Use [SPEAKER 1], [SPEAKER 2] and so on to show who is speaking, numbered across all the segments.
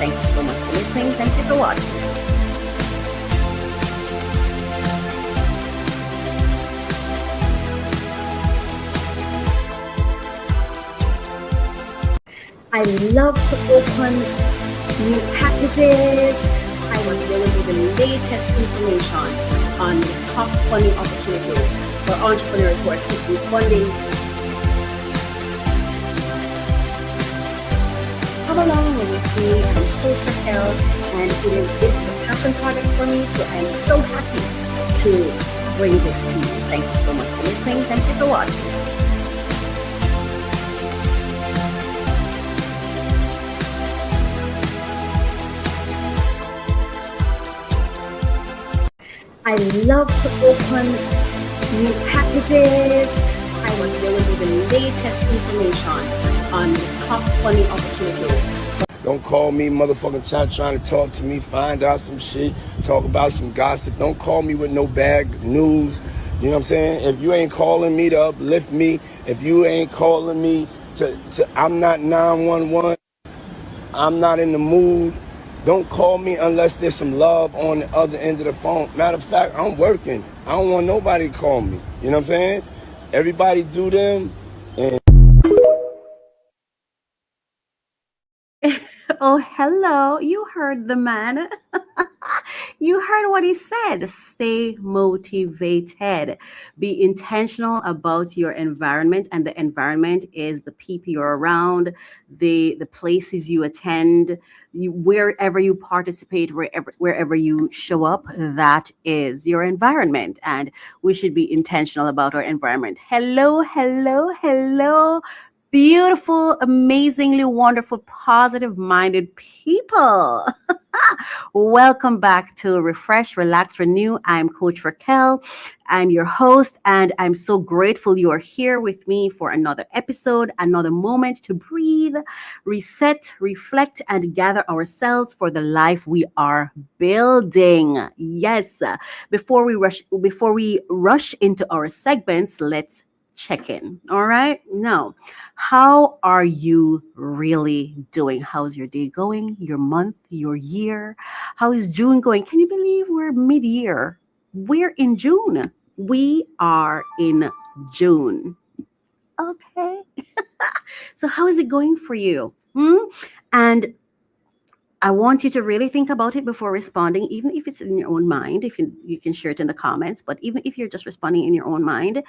[SPEAKER 1] Thank you so much for listening. Thank you for watching. I love to open new packages. I will give you the latest information on the top funding opportunities for entrepreneurs who are seeking funding. Come along with me. I'm Coach Racquel, and it is a passion project for me, so I'm so happy to bring this to you. Thank you so much for listening. Thank you for watching. I love to open new packages. I will give you the latest information on the top funding opportunities.
[SPEAKER 2] Don't call me motherfucking trying to talk to me, find out some shit, talk about some gossip. Don't call me with no bad news. You know what I'm saying? If you ain't calling me to uplift me, if you ain't calling me to I'm not 911, I'm not in the mood. Don't call me unless there's some love on the other end of the phone. Matter of fact, I'm working. I don't want nobody to call me. You know what I'm saying? Everybody do them. And
[SPEAKER 1] Oh, hello. You heard the man. You heard what he said. Stay motivated. Be intentional about your environment, and the environment is the people you're around, the places you attend, wherever you participate, wherever you show up. That is your environment, and we should be intentional about our environment. Hello, hello, hello. Beautiful, amazingly wonderful, positive-minded people. Welcome back to Refresh, Relax, Renew. I'm Coach Racquel. I'm your host, and I'm so grateful you are here with me for another episode, another moment to breathe, reset, reflect, and gather ourselves for the life we are building. Yes. Before we rush into our segments, let's check in. All right. Now, how are you really doing? How's your day going? Your month, your year? How is June going? Can you believe we're mid-year? We're in June. We are in June. Okay. So how is it going for you? And I want you to really think about it before responding, even if it's in your own mind. If you can share it in the comments, but even if you're just responding in your own mind,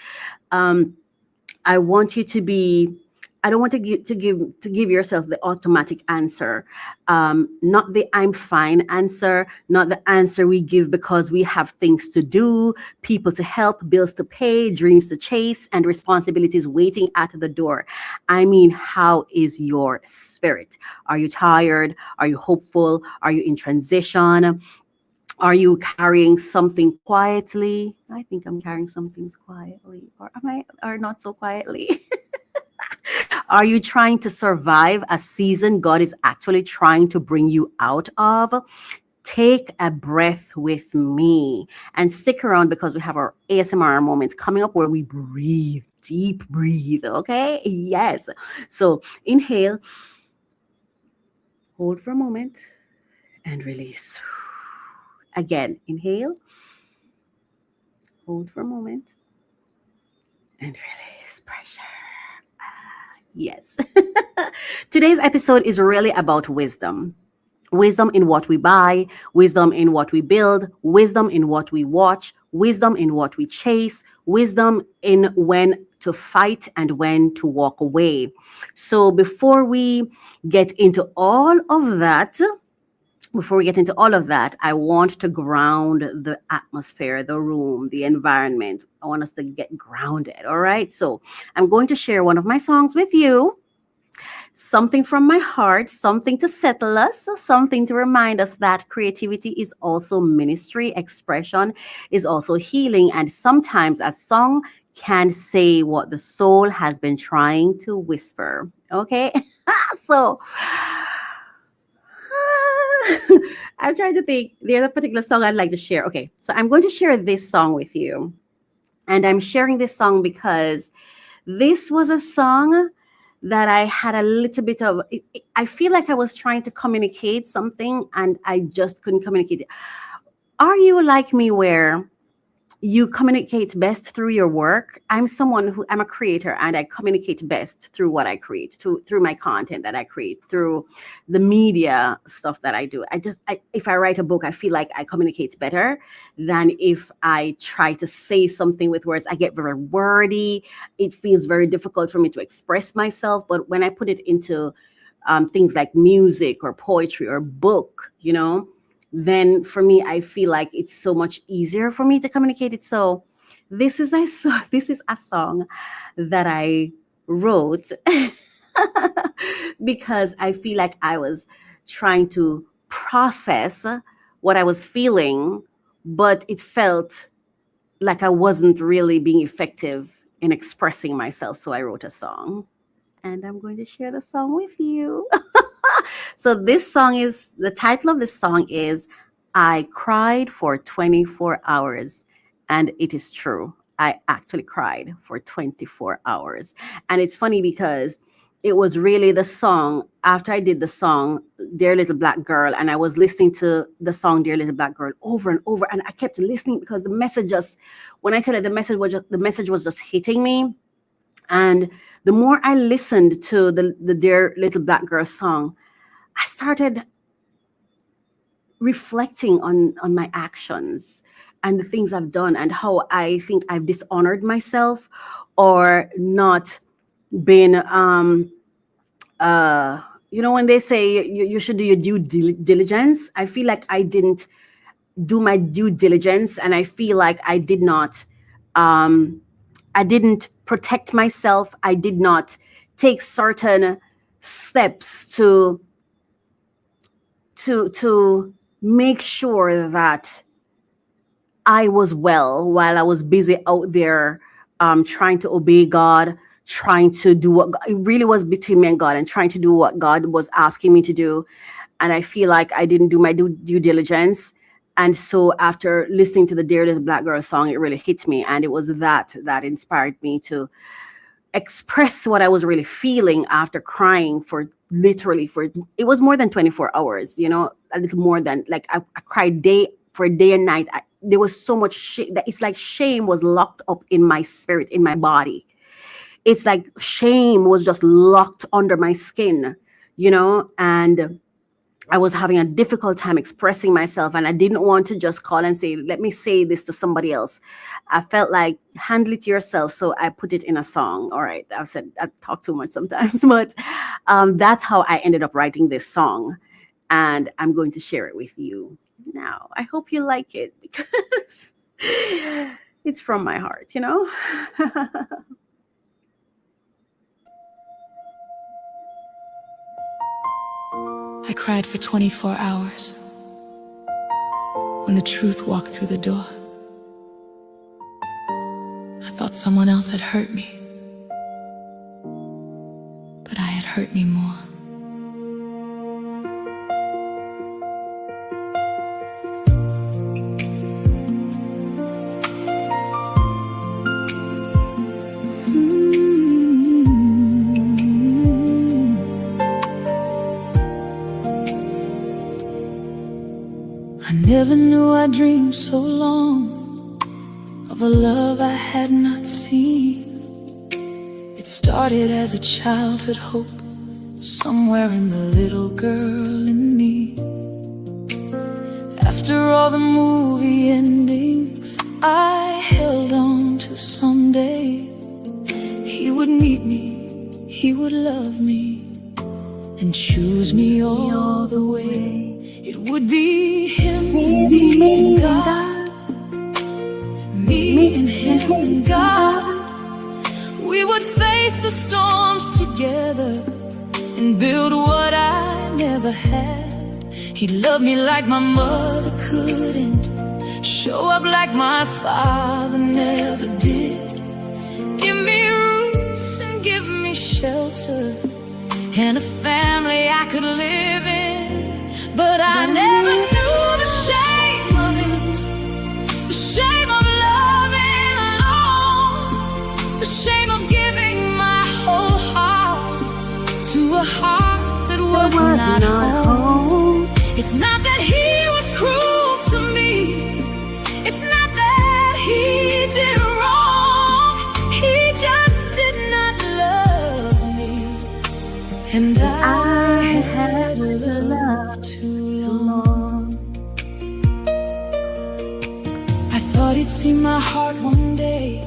[SPEAKER 1] I want you to be. I don't want to give yourself the automatic answer, not the "I'm fine" answer, not the answer we give because we have things to do, people to help, bills to pay, dreams to chase, and responsibilities waiting at the door. I mean, how is your spirit? Are you tired? Are you hopeful? Are you in transition? Are you carrying something quietly? I think I'm carrying some things quietly, or am I, or not so quietly? Are you trying to survive a season God is actually trying to bring you out of? Take a breath with me and stick around because we have our ASMR moments coming up where we breathe, deep breathe. Okay. Yes. So inhale, hold for a moment, and release. Again, inhale, hold for a moment, and release pressure. Yes. Today's episode is really about wisdom. Wisdom in what we buy, wisdom in what we build, wisdom in what we watch, wisdom in what we chase, wisdom in when to fight and when to walk away. So before we get into all of that, I want to ground the atmosphere, the room, the environment. I want us to get grounded. All right. So I'm going to share one of my songs with you. Something from my heart, something to settle us, something to remind us that creativity is also ministry, expression is also healing. And sometimes a song can say what the soul has been trying to whisper. Okay. So I'm trying to think. There's a particular song I'd like to share. Okay, so I'm going to share this song with you. And I'm sharing this song because this was a song that I had a little bit of, I feel like I was trying to communicate something and I just couldn't communicate it. Are you like me where you communicate best through your work? I'm a creator and I communicate best through what I create, through my content that I create, through the media stuff that I do. If I write a book, I feel like I communicate better than if I try to say something with words. I get very wordy. It feels very difficult for me to express myself. But when I put it into things like music or poetry or book, then for me, I feel like it's so much easier for me to communicate it. So this is a song that I wrote because I feel like I was trying to process what I was feeling, but it felt like I wasn't really being effective in expressing myself. So I wrote a song, and I'm going to share the song with you. So the title of this song is I Cried for 24 Hours. And it is true. I actually cried for 24 hours. And it's funny because it was really the song after I did the song, Dear Little Black Girl, and I was listening to the song Dear Little Black Girl over and over. And I kept listening because the message when I tell you the message was just hitting me. And the more I listened to the Dear Little Black Girl song, I started reflecting on my actions and the things I've done and how I think I've dishonored myself or not been, when they say you should do your due diligence, I feel like I didn't do my due diligence, and I feel like I didn't protect myself. I did not take certain steps to make sure that I was well while I was busy out there trying to obey God, trying to do what it really was between me and God, and trying to do what God was asking me to do. And I feel like I didn't do my due diligence. And so after listening to the Dear Little Black Girl song, it really hit me. And it was that inspired me to express what I was really feeling after crying for it was more than 24 hours, a little more than, like, I cried day and night. There was so much shame that it's like shame was locked up in my spirit, in my body. It's like shame was just locked under my skin, and I was having a difficult time expressing myself, and I didn't want to just call and say, let me say this to somebody else. I felt like, handle it yourself. So I put it in a song. All right. I've talked too much sometimes, but that's how I ended up writing this song. And I'm going to share it with you now. I hope you like it because it's from my heart,
[SPEAKER 3] I cried for 24 hours when the truth walked through the door. I thought someone else had hurt me, but I had hurt me more. I never knew I dreamed so long of a love I had not seen. It started as a childhood hope somewhere in the little girl in me. After all the movie endings, I held on to someday he would meet me, he would love me, and choose me all the way. It would be him and me and God, me and him and God. We would face the storms together and build what I never had. He'd love me like my mother couldn't, show up like my father never did. Give me roots and give me shelter and a family I could live in. But I never knew the shame of it, the shame of loving alone, the shame of giving my whole heart not home.
[SPEAKER 1] home.
[SPEAKER 3] It's not that he was cruel to me. It's not that he did wrong. He just did not love me. And I had loved too long. I thought he'd see my heart one day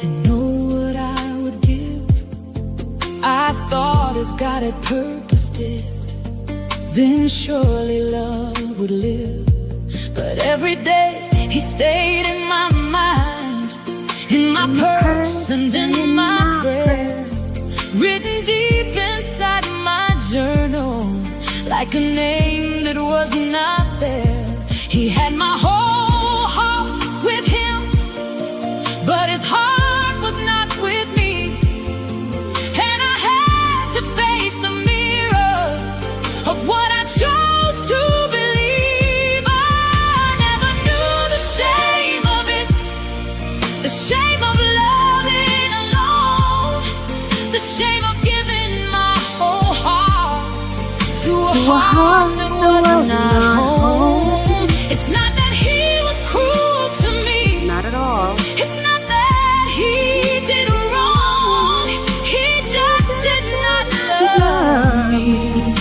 [SPEAKER 3] and know what I would give. I thought if God had purposed it, then surely love would live. But every day he stayed in my mind, in my purse and in my prayers, written deep inside my journal, like a name that was not there. He had my whole heart with him, but his heart was not with me. And I had to face the mirror of what I chose to believe. I never knew the shame of it, the shame of loving alone, the shame of giving my whole heart to a heart that was not home. It's not that he was cruel to me.
[SPEAKER 1] Not at all.
[SPEAKER 3] It's not that he did wrong. He just did not love me.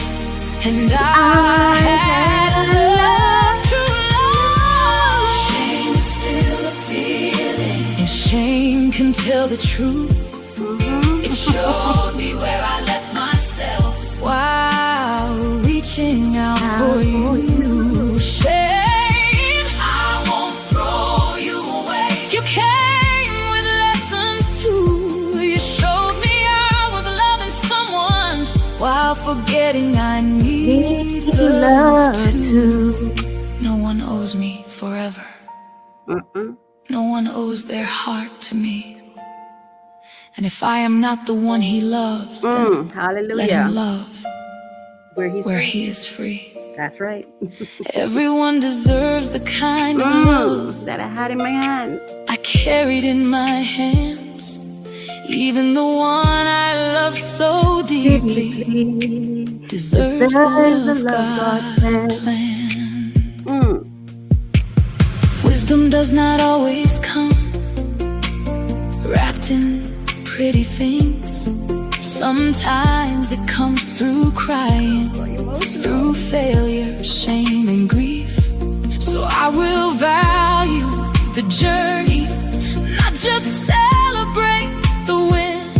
[SPEAKER 3] And I had loved too long. Shame is still a feeling, and shame can tell the truth. It showed me where I left myself while reaching out for you. Shame, I won't throw you away. You came with lessons too. You showed me I was loving someone while forgetting I need love too. No one owes me forever. No one owes their heart to me. And if I am not the one he loves, then let
[SPEAKER 1] Hallelujah.
[SPEAKER 3] him love
[SPEAKER 1] Where
[SPEAKER 3] he is free.
[SPEAKER 1] That's right.
[SPEAKER 3] Everyone deserves the kind of love
[SPEAKER 1] That I had in my hands.
[SPEAKER 3] I carried in my hands. Even the one I love so deeply deserves the love God planned. Wisdom does not always come wrapped in pretty things. Sometimes it comes through crying, through failure, shame, and grief. So I will value the journey, not just celebrate the win.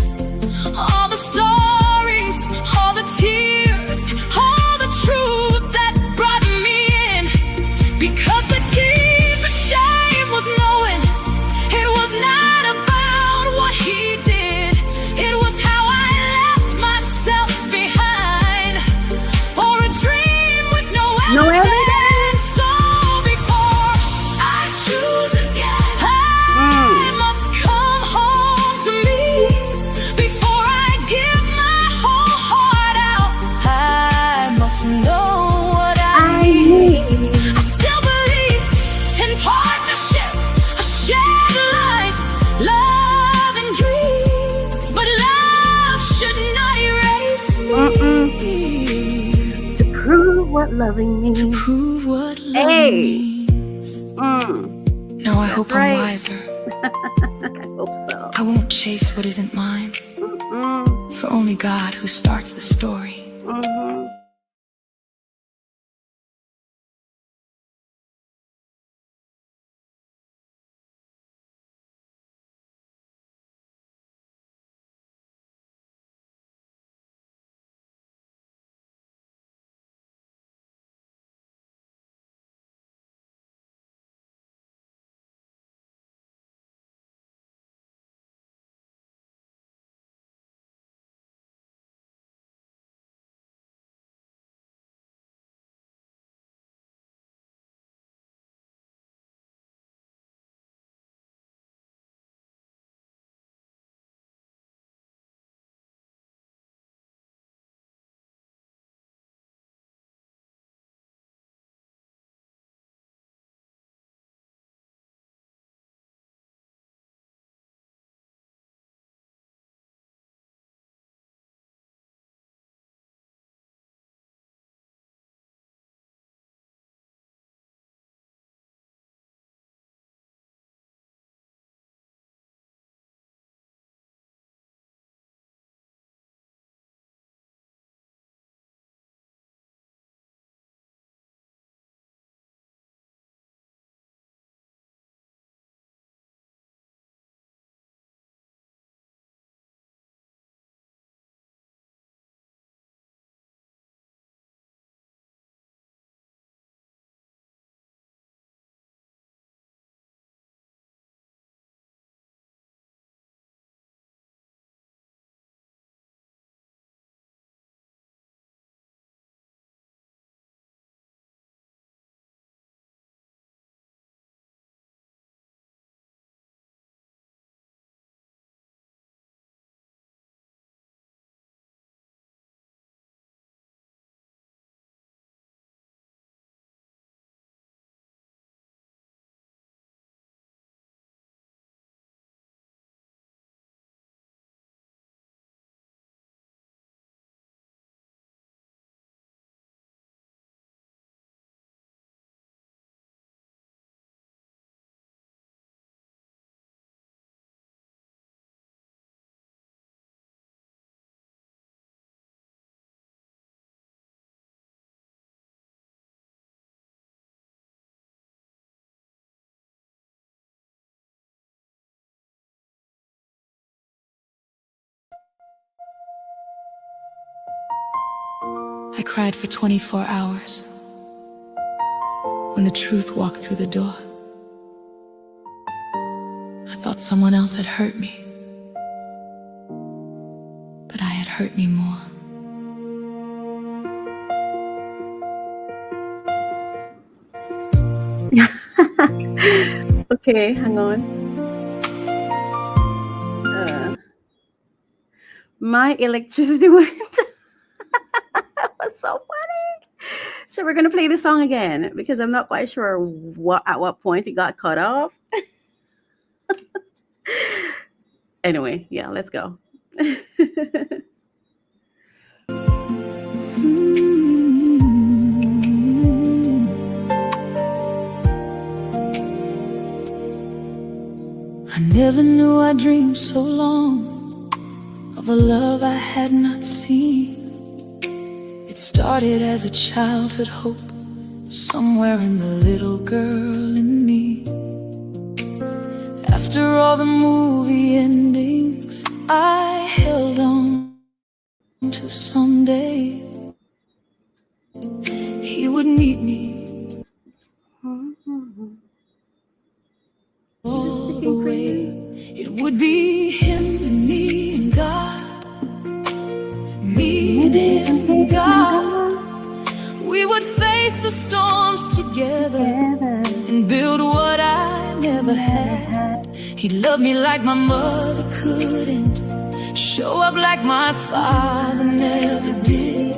[SPEAKER 3] All the stories, all the tears, all the truth that brought me in. Because the deepest shame was knowing it was not about what he did. It was how I left myself behind for a dream with no evidence. So before I choose again, I must come home to me. Before I give my whole heart out, I must know what I need. I still believe in partnership, a shared life, love and dreams. But love should not erase me.
[SPEAKER 1] To prove what loving means.
[SPEAKER 3] Prove what love
[SPEAKER 1] Hey.
[SPEAKER 3] means. Now I hope
[SPEAKER 1] right.
[SPEAKER 3] I'm wiser.
[SPEAKER 1] I hope so.
[SPEAKER 3] I won't chase what isn't mine. For only God who starts the story I cried for 24 hours when the truth walked through the door. I thought someone else had hurt me, but I had hurt me more.
[SPEAKER 1] Okay, hang on. My electricity went. That was so funny. So we're gonna play this song again because I'm not quite sure at what point it got cut off. Anyway, yeah, let's go.
[SPEAKER 3] I never knew I dreamed so long of a love I had not seen. It started as a childhood hope somewhere in the little girl in me. After all the movie endings, I held on to someday he would meet me all the way. It would be him and me and God, me and him and God. We would face the storms together and build what I never had. He'd love me like my mother couldn't, show up like my father never did.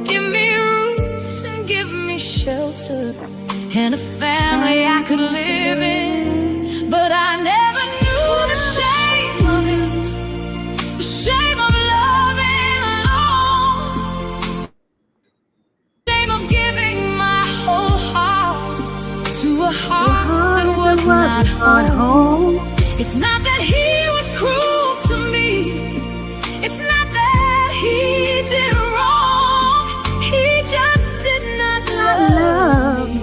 [SPEAKER 3] Give me roots and give me shelter and a family I could live in. But I never knew the shame of it, the shame of loving alone, shame of giving my whole heart to a heart that was not home. It's not that he was cruel to me, it's not that he did wrong, he just did not love me.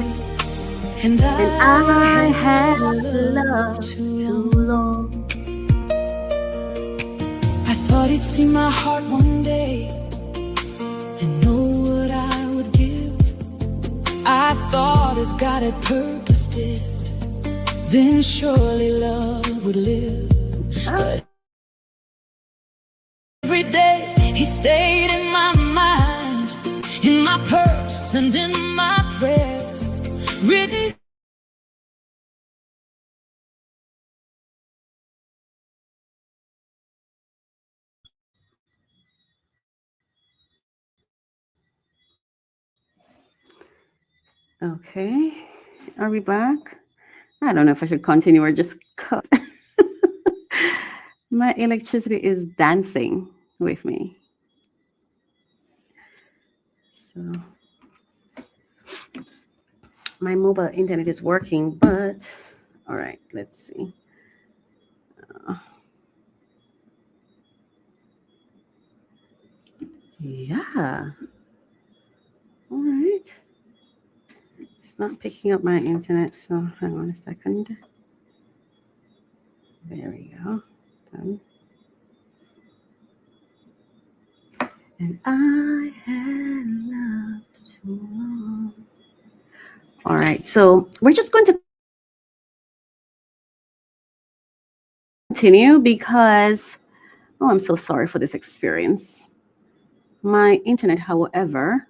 [SPEAKER 3] And I had loved too long. I thought he'd see my heart one day and know what I would give. I thought if God had purposed it, then surely love would live. But every day he stayed in my mind, in my purse and in my prayers, written.
[SPEAKER 1] Okay, are we back? I don't know if I should continue or just cut. My electricity is dancing with me. So my mobile internet is working, but all right, let's see. Yeah. All right. It's not picking up my internet, so hang on a second. There we go. Done. And I had loved too long. All right, so we're just going to continue because, oh, I'm so sorry for this experience. My internet, however,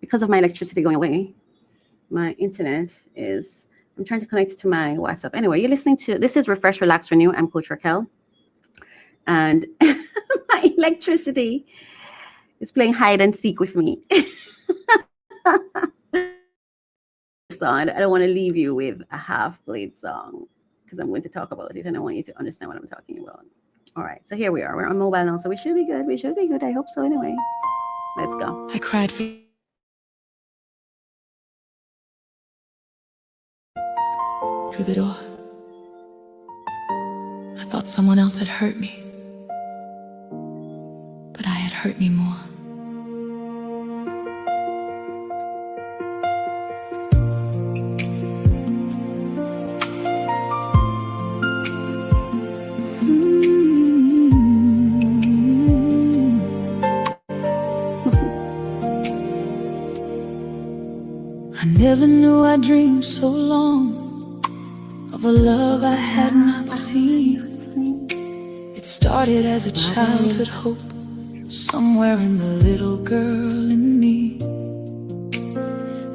[SPEAKER 1] because of my electricity going away, my internet is, I'm trying to connect to my WhatsApp. Anyway, you're listening to, this is Refresh, Relax, Renew. I'm Coach Racquel. And my electricity is playing hide and seek with me. So I don't want to leave you with a half-played song because I'm going to talk about it and I want you to understand what I'm talking about. All right, so here we are. We're on mobile now, so we should be good. We should be good. I hope so anyway. Let's go.
[SPEAKER 3] I cried for through the door. I thought someone else had hurt me, but I had hurt me more. I never knew I dreamed so long of a love I had not seen. It started as a childhood hope, somewhere in the little girl in me.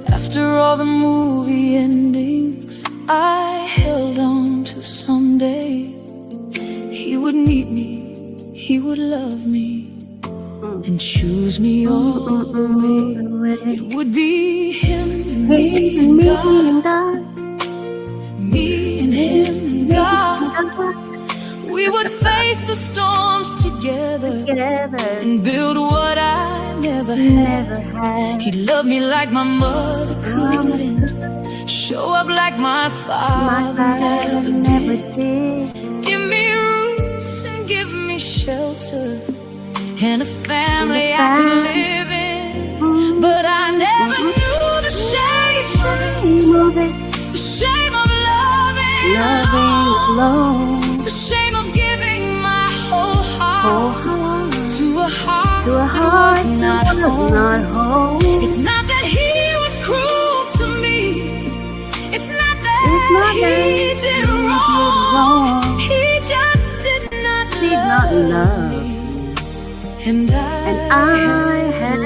[SPEAKER 3] After all the movie endings, I held on to someday he would meet me, he would love me, and choose me all the way. It would be him and me and God, me and him and God. We would face the storms together and build what I never had. He'd love me like my mother couldn't, show up like my father never did. Give me roots and give me shelter and a family I could live in. But I never knew the shame of it, the shame of loving alone, the shame of giving my whole heart to a heart that was not home. It's not that he was cruel to me, it's not that he did wrong. He just did not love me. And I had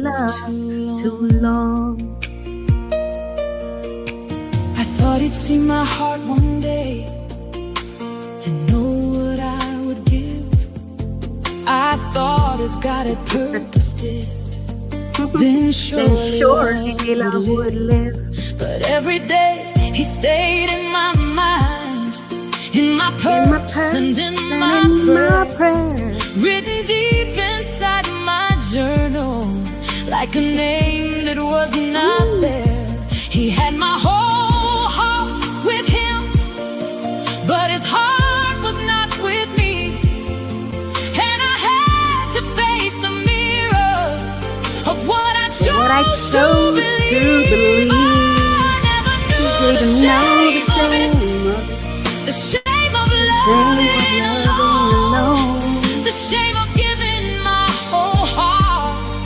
[SPEAKER 3] loved too long. I thought he'd see my heart one day and know what I would give. I thought if God had purposed it, then surely love would live. But every day he stayed in my mind, in my purse and in my prayers, written deep inside my journal, like a name that was not there. He had my whole heart with him, but his heart was not with me. And I had to face the mirror of what I chose to believe. I never knew the shame of it, the shame of loving alone, the shame of giving my whole heart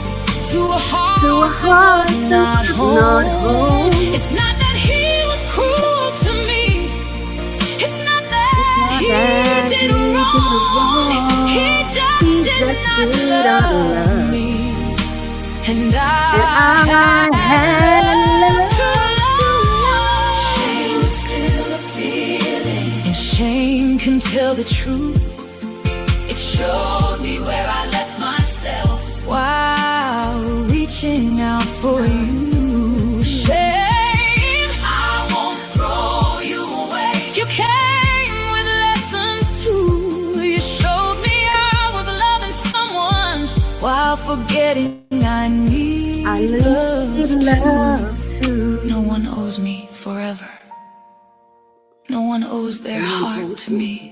[SPEAKER 3] to a heart that was not home. It's not that he was cruel to me, it's not that he did wrong. He just did not love me. And I had to love. Shame is still a feeling, and shame can tell the truth. It showed me where I left myself while reaching out for you. Shame, I won't throw you away. You came with lessons too. You showed me I was loving someone while forgetting I need love too. No one owes me forever. No one owes their heart to me.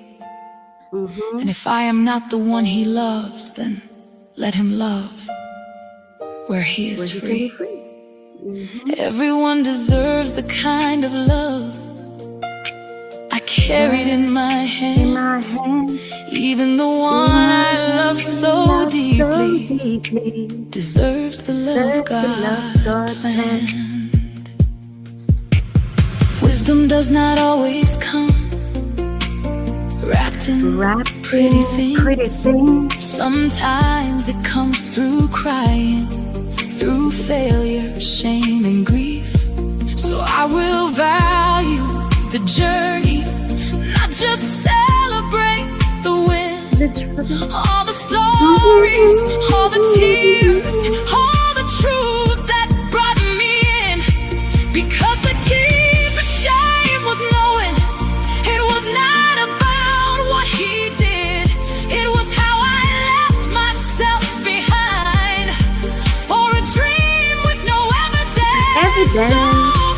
[SPEAKER 3] And if I am not the one he loves, then let him love where he is free. Everyone deserves the kind of love I carried in my hands. Even the one I love so deeply deserves the love God planned. Wisdom does not always come wrapped in pretty things. Sometimes it comes through crying, through failure, shame and grief. So I will value the journey, not just celebrate the win. All the stories, all the tears, all the truth that brought me in. Because the deepest shame was knowing it was not about what he did, it was how I left myself behind for a dream with no evidence. So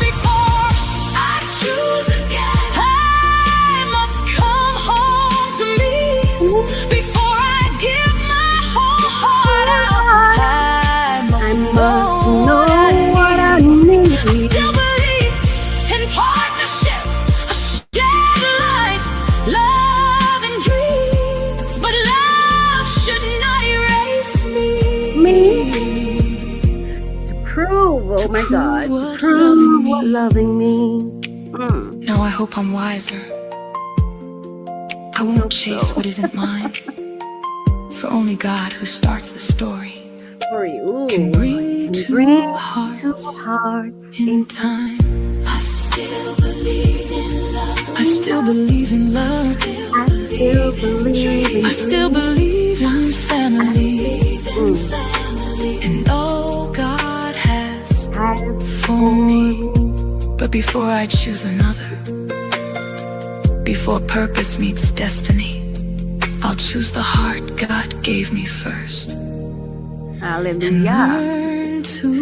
[SPEAKER 3] before I choose again, I must come home to me. Before I give my whole heart out, I must know what I need. I still believe in partnership, a shared life, love and dreams. But love should not erase me.
[SPEAKER 1] To prove Oh my
[SPEAKER 3] prove
[SPEAKER 1] God. To
[SPEAKER 3] what loving
[SPEAKER 1] prove what loving
[SPEAKER 3] means.
[SPEAKER 1] means.
[SPEAKER 3] Now I hope I'm wiser. I won't chase
[SPEAKER 1] So.
[SPEAKER 3] what isn't mine. For only God, who starts the story,
[SPEAKER 1] Story.
[SPEAKER 3] can
[SPEAKER 1] Ooh.
[SPEAKER 3] bring
[SPEAKER 1] Can
[SPEAKER 3] two
[SPEAKER 1] bring two
[SPEAKER 3] hearts
[SPEAKER 1] hearts
[SPEAKER 3] in
[SPEAKER 1] in time.
[SPEAKER 3] time. I still believe in love. I still believe in love.
[SPEAKER 1] I still believe in
[SPEAKER 3] I still believe in family. And all God has for me. But before I choose another, before purpose meets destiny, I'll choose the heart God gave me first. And
[SPEAKER 1] Hallelujah.
[SPEAKER 3] learn to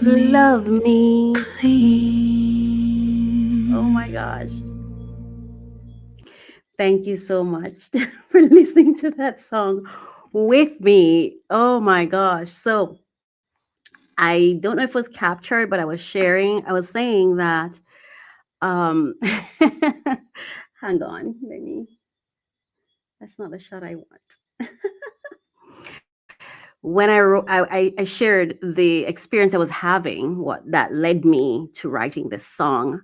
[SPEAKER 1] Love me
[SPEAKER 3] clean.
[SPEAKER 1] Oh my gosh. Thank you so much for listening to that song with me. Oh my gosh. So I don't know if it was captured, but I was sharing, I was saying that um hang on, let me that's not the shot I want. When I wrote I shared the experience I was having, what that led me to writing this song.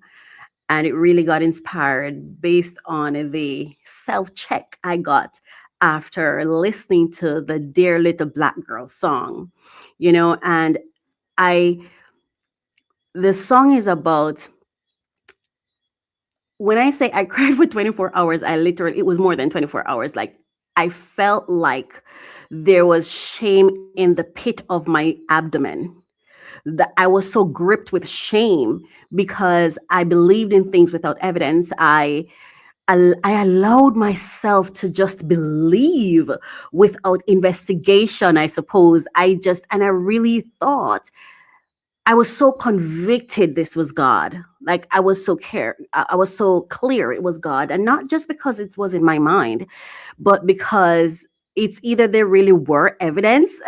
[SPEAKER 1] And it really got inspired based on the self check I got after listening to the Dear Little Black Girl song, and I, the song is about, when I say I cried for 24 hours, I literally, it was more than 24 hours. Like, I felt like there was shame in the pit of my abdomen, that I was so gripped with shame because I believed in things without evidence. I allowed myself to just believe without investigation, I suppose. And I really thought, I was so convicted this was God. Like, I was so clear it was God. And not just because it was in my mind, but because it's either there really were evidence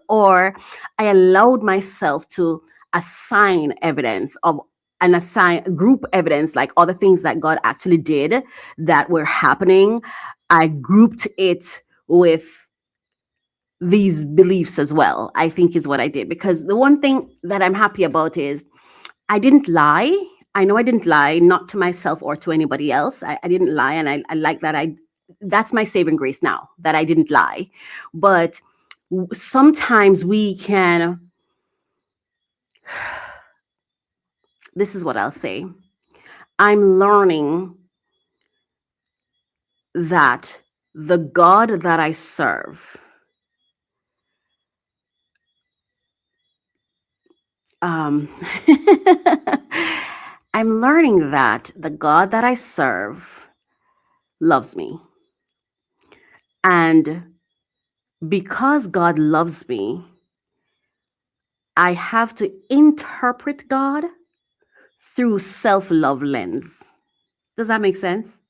[SPEAKER 1] or I allowed myself to assign evidence of and assign group evidence, like other things that God actually did that were happening. I grouped it with these beliefs as well, I think is what I did. Because the one thing that I'm happy about is I didn't lie. I know I didn't lie, not to myself or to anybody else. I didn't lie. And I like that. That's my saving grace now, that I didn't lie. But sometimes we can, this is what I'll say. I'm learning that the God that I serve, um, I'm learning that the God that I serve loves me. And because God loves me, I have to interpret God through self-love lens. Does that make sense?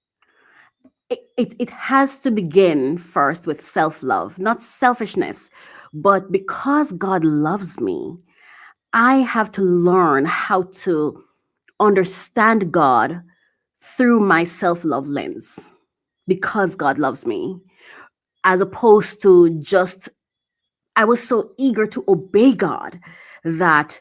[SPEAKER 1] It has to begin first with self-love, not selfishness. But because God loves me, I have to learn how to understand God through my self-love lens, because God loves me, as opposed to just, I was so eager to obey God that,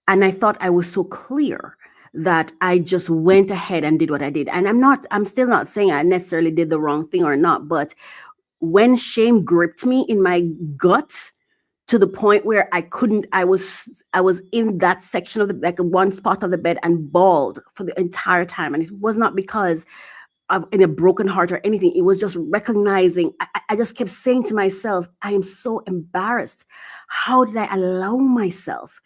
[SPEAKER 1] and I thought I was so clear that I just went ahead and did what I did. And I'm still not saying I necessarily did the wrong thing or not, but when shame gripped me in my gut to the point where I was in that section of the, like one spot of the bed, and bawled for the entire time. And it was not because of in a broken heart or anything. It was just recognizing, I just kept saying to myself, I am so embarrassed. How did I allow myself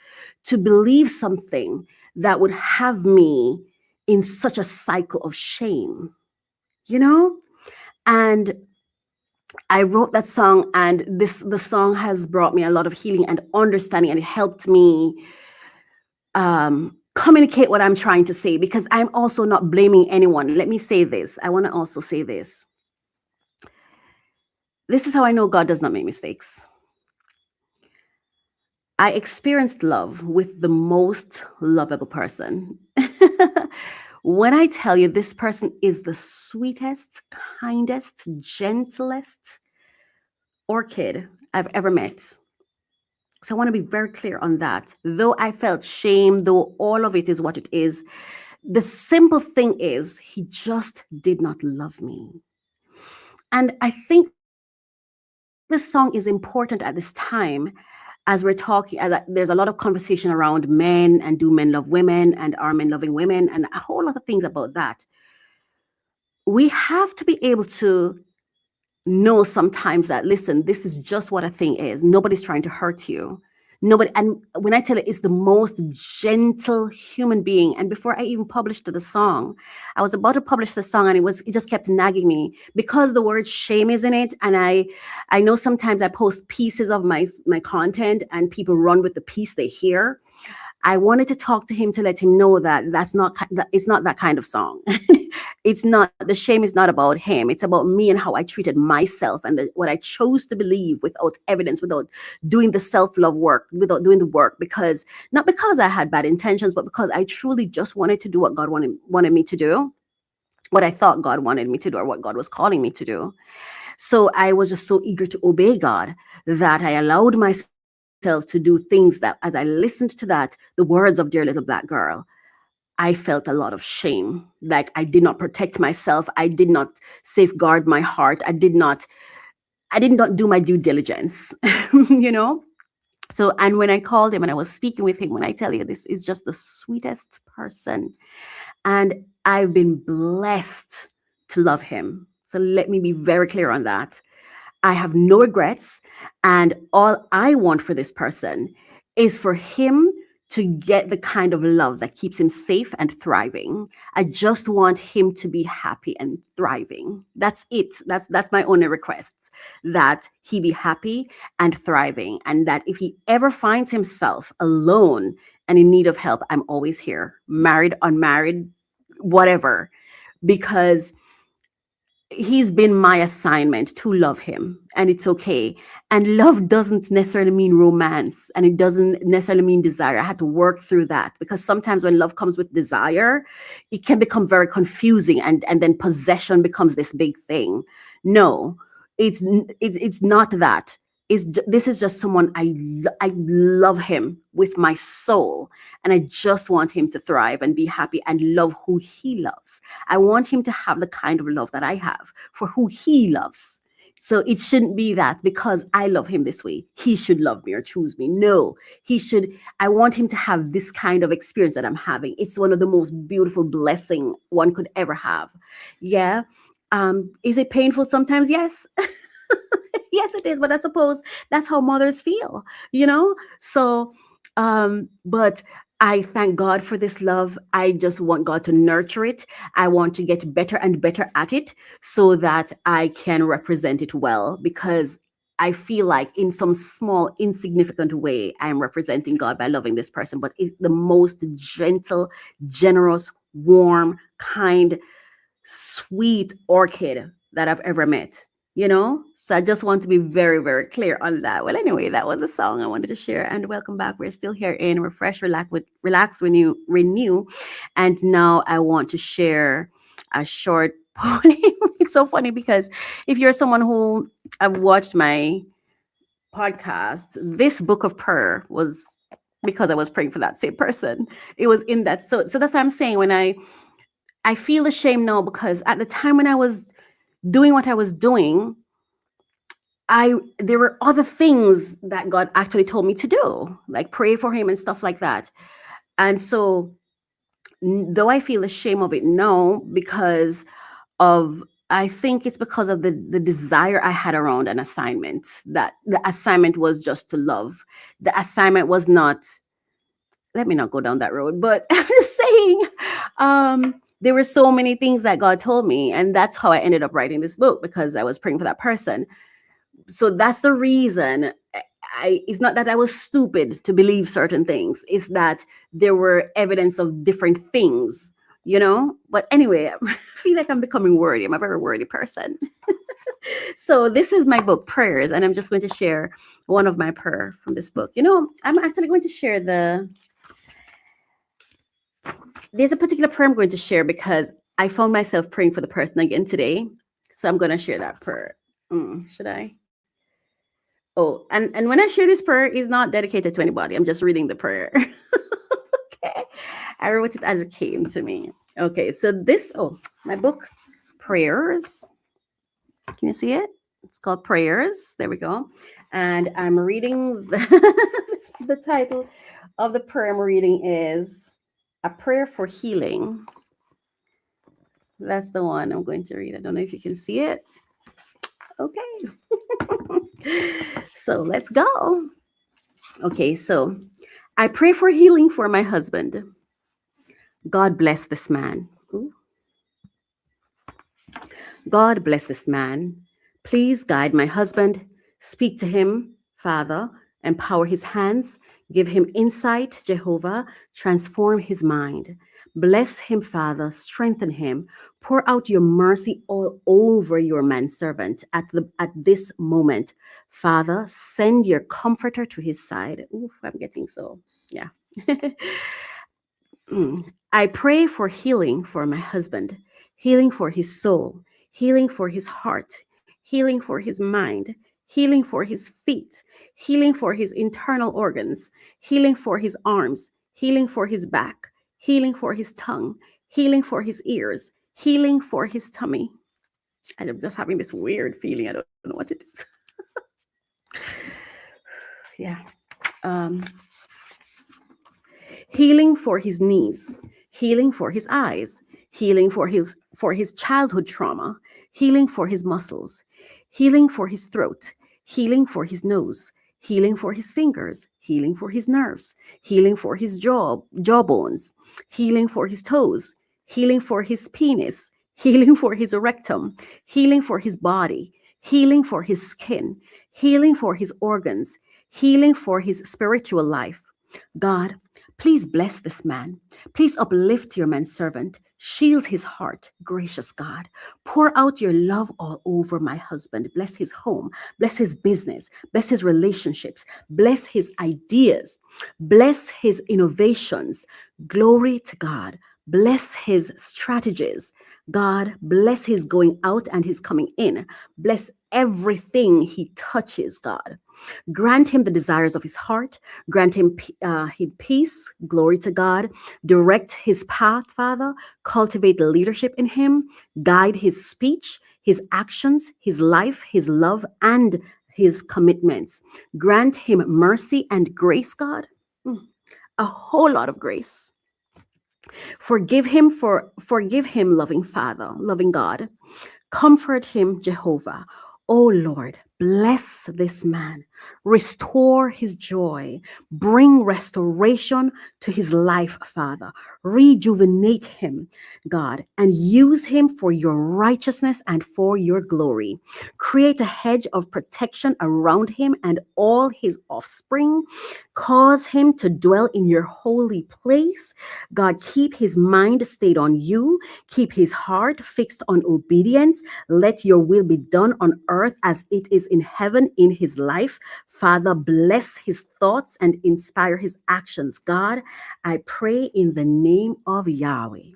[SPEAKER 1] to believe something that would have me in such a cycle of shame, you know? And I wrote that song, and the song has brought me a lot of healing and understanding, and it helped me communicate what I'm trying to say, because I'm also not blaming anyone. Let me say this. I want to also say this. This is how I know God does not make mistakes. I experienced love with the most lovable person. When I tell you, this person is the sweetest, kindest, gentlest orchid I've ever met. So I want to be very clear on that. Though I felt shame, though all of it is what it is, the simple thing is he just did not love me. And I think this song is important at this time as we're talking, there's a lot of conversation around men and do men love women and are men loving women and a whole lot of things about that. We have to be able to know sometimes that, listen, this is just what a thing is. Nobody's trying to hurt you. Nobody. And when I tell it, it's the most gentle human being. And before I even published the song, I was about to publish the song and it just kept nagging me because the word shame is in it. And I know sometimes I post pieces of my content and people run with the piece they hear. I wanted to talk to him to let him know that it's not that kind of song. It's not, the shame is not about him. It's about me and how I treated myself and what I chose to believe without evidence, without doing the self-love work, without doing the work, not because I had bad intentions, but because I truly just wanted to do what God wanted me to do, what I thought God wanted me to do, or what God was calling me to do. So I was just so eager to obey God that I allowed myself to do things that, as I listened to that, the words of Dear Little Black Girl, I felt a lot of shame. Like I did not protect myself. I did not safeguard my heart. I did not do my due diligence, you know? So, and when I called him and I was speaking with him, when I tell you, this is just the sweetest person. And I've been blessed to love him. So let me be very clear on that. I have no regrets. And all I want for this person is for him to get the kind of love that keeps him safe and thriving. I just want him to be happy and thriving. That's it. That's my only request, that he be happy and thriving. And that if he ever finds himself alone and in need of help, I'm always here, married, unmarried, whatever, because he's been my assignment to love him, and it's okay. And love doesn't necessarily mean romance, and it doesn't necessarily mean desire. I had to work through that, because sometimes when love comes with desire, it can become very confusing, and then possession becomes this big thing. No, it's not that. This is just someone I love him with my soul, and I just want him to thrive and be happy and love who he loves. I want him to have the kind of love that I have for who he loves. So it shouldn't be that because I love him this way, he should love me or choose me. No, I want him to have this kind of experience that I'm having. It's one of the most beautiful blessing one could ever have. Yeah. Is it painful sometimes? Yes. Yes, it is. But I suppose that's how mothers feel, you know? So, but I thank God for this love. I just want God to nurture it. I want to get better and better at it so that I can represent it well, because I feel like in some small, insignificant way, I'm representing God by loving this person. But it's the most gentle, generous, warm, kind, sweet orchid that I've ever met, you know? So I just want to be very, very clear on that. Well, anyway, that was a song I wanted to share. And welcome back. We're still here in Refresh, Relax, Renew. And now I want to share a short poem. It's so funny because if you're someone who have watched my podcast, this book of prayer was because I was praying for that same person. It was in that. So that's what I'm saying. When I feel ashamed now, because at the time when I was doing what I was doing, there were other things that God actually told me to do, like pray for him and stuff like that. And so though I feel ashamed of it now, I think it's because of the desire I had around an assignment, that the assignment was just to love. The assignment was not, let me not go down that road, but I'm just saying, there were so many things that God told me, and that's how I ended up writing this book, because I was praying for that person. So that's the reason. It's not that I was stupid to believe certain things. It's that there were evidence of different things, you know? But anyway, I feel like I'm becoming wordy. I'm a very wordy person. So this is my book, Prayers, and I'm just going to share one of my prayer from this book. You know, I'm actually going to share there's a particular prayer I'm going to share because I found myself praying for the person again today. So I'm going to share that prayer. Should I? Oh, and when I share this prayer, is not dedicated to anybody. I'm just reading the prayer. Okay. I wrote it as it came to me. Okay, so this, oh, my book, Prayers. Can you see it? It's called Prayers. There we go. And I'm reading the title of the prayer I'm reading is A Prayer for Healing. That's the one I'm going to read. I don't know if you can see it. Okay. So let's go. Okay, so I pray for healing for my husband. God bless this man. Ooh. God bless this man. Please guide my husband. Speak to him, Father. Empower his hands. Give him insight, Jehovah. Transform his mind. Bless him, Father. Strengthen him. Pour out your mercy all over your manservant at this moment. Father, send your comforter to his side. Ooh, I'm getting so, yeah. I pray for healing for my husband, healing for his soul, healing for his heart, healing for his mind, healing for his feet, healing for his internal organs, healing for his arms, healing for his back, healing for his tongue, healing for his ears, healing for his tummy. I'm just having this weird feeling. I don't know what it is. Yeah. Um, Healing for his knees, healing for his eyes, healing for his childhood trauma, healing for his muscles, healing for his throat, healing for his nose, healing for his fingers, healing for his nerves, healing for his jawbones, healing for his toes, healing for his penis, healing for his rectum, healing for his body, healing for his skin, healing for his organs, healing for his spiritual life. God, please bless this man. Please uplift your manservant. Shield his heart, gracious God. Pour out your love all over my husband. Bless his home. Bless his business. Bless his relationships. Bless his ideas. Bless his innovations. Glory to God. Bless his strategies. God, bless his going out and his coming in. Bless everything he touches, God. Grant him the desires of his heart. Grant him peace. Glory to God. Direct his path, Father. Cultivate leadership in him. Guide his speech, his actions, his life, his love, and his commitments. Grant him mercy and grace, God. A whole lot of grace. Forgive him, loving Father, loving God. Comfort him, Jehovah. Oh Lord, bless this man. Restore his joy. Bring restoration to his life, Father. Rejuvenate him, God, and use him for your righteousness and for your glory. Create a hedge of protection around him and all his offspring. Cause him to dwell in your holy place. God, keep his mind stayed on you. Keep his heart fixed on obedience. Let your will be done on earth as it is in heaven in his life. Father, bless his thoughts and inspire his actions. God, I pray in the name of Yahweh.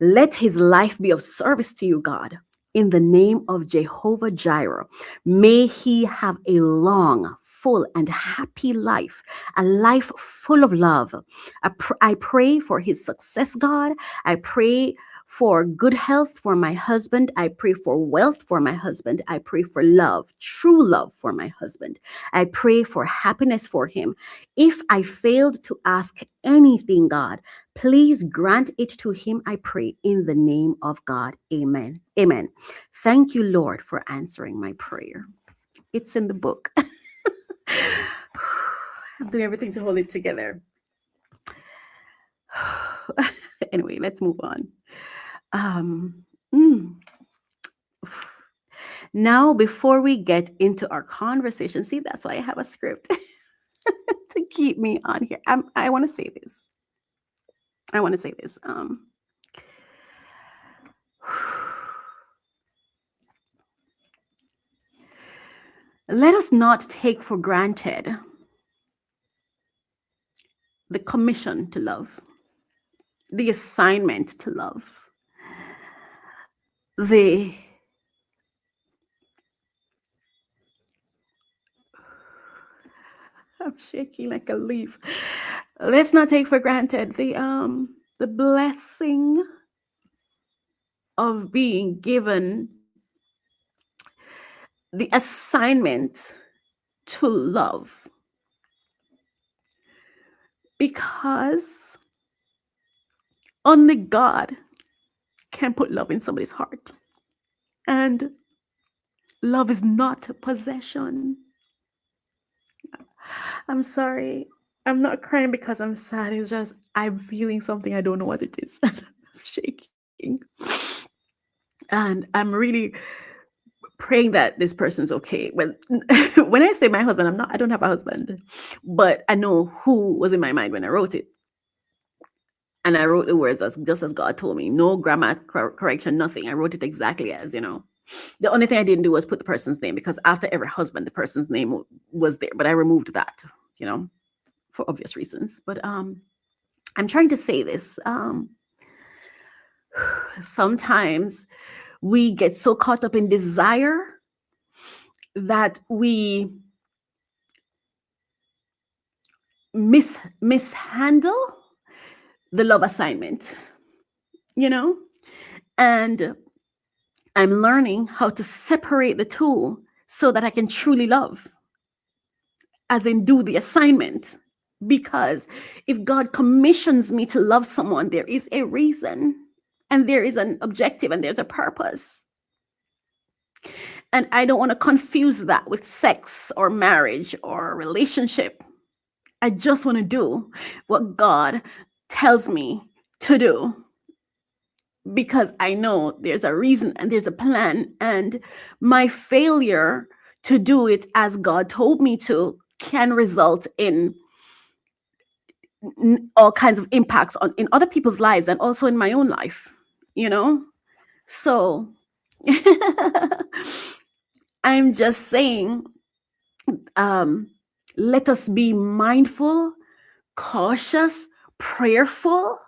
[SPEAKER 1] Let his life be of service to you, God. In the name of Jehovah Jireh, may he have a long, full, and happy life, a life full of love. I pray for his success, God. I pray for good health for my husband. I pray for wealth for my husband. I pray for love, true love for my husband. I pray for happiness for him. If I failed to ask anything, God, please grant it to him, I pray, in the name of God. Amen. Amen. Thank you, Lord, for answering my prayer. It's in the book. I'm doing everything to hold it together. Anyway, let's move on. Now, before we get into our conversation, see, that's why I have a script to keep me on here. I want to say this. Let us not take for granted the commission to love, the assignment to love, the I'm shaking like a leaf. Let's not take for granted the blessing of being given the assignment to love, because only God can put love in somebody's heart. And love is not a possession. I'm sorry. I'm not crying because I'm sad. It's just I'm feeling something. I don't know what it is. I'm shaking. And I'm really praying that this person's okay. When when I say my husband, I don't have a husband, but I know who was in my mind when I wrote it. And I wrote the words as just as God told me. No grammar correction, nothing. I wrote it exactly as, The only thing I didn't do was put the person's name, because after every husband, the person's name was there. But I removed that, for obvious reasons. But I'm trying to say this. Sometimes we get so caught up in desire that we mishandle the love assignment, and I'm learning how to separate the two so that I can truly love, as in do the assignment. Because if God commissions me to love someone, there is a reason, and there is an objective, and there's a purpose. And I don't want to confuse that with sex or marriage or relationship. I just want to do what God tells me to do, because I know there's a reason and there's a plan, and my failure to do it as God told me to can result in all kinds of impacts in other people's lives and also in my own life, So I'm just saying, let us be mindful, cautious, prayerful,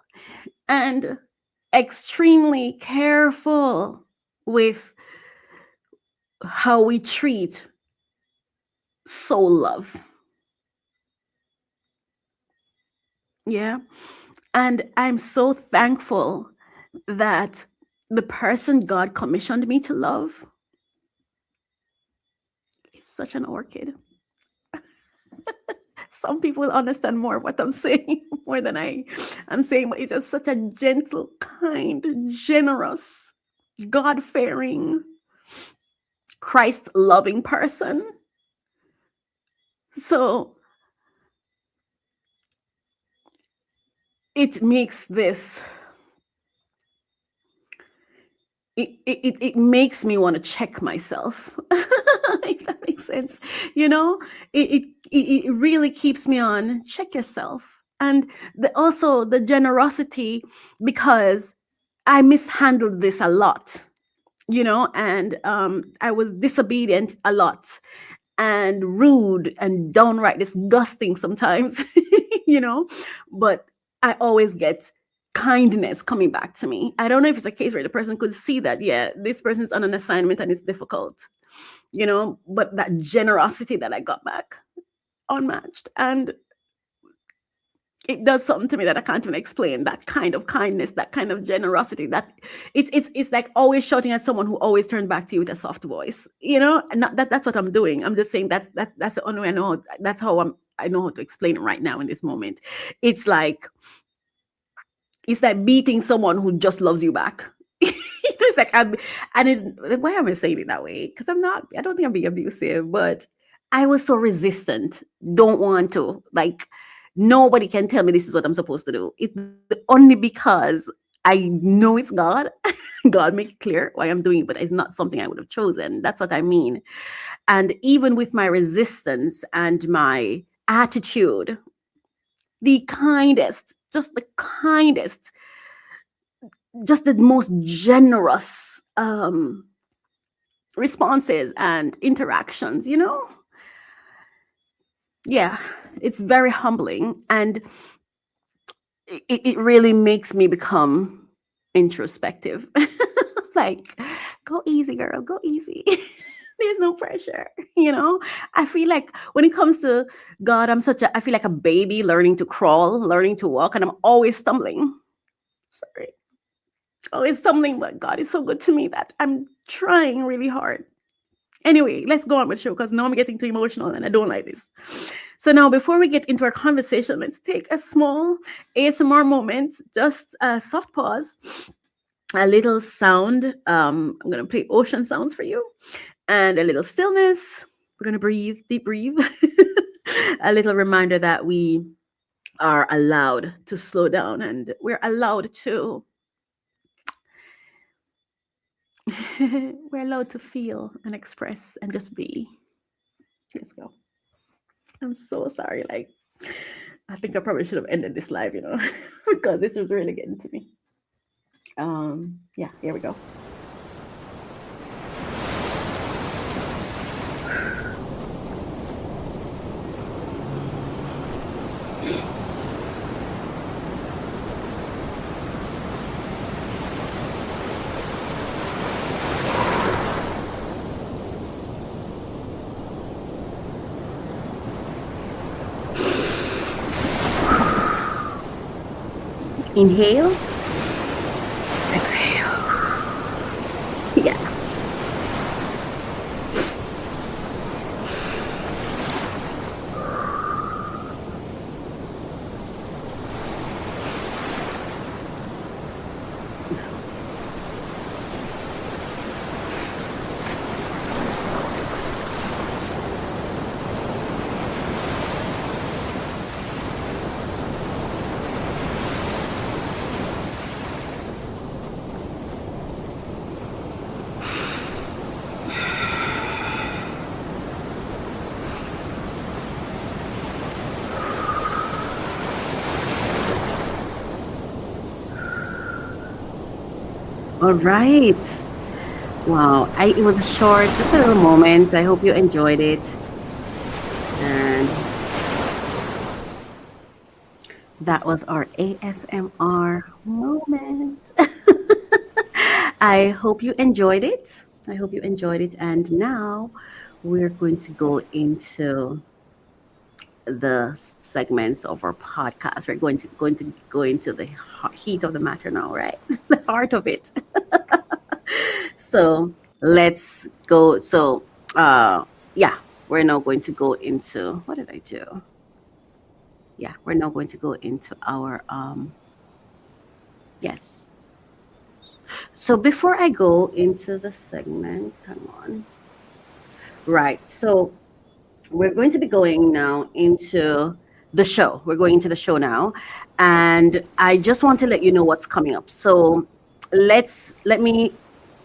[SPEAKER 1] and extremely careful with how we treat soul love. Yeah. And I'm so thankful that the person God commissioned me to love is such an orchid. Some people will understand more what I'm saying more than I'm saying, but he's just such a gentle, kind, generous, God-fearing, Christ-loving person. So it makes this, it makes me want to check myself, if that makes sense. It really keeps me on, check yourself. And also the generosity, because I mishandled this a lot, and I was disobedient a lot, and rude and downright disgusting sometimes, but I always get kindness coming back to me. I don't know if it's a case where the person could see that, yeah, this person's on an assignment and it's difficult, but that generosity that I got back, unmatched. And it does something to me that I can't even explain. That kind of kindness, that kind of generosity, that it's like always shouting at someone who always turns back to you with a soft voice, and that's what I'm doing. I'm just saying that's the only way I know. That's how I know how to explain it right now in this moment. It's like beating someone who just loves you back. It's like, why am I saying it that way? Because I don't think I'm being abusive, but I was so resistant. Don't want to, nobody can tell me this is what I'm supposed to do. It's only because I know it's God. God make it clear why I'm doing it, but it's not something I would have chosen. That's what I mean. And even with my resistance and my attitude, the kindest, just the most generous responses and interactions, Yeah, it's very humbling, and it really makes me become introspective. Like, go easy, girl, go easy. There's no pressure, you know? I feel like when it comes to God, I feel like a baby learning to crawl, learning to walk, and I'm always stumbling. Sorry. Always stumbling, but God is so good to me that I'm trying really hard. Anyway, let's go on with the show because now I'm getting too emotional and I don't like this. So now, before we get into our conversation, let's take a small ASMR moment, just a soft pause, a little sound. I'm going to play ocean sounds for you and a little stillness. We're going to breathe, deep breathe. A little reminder that we are allowed to slow down and we're allowed to we're allowed to feel and express and just be. Let's go. I'm so sorry. Like, I think I probably should have ended this live, because this was really getting to me. Yeah, here we go. Inhale. Exhale. Yeah. All right. Wow. It was a short, just a little moment. I hope you enjoyed it. And that was our ASMR moment. I hope you enjoyed it. I hope you enjoyed it. And now we're going to go into the segments of our podcast. We're going to go into the heat of the matter now, right? The heart of it. So let's go. So yeah, we're now going to go into, what did I do? Yeah, we're now going to go into our yes. So before I go into the segment, hang on. Right. So we're going to be going now into the show. We're going into the show now. And I just want to let you know what's coming up. So let me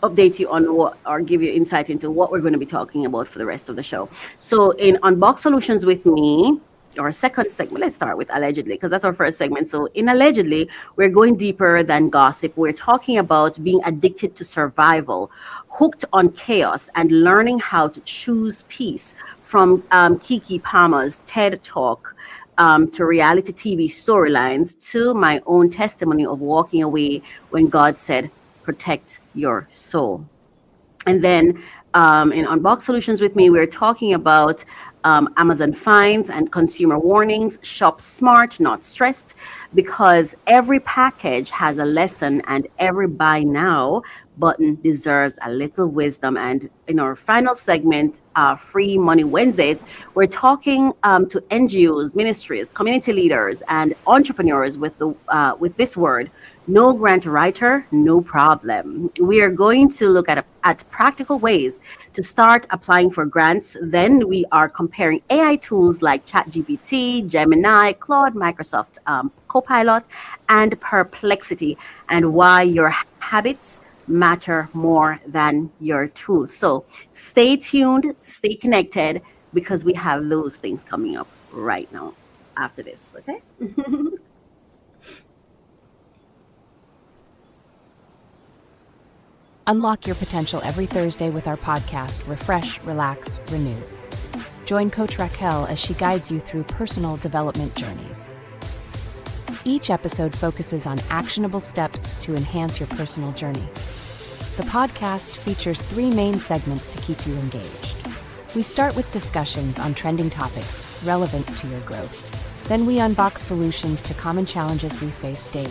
[SPEAKER 1] update you on what, or give you insight into what we're going to be talking about for the rest of the show. So in Unbox Solutions with me, our second segment, let's start with Allegedly, because that's our first segment. So in Allegedly, we're going deeper than gossip. We're talking about being addicted to survival, hooked on chaos, and learning how to choose peace, from Kiki Palmer's TED Talk to reality TV storylines to my own testimony of walking away when God said, protect your soul. And then in Unbox Solutions with me, we're talking about Amazon fines and consumer warnings. Shop smart, not stressed, because every package has a lesson and every buy now button deserves a little wisdom. And in our final segment, Free Money Wednesdays, we're talking to NGOs, ministries, community leaders, and entrepreneurs with this word: no grant writer, no problem. We are going to look at practical ways to start applying for grants. Then we are comparing AI tools like ChatGPT, Gemini, Claude, Microsoft Copilot, and Perplexity, and why your habits matter more than your tools. So stay tuned, stay connected, because we have those things coming up right now after this, okay?
[SPEAKER 4] Unlock your potential every Thursday with our podcast, Refresh, Relax, Renew. Join Coach Racquel as she guides you through personal development journeys. Each episode focuses on actionable steps to enhance your personal journey. The podcast features 3 main segments to keep you engaged. We start with discussions on trending topics relevant to your growth. Then we unbox solutions to common challenges we face daily.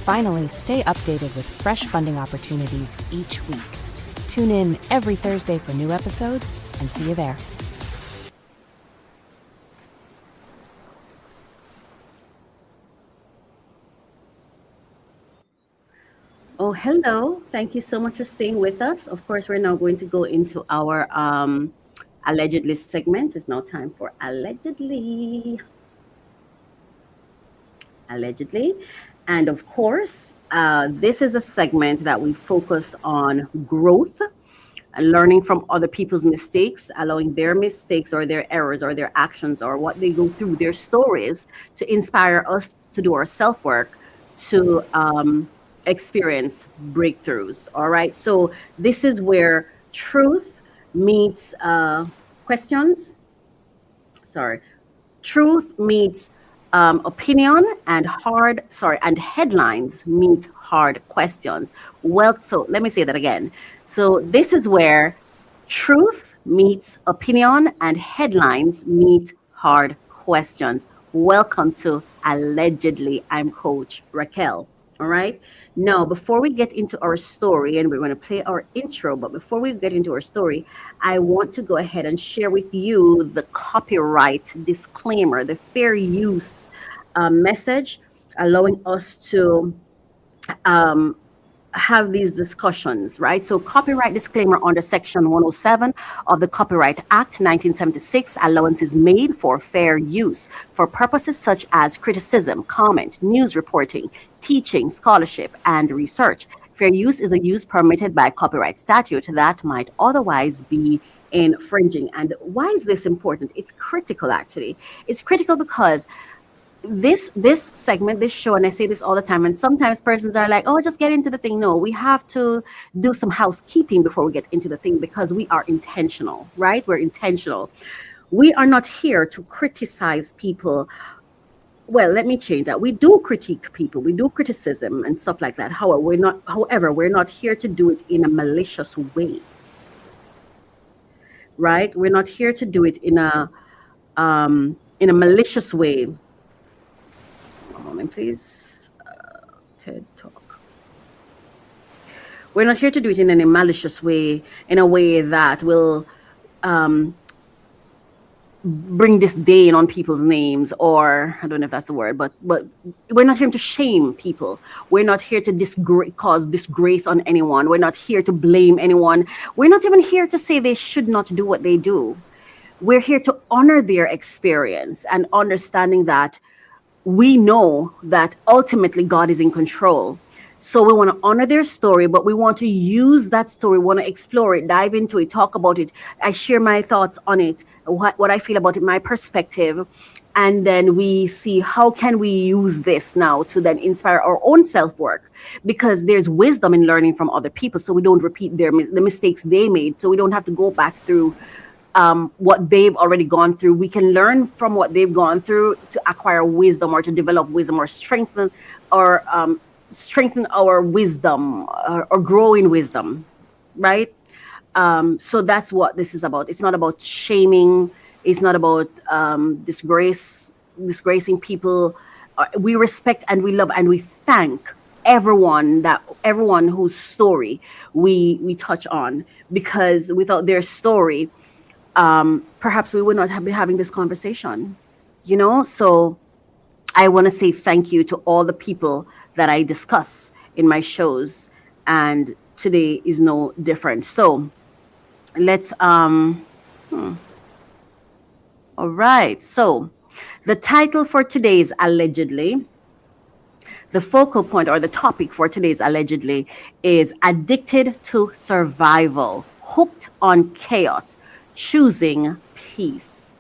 [SPEAKER 4] Finally, stay updated with fresh funding opportunities each week. Tune in every Thursday for new episodes, and see you there.
[SPEAKER 1] Oh, hello. Thank you so much for staying with us. Of course, we're now going to go into our allegedly segment. It's now time for allegedly. Allegedly. And of course, this is a segment that we focus on growth and learning from other people's mistakes, allowing their mistakes or their errors or their actions or what they go through, their stories, to inspire us to do our self work, to experience breakthroughs. All right. So this is where truth meets questions. Sorry. Truth meets opinion, and headlines meet hard questions. Well, so let me say that again. So this is where truth meets opinion and headlines meet hard questions. Welcome to Allegedly. I'm Coach Racquel. All right. Now, before we get into our story, and we're going to play our intro, but before we get into our story, I want to go ahead and share with you the copyright disclaimer, the fair use message, allowing us to have these discussions, right? So copyright disclaimer under Section 107 of the Copyright Act 1976, allowance is made for fair use for purposes such as criticism, comment, news reporting, teaching, scholarship, and research. Fair use is a use permitted by copyright statute that might otherwise be infringing. And why is this important? It's critical, actually. It's critical because this segment, this show, and I say this all the time, and sometimes persons are like, oh, just get into the thing. No, we have to do some housekeeping before we get into the thing, because we are intentional, right? We're intentional. We are not here to criticize people. Well, let me change that. We do critique people. We do criticism and stuff like that. However, we're not here to do it in a malicious way, right? We're not here to do it in a malicious way. Moment, please. TED Talk. We're not here to do it in any malicious way, in a way that will bring disdain on people's names, or I don't know if that's the word, but we're not here to shame people. We're not here to cause disgrace on anyone. We're not here to blame anyone. We're not even here to say they should not do what they do. We're here to honor their experience and understanding that we know that ultimately God is in control. So we want to honor their story, but we want to use that story, we want to explore it, dive into it, talk about it. I share my thoughts on it, what I feel about it, my perspective. And then we see how can we use this now to then inspire our own self-work, because there's wisdom in learning from other people, so we don't repeat the mistakes they made, so we don't have to go back through what they've already gone through. We can learn from what they've gone through to acquire wisdom, or to develop wisdom, or strengthen our wisdom, or grow in wisdom, right? So that's what this is about. It's not about shaming. It's not about disgracing people. We respect and we love and we thank everyone whose story we touch on, because without their story, perhaps we would not be having this conversation, So I want to say thank you to all the people that I discuss in my shows, and today is no different. So let's, all right. So the title for today's allegedly, the focal point or the topic for today's allegedly is Addicted to Survival, Hooked on Chaos, Choosing Peace.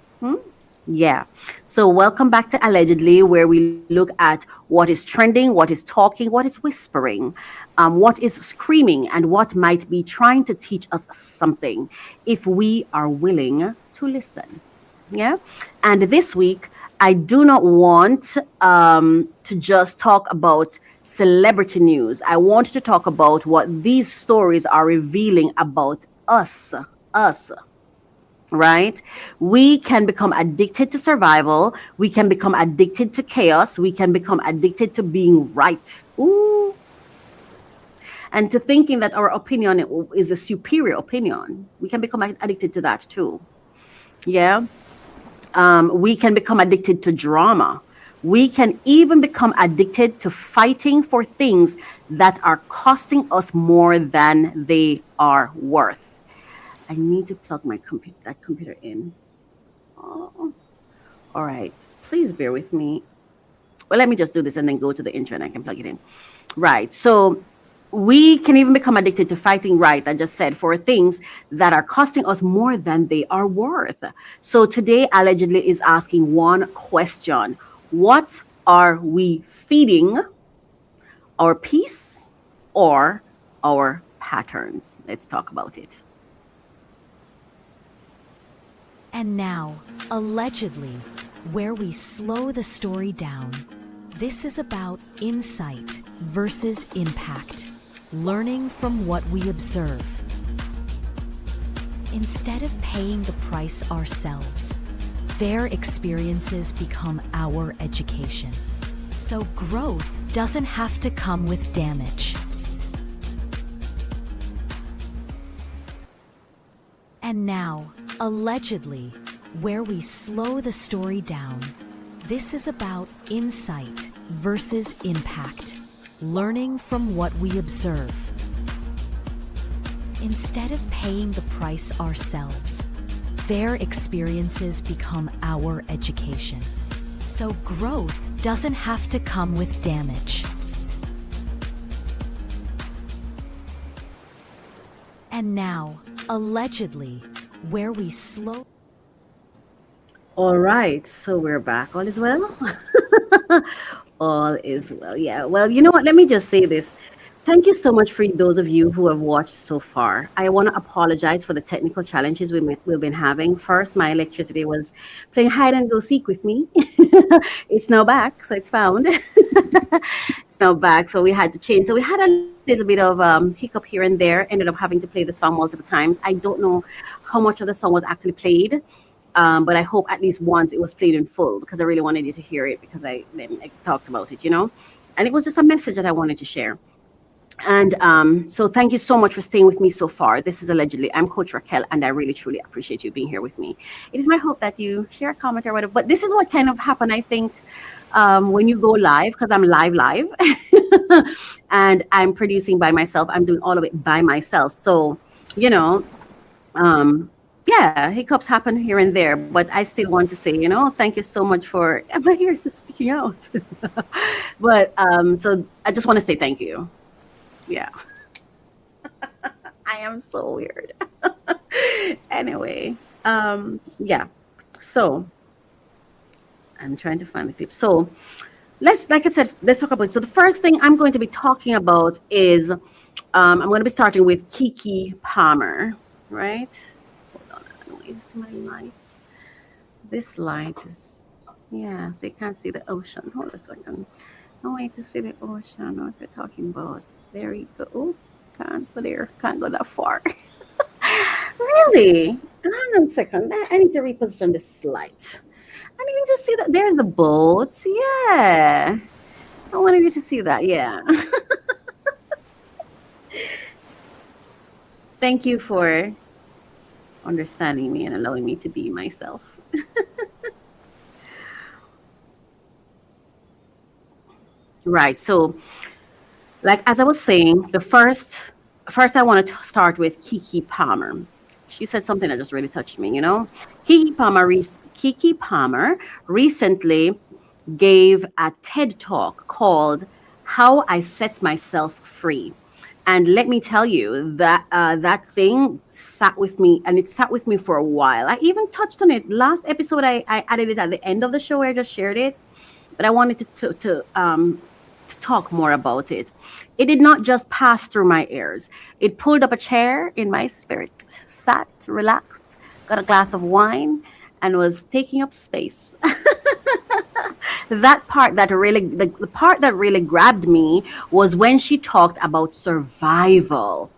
[SPEAKER 1] Yeah. So welcome back to Allegedly, where we look at what is trending, what is talking, what is whispering, what is screaming, and what might be trying to teach us something if we are willing to listen. Yeah. And this week, I do not want to just talk about celebrity news. I want to talk about what these stories are revealing about us, right? We can become addicted to survival. We can become addicted to chaos. We can become addicted to being right. Ooh. And to thinking that our opinion is a superior opinion. We can become addicted to that too. Yeah. We can become addicted to drama. We can even become addicted to fighting for things that are costing us more than they are worth. I need to plug my computer in. Oh, all right. Please bear with me. Well, let me just do this and then go to the intro and I can plug it in. Right. So we can even become addicted to fighting, right, I just said, for things that are costing us more than they are worth. So today, allegedly, is asking one question. What are we feeding? Our peace or our patterns? Let's talk about it.
[SPEAKER 5] And now, allegedly, where we slow the story down. This is about insight versus impact, learning from what we observe. Instead of paying the price ourselves, their experiences become our education. So growth doesn't have to come with damage. And now, allegedly, where we slow the story down. This is about insight versus impact, learning from what we observe. Instead of paying the price ourselves, their experiences become our education. So growth doesn't have to come with damage. And now, allegedly, where we slow.
[SPEAKER 1] All right, so we're back. All is well? All is well. Yeah. Well, you know what? Let me just say this. Thank you so much for those of you who have watched so far. I want to apologize for the technical challenges we've been having. First, my electricity was playing hide and go seek with me. It's now back, so it's found. It's now back, so we had to change. So we had a little bit of hiccup here and there. Ended up having to play the song multiple times. I don't know how much of the song was actually played. But I hope at least once it was played in full because I really wanted you to hear it because I talked about it, and it was just a message that I wanted to share. And so thank you so much for staying with me so far. This is allegedly, I'm Coach Racquel, and I really truly appreciate you being here with me. It is my hope that you share a comment or whatever, but this is what kind of happened, I think, when you go live, because I'm live and I'm producing by myself. I'm doing all of it by myself. So, yeah, hiccups happen here and there, but I still want to say, thank you so much for, my hair is just sticking out. But so I just want to say thank you. Yeah. I am so weird. Anyway, yeah. So I'm trying to find the clip. So like I said, let's talk about it. So the first thing I'm going to be talking about is I'm going to be starting with Keke Palmer, right? Is my light. This light is, yeah, so you can't see the ocean. Hold a second. No way to see the ocean. What they're talking about. There you go. Oh, can't go there. Can't go that far. Really? Hang on a second. I need to reposition this light. And you can just see that there's the boat. Yeah. I wanted you to see that. Yeah. Thank you for understanding me and allowing me to be myself. Right. So, like as I was saying, first I want to start with Keke Palmer. She said something that just really touched me. Keke Palmer recently gave a TED talk called "How I Set Myself Free." And let me tell you that that thing sat with me, and it sat with me for a while. I even touched on it last episode. I added it at the end of the show where I just shared it, but I wanted to talk more about it. It did not just pass through my ears. It pulled up a chair in my spirit, sat, relaxed, got a glass of wine, and was taking up space. That part that really, the part that really grabbed me was when she talked about survival.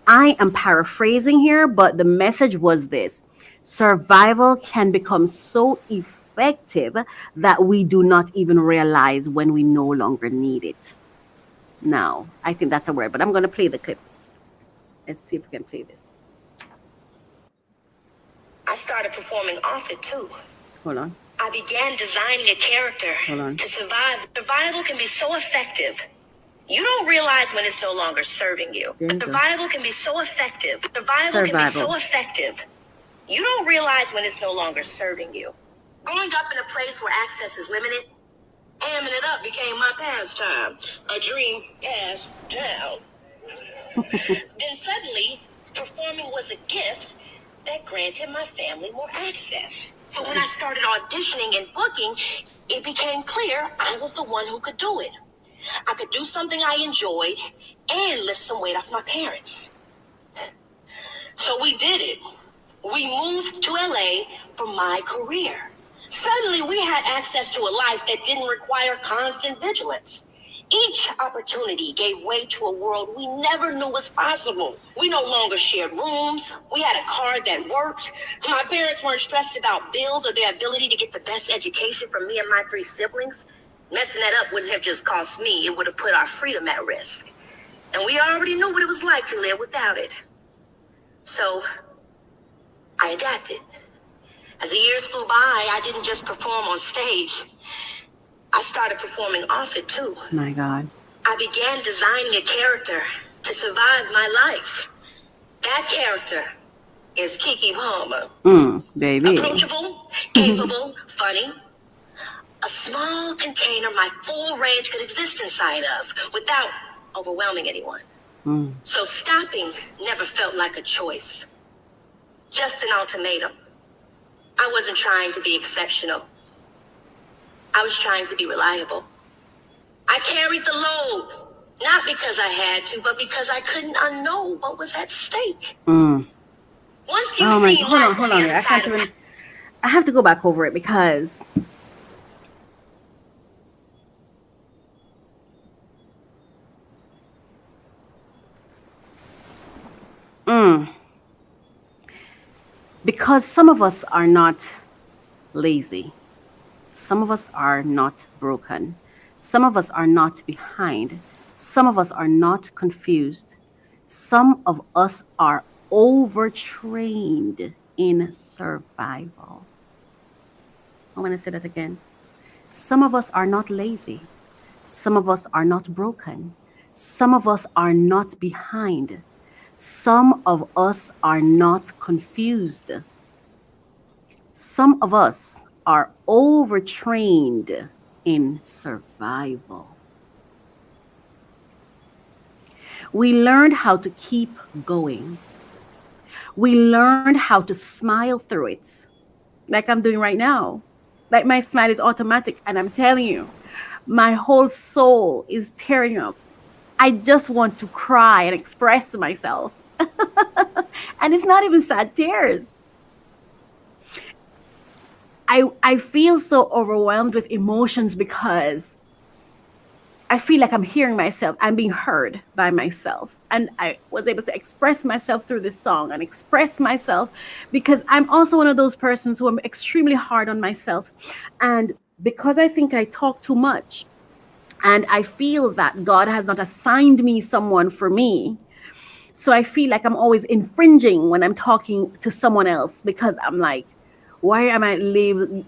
[SPEAKER 1] I am paraphrasing here, but the message was this: survival can become so effective that we do not even realize when we no longer need it. Now, I think that's a word, but I'm going to play the clip. Let's see if we can play this.
[SPEAKER 6] I started performing off it too.
[SPEAKER 1] Hold on.
[SPEAKER 6] I began designing a character
[SPEAKER 1] Hold on.
[SPEAKER 6] to survive. Survival can be so effective. You don't realize when it's no longer serving you.
[SPEAKER 1] There you go.
[SPEAKER 6] Survival can be so effective. Survival can be so effective. You don't realize when it's no longer serving you. Growing up in a place where access is limited, hamming it up became my pastime. A dream passed down. Then suddenly, performing was a gift that granted my family more access. So when I started auditioning and booking, it became clear I was the one who could do it. I could do something I enjoyed and lift some weight off my parents. So we did it. We moved to LA for my career. Suddenly we had access to a life that didn't require constant vigilance. Each opportunity gave way to a world we never knew was possible. We no longer shared rooms. We had a car that worked. My parents weren't stressed about bills or their ability to get the best education for me and my 3 siblings. Messing that up wouldn't have just cost me. It would have put our freedom at risk. And we already knew what it was like to live without it. So I adapted. As the years flew by, I didn't just perform on stage. I started performing off it too.
[SPEAKER 1] My God.
[SPEAKER 6] I began designing a character to survive my life. That character is Kiki Palmer.
[SPEAKER 1] Baby.
[SPEAKER 6] Approachable, capable, funny. A small container my full range could exist inside of without overwhelming anyone. So stopping never felt like a choice. Just an ultimatum. I wasn't trying to be exceptional. I was trying to be reliable. I carried the load, not because I had to, but because I couldn't unknow what was at stake. Once you
[SPEAKER 1] Oh my,
[SPEAKER 6] see
[SPEAKER 1] hold on,
[SPEAKER 6] life
[SPEAKER 1] hold
[SPEAKER 6] on
[SPEAKER 1] on.
[SPEAKER 6] the other side of it,
[SPEAKER 1] I have to go back over it because because some of us are not lazy. Some of us are not broken. Some of us are not behind. Some of us are not confused. Some of us are overtrained in survival. I'm going to say that again. Some of us are not lazy. Some of us are not broken. Some of us are not behind. Some of us are not confused. Some of us are overtrained in survival. We learned how to keep going. We learned how to smile through it, like I'm doing right now. Like my smile is automatic, and I'm telling you, my whole soul is tearing up. I just want to cry and express myself. And it's not even sad tears. I feel so overwhelmed with emotions because I feel like I'm hearing myself. I'm being heard by myself. And I was able to express myself through this song and express myself because I'm also one of those persons who I'm extremely hard on myself. And because I think I talk too much and I feel that God has not assigned me someone for me. So I feel like I'm always infringing when I'm talking to someone else because I'm like, why am I laying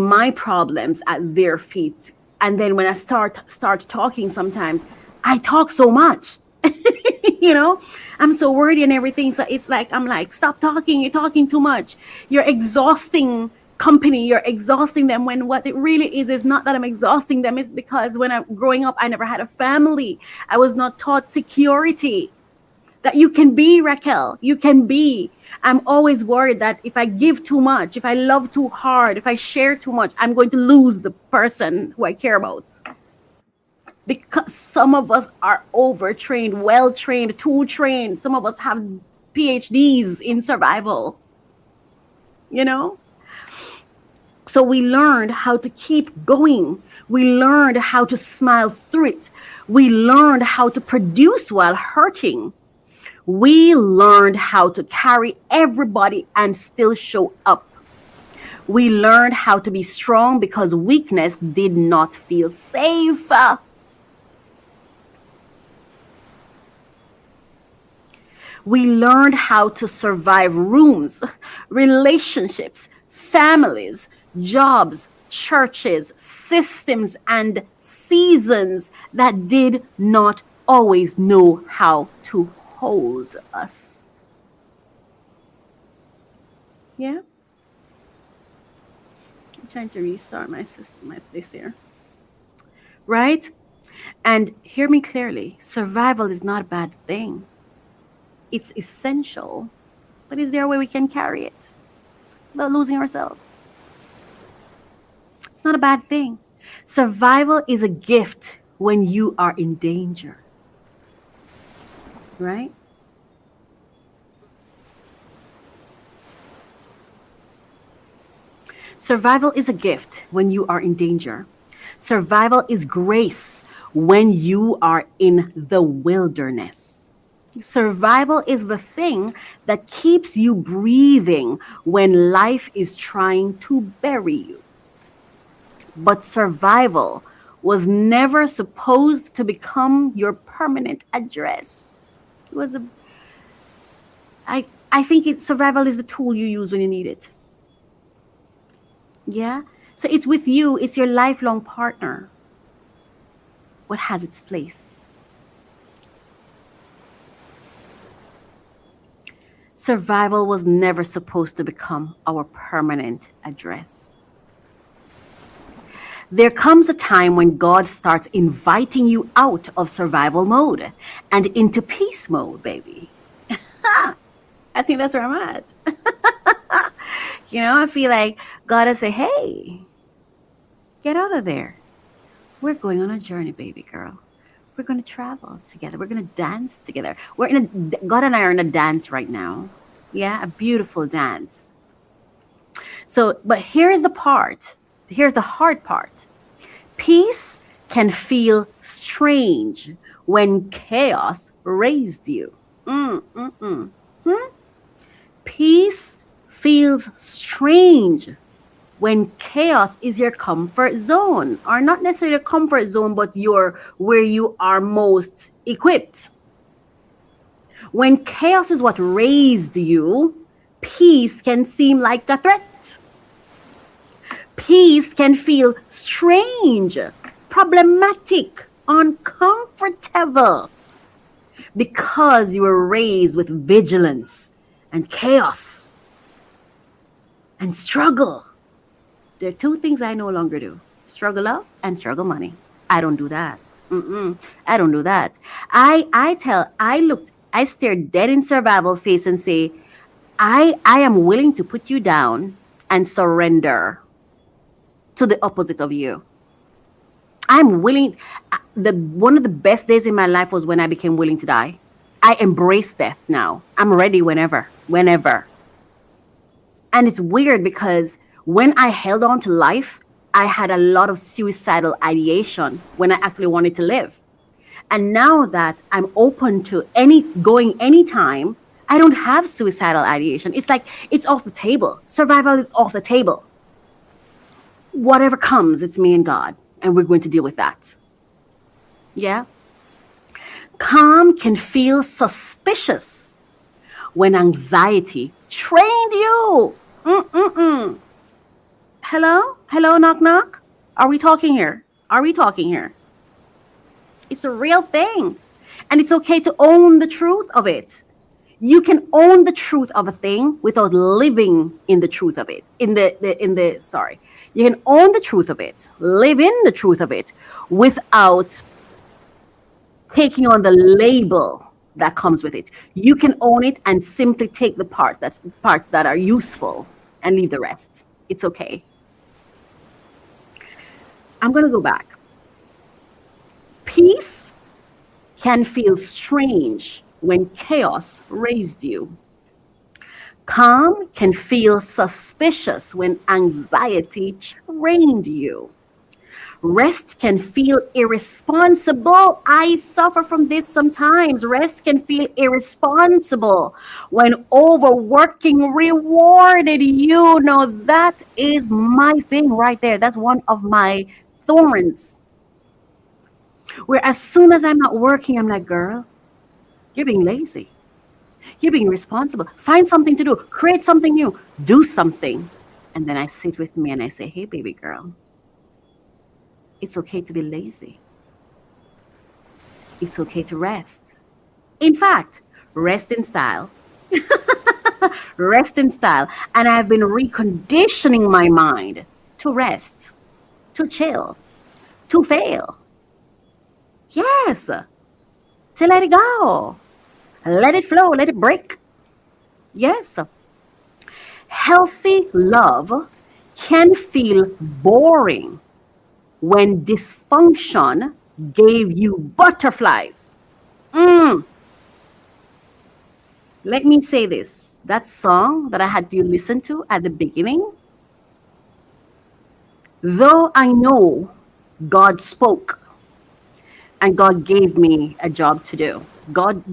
[SPEAKER 1] my problems at their feet? And then when I start talking, sometimes I talk so much. You know, I'm so worried and everything. So it's like, I'm like, stop talking. You're talking too much. You're exhausting company. You're exhausting them, when what it really is not that I'm exhausting them. It's because when I'm growing up, I never had a family. I was not taught security. That you can be, Racquel. You can be. I'm always worried that if I give too much, if I love too hard, if I share too much, I'm going to lose the person who I care about. Because some of us are overtrained, well-trained, too trained. Some of us have PhDs in survival, you know? So we learned how to keep going. We learned how to smile through it. We learned how to produce while hurting. We learned how to carry everybody and still show up. We learned how to be strong because weakness did not feel safe. We learned how to survive rooms, relationships, families, jobs, churches, systems, and seasons that did not always know how to hold us. Yeah? I'm trying to restart my system, this here. Right? And hear me clearly, survival is not a bad thing. It's essential, but is there a way we can carry it without losing ourselves? It's not a bad thing. Survival is a gift when you are in danger, right? Survival is a gift when you are in danger. Survival is grace when you are in the wilderness. Survival is the thing that keeps you breathing when life is trying to bury you. But survival was never supposed to become your permanent address. It was I think survival is the tool you use when you need it. Yeah? So it's with you, it's your lifelong partner. What has its place? Survival was never supposed to become our permanent address. There comes a time when God starts inviting you out of survival mode and into peace mode, baby. I think that's where I'm at. I feel like God will say, hey, get out of there. We're going on a journey, baby girl. We're going to travel together. We're going to dance together. God and I are in a dance right now. Yeah, a beautiful dance. So, but here's the hard part. Peace can feel strange when chaos raised you. Peace feels strange when chaos is your comfort zone, or not necessarily a comfort zone, but where you are most equipped. When chaos is what raised you, peace can seem like a threat. Peace can feel strange, problematic, uncomfortable, because you were raised with vigilance and chaos and struggle. There are two things I no longer do: struggle love and struggle money. I don't do that. I don't do that. I stared dead in survival face and say, I am willing to put you down and surrender to the opposite of you. I'm willing. One of the best days in my life was when I became willing to die. I embrace death now. I'm ready whenever. And it's weird because when I held on to life, I had a lot of suicidal ideation when I actually wanted to live. And now that I'm open to going anytime, I don't have suicidal ideation. It's like it's off the table. Survival is off the table. Whatever comes, it's me and God, and we're going to deal with that. Yeah? Calm can feel suspicious when anxiety trained you. Hello, knock, knock. Are we talking here? It's a real thing. And it's okay to own the truth of it. You can own the truth of a thing without living in the truth of it. You can own the truth of it, live in the truth of it without taking on the label that comes with it. You can own it and simply take the parts that are useful and leave the rest. It's okay. I'm going to go back. Peace can feel strange when chaos raised you. Calm can feel suspicious when anxiety trained you. Rest can feel irresponsible. I suffer from this sometimes. Rest can feel irresponsible when overworking rewarded you. Now, that is my thing right there. That's one of my thorns. Where as soon as I'm not working, I'm like, girl, you're being lazy. You're being responsible. Find something to do. Create something new. Do something. And then I sit with me and I say, hey, baby girl, it's okay to be lazy. It's okay to rest. In fact, rest in style. Rest in style. And I've been reconditioning my mind to rest, to chill, to fail. Yes. To let it go. Let it flow. Let it break. Yes. Healthy love can feel boring when dysfunction gave you butterflies. Let me say this. That song that I had you listen to at the beginning, though I know God spoke and God gave me a job to do. God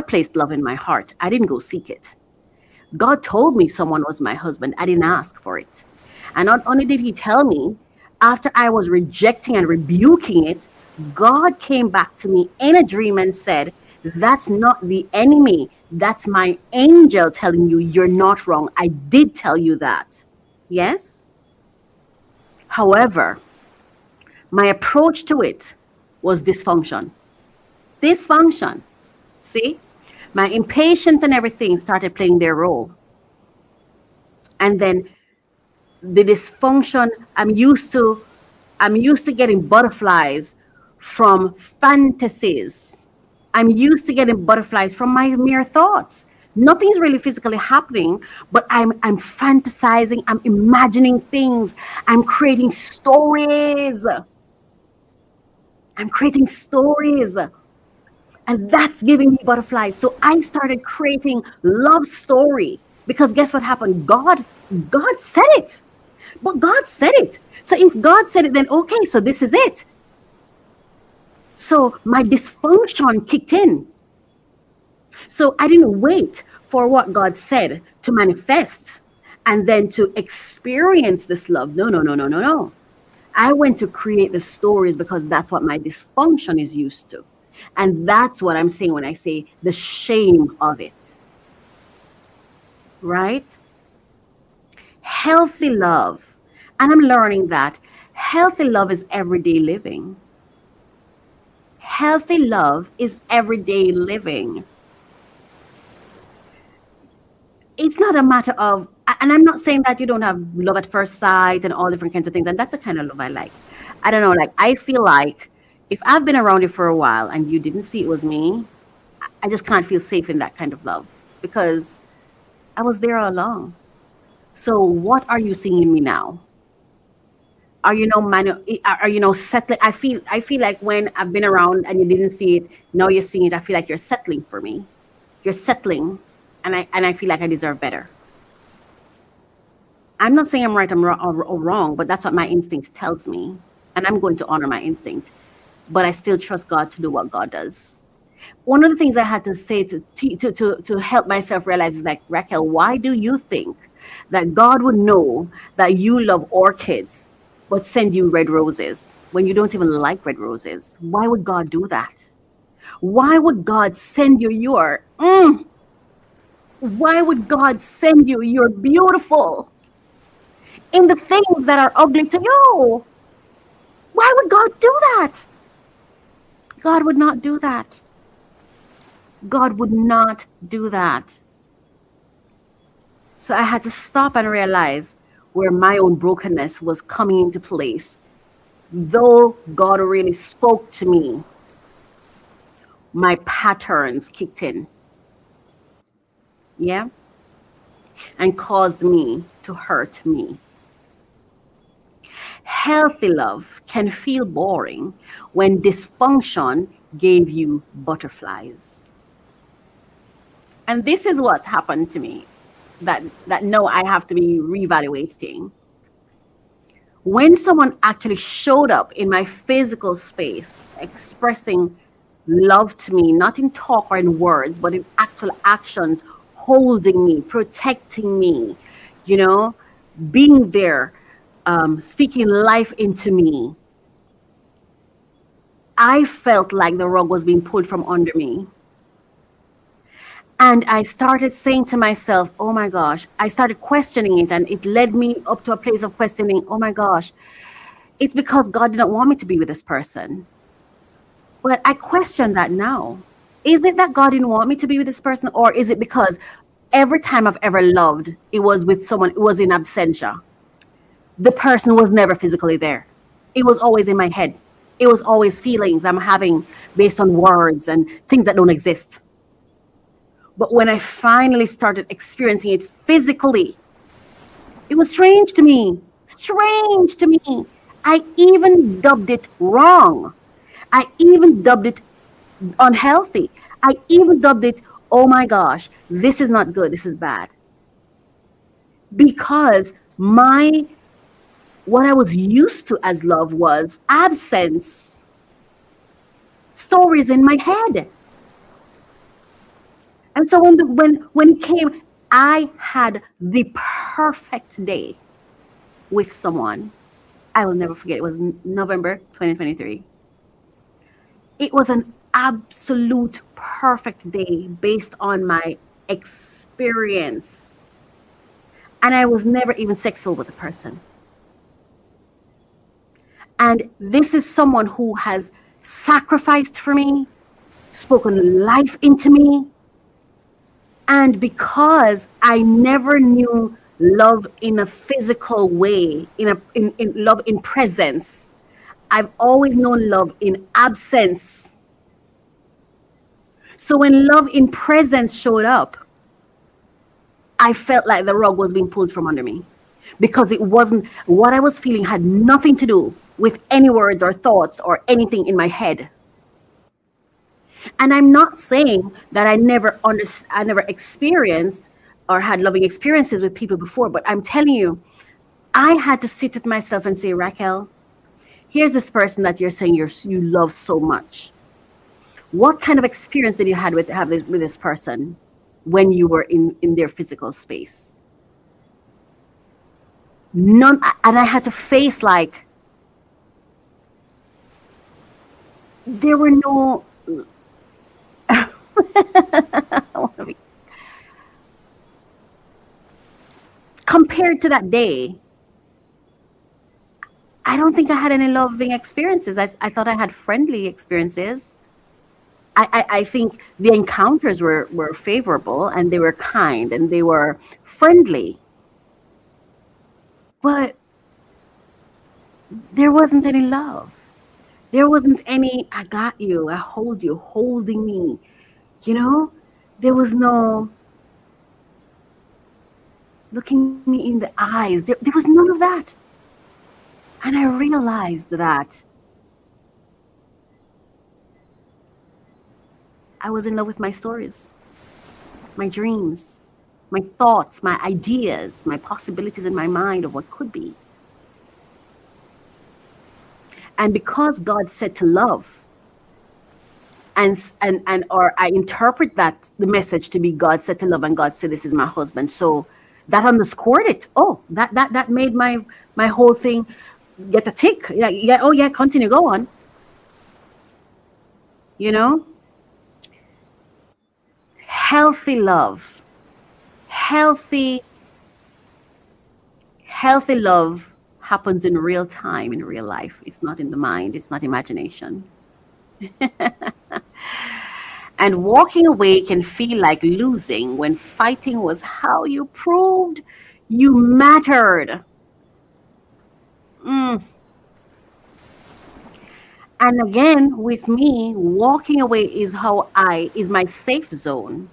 [SPEAKER 1] placed love in my heart. I didn't go seek it. God told me someone was my husband. I didn't ask for it. And not only did he tell me, after I was rejecting and rebuking it, God came back to me in a dream and said, that's not the enemy. That's my angel telling you you're not wrong. I did tell you that. Yes? However, my approach to it was dysfunction. Dysfunction. See? My impatience and everything started playing their role. And then the dysfunction, I'm used to getting butterflies from fantasies. I'm used to getting butterflies from my mere thoughts. Nothing's really physically happening, but I'm fantasizing, I'm imagining things, I'm creating stories. I'm creating stories. And that's giving me butterflies. So I started creating love story because guess what happened? God said it. But God said it. So if God said it, then okay, so this is it. So my dysfunction kicked in. So I didn't wait for what God said to manifest and then to experience this love. No. I went to create the stories because that's what my dysfunction is used to. And that's what I'm saying when I say the shame of it. Right? Healthy love. And I'm learning that healthy love is everyday living. Healthy love is everyday living. It's not a matter of, and I'm not saying that you don't have love at first sight and all different kinds of things. And that's the kind of love I like. I don't know, like, I feel like if I've been around you for a while and you didn't see it was me, I just can't feel safe in that kind of love because I was there all along. So what are you seeing in me now? Are you settling? I feel like when I've been around and you didn't see it, now you're seeing it. I feel like you're settling for me. You're settling, and I feel like I deserve better. I'm not saying I'm right or wrong, but that's what my instinct tells me, and I'm going to honor my instinct. But I still trust God to do what God does. One of the things I had to say to help myself realize is like, Racquel, why do you think that God would know that you love orchids but send you red roses when you don't even like red roses? Why would God do that? Why would God send you why would God send you you're beautiful in the things that are ugly to you? Why would God do that? God would not do that. God would not do that. So I had to stop and realize where my own brokenness was coming into place. Though God really spoke to me, my patterns kicked in. Yeah? And caused me to hurt me. Healthy love can feel boring when dysfunction gave you butterflies. And this is what happened to me. that no, I have to be reevaluating. When someone actually showed up in my physical space, expressing love to me, not in talk or in words, but in actual actions, holding me, protecting me, you know, being there, speaking life into me, I felt like the rug was being pulled from under me. And I started saying to myself, oh my gosh, I started questioning it. And it led me up to a place of questioning, oh my gosh, it's because God didn't want me to be with this person. But I question that now. Is it that God didn't want me to be with this person? Or is it because every time I've ever loved, it was with someone, it was in absentia? The person was never physically there. It was always in my head. It was always feelings I'm having based on words and things that don't exist. But when I finally started experiencing it physically, it was strange to me. Strange to me. I even dubbed it wrong. I even dubbed it unhealthy. I even dubbed it, oh my gosh, this is not good. This is bad. Because what I was used to as love was absence. Stories in my head. And so when it came, I had the perfect day with someone. I will never forget. It was November 2023. It was an absolute perfect day based on my experience. And I was never even sexual with the person. And this is someone who has sacrificed for me, spoken life into me. And because I never knew love in a physical way, in love in presence, I've always known love in absence. So when love in presence showed up, I felt like the rug was being pulled from under me, because it wasn't, what I was feeling had nothing to do with any words or thoughts or anything in my head. And I'm not saying that I never experienced or had loving experiences with people before, but I'm telling you, I had to sit with myself and say, Racquel, here's this person that you're saying you love so much. What kind of experience did you have with this person when you were in their physical space? None. And I had to face, like, there were no compared to that day, I don't think I had any loving experiences. I thought I had friendly experiences. I think the encounters were favorable, and they were kind, and they were friendly. But there wasn't any love. There wasn't any, I got you, I hold you, holding me. You know, there was no looking me in the eyes. There was none of that. And I realized that I was in love with my stories, my dreams, my thoughts, my ideas, my possibilities in my mind of what could be. And because God said to love, or I interpret that the message to be God said to love, and God said, this is my husband. So that underscored it. Oh, that made my whole thing get a tick. Yeah. Oh yeah, continue, go on. You know, healthy love, healthy love happens in real time, in real life. It's not in the mind. It's not imagination. And walking away can feel like losing when fighting was how you proved you mattered. And again, with me, walking away is is my safe zone.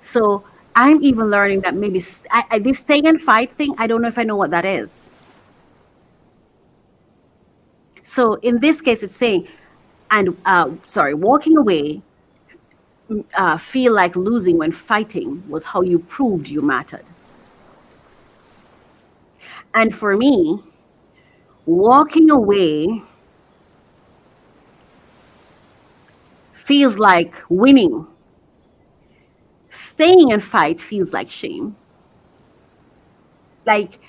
[SPEAKER 1] So I'm even learning that maybe this stay and fight thing, I don't know if I know what that is. So in this case, it's saying, walking away feel like losing when fighting was how you proved you mattered. And for me, walking away feels like winning. Staying and fight feels like shame. Like,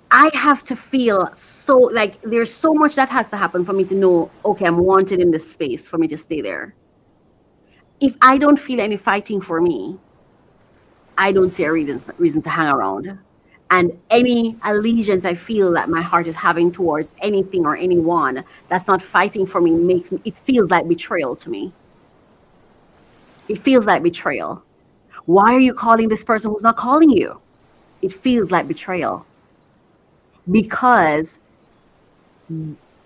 [SPEAKER 1] I have to feel so, like, there's so much that has to happen for me to know, okay, I'm wanted in this space for me to stay there. If I don't feel any fighting for me, I don't see a reason to hang around. And any allegiance I feel that my heart is having towards anything or anyone that's not fighting for me it feels like betrayal to me. It feels like betrayal. Why are you calling this person who's not calling you? It feels like betrayal. Because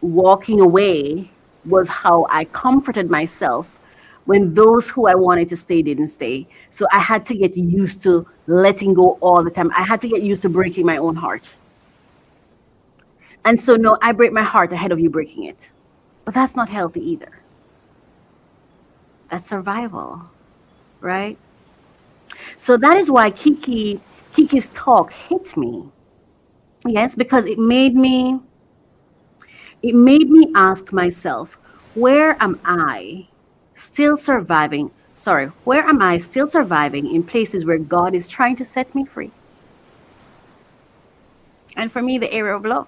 [SPEAKER 1] walking away was how I comforted myself when those who I wanted to stay didn't stay. So I had to get used to letting go all the time. I had to get used to breaking my own heart. And so, no, I break my heart ahead of you breaking it. But that's not healthy either. That's survival, right? So that is why Kiki's talk hit me. Yes, because it made me ask myself, where am I still surviving? Where am I still surviving in places where God is trying to set me free? And for me, the area of love.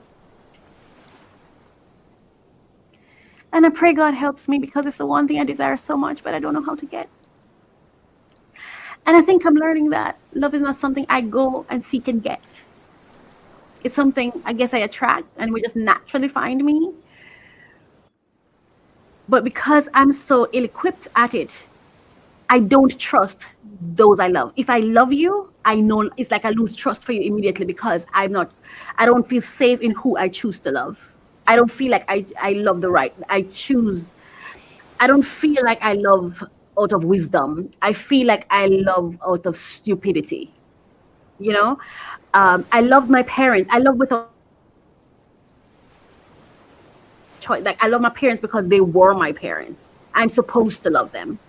[SPEAKER 1] And I pray God helps me, because it's the one thing I desire so much, but I don't know how to get. And I think I'm learning that love is not something I go and seek and get. It's something I guess I attract and will just naturally find me. But because I'm so ill-equipped at it, I don't trust those I love. If I love you, I know it's like I lose trust for you immediately, because I don't feel safe in who I choose to love. I don't feel like I love the right. I don't feel like I love out of wisdom. I feel like I love out of stupidity. You know? I love my parents. I love without choice. Like, I love my parents because they were my parents. I'm supposed to love them.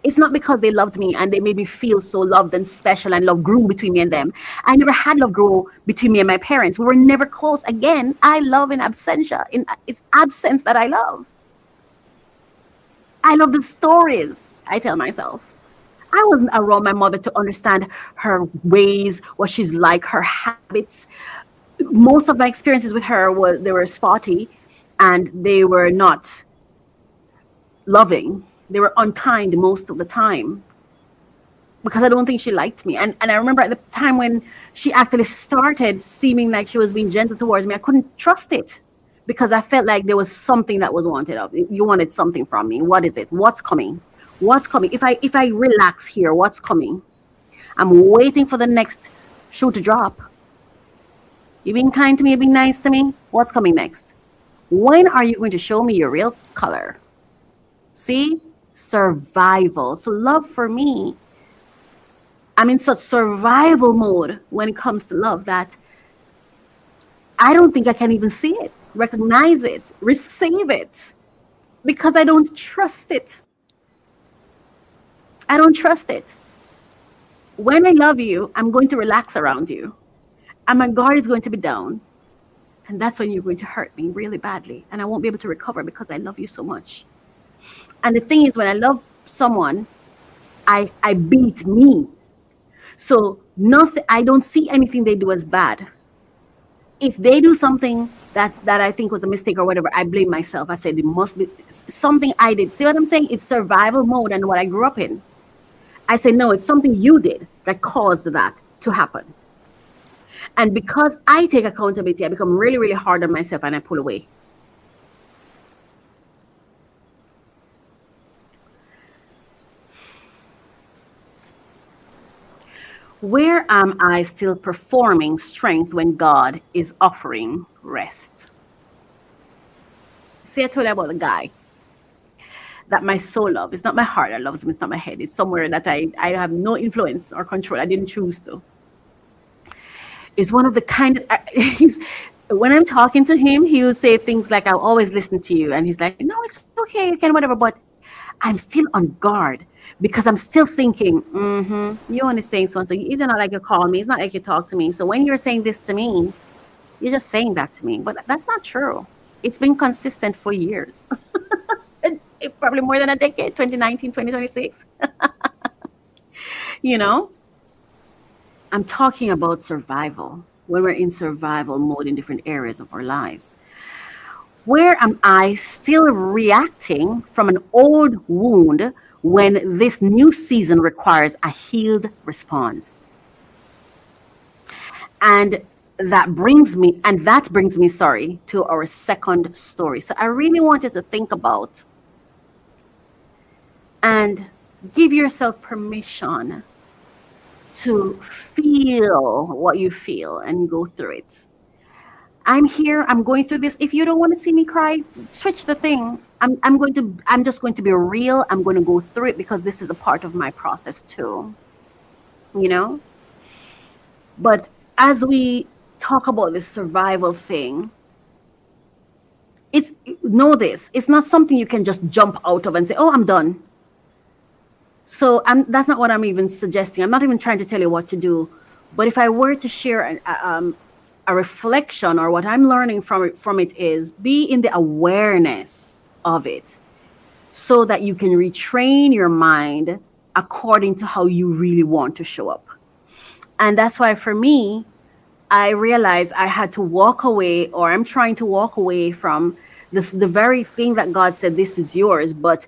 [SPEAKER 1] It's not because they loved me and they made me feel so loved and special, and love grew between me and them. I never had love grow between me and my parents. We were never close. Again, I love in absentia. It's absence that I love. I love the stories I tell myself. I wasn't around my mother to understand her ways, what she's like, her habits. Most of my experiences with her were spotty, and they were not loving. They were unkind most of the time, because I don't think she liked me. And I remember at the time when she actually started seeming like she was being gentle towards me, I couldn't trust it, because I felt like there was something that was wanted of me. You wanted something from me. What is it? What's coming? What's coming? If I relax here, what's coming? I'm waiting for the next shoe to drop. You've been kind to me, you've been nice to me. What's coming next? When are you going to show me your real color? See? Survival. So love for me, I'm in such survival mode when it comes to love that I don't think I can even see it, recognize it, receive it, because I don't trust it. I don't trust it. When I love you, I'm going to relax around you, and my guard is going to be down. And that's when you're going to hurt me really badly, and I won't be able to recover because I love you so much. And the thing is, when I love someone, I beat me. So nothing, I don't see anything they do as bad. If they do something that I think was a mistake or whatever, I blame myself. I said it must be something I did. See what I'm saying? It's survival mode and what I grew up in. I say, no, it's something you did that caused that to happen. And because I take accountability, I become really, really hard on myself, and I pull away. Where am I still performing strength when God is offering rest? See, I told you about the guy that my soul loves. It's not my heart that loves him. It's not my head. It's somewhere that I have no influence or control. I didn't choose to. It's one of the kindest. When I'm talking to him, he will say things like, I'll always listen to you. And he's like, no, it's okay. You can whatever. But I'm still on guard, because I'm still thinking, you're only saying so and so. It's not like you call me. It's not like you talk to me. So when you're saying this to me, you're just saying that to me. But that's not true. It's been consistent for years. Probably more than a decade, 2019, 2026. You know, I'm talking about survival. When we're in survival mode in different areas of our lives. Where am I still reacting from an old wound when this new season requires a healed response? And that brings me, sorry, to our second story. So I really wanted to think about and give yourself permission to feel what you feel and go through it. I'm here, I'm going through this. If you don't want to see me cry, switch the thing. I'm just going to be real. I'm going to go through it because this is a part of my process too. You know? But as we talk about this survival thing, know this, it's not something you can just jump out of and say, oh, I'm done. So that's not what I'm even suggesting. I'm not even trying to tell you what to do. But if I were to share a reflection, or what I'm learning from it is be in the awareness of it so that you can retrain your mind according to how you really want to show up. And that's why for me, I realized I had to walk away, or I'm trying to walk away from the very thing that God said, this is yours. But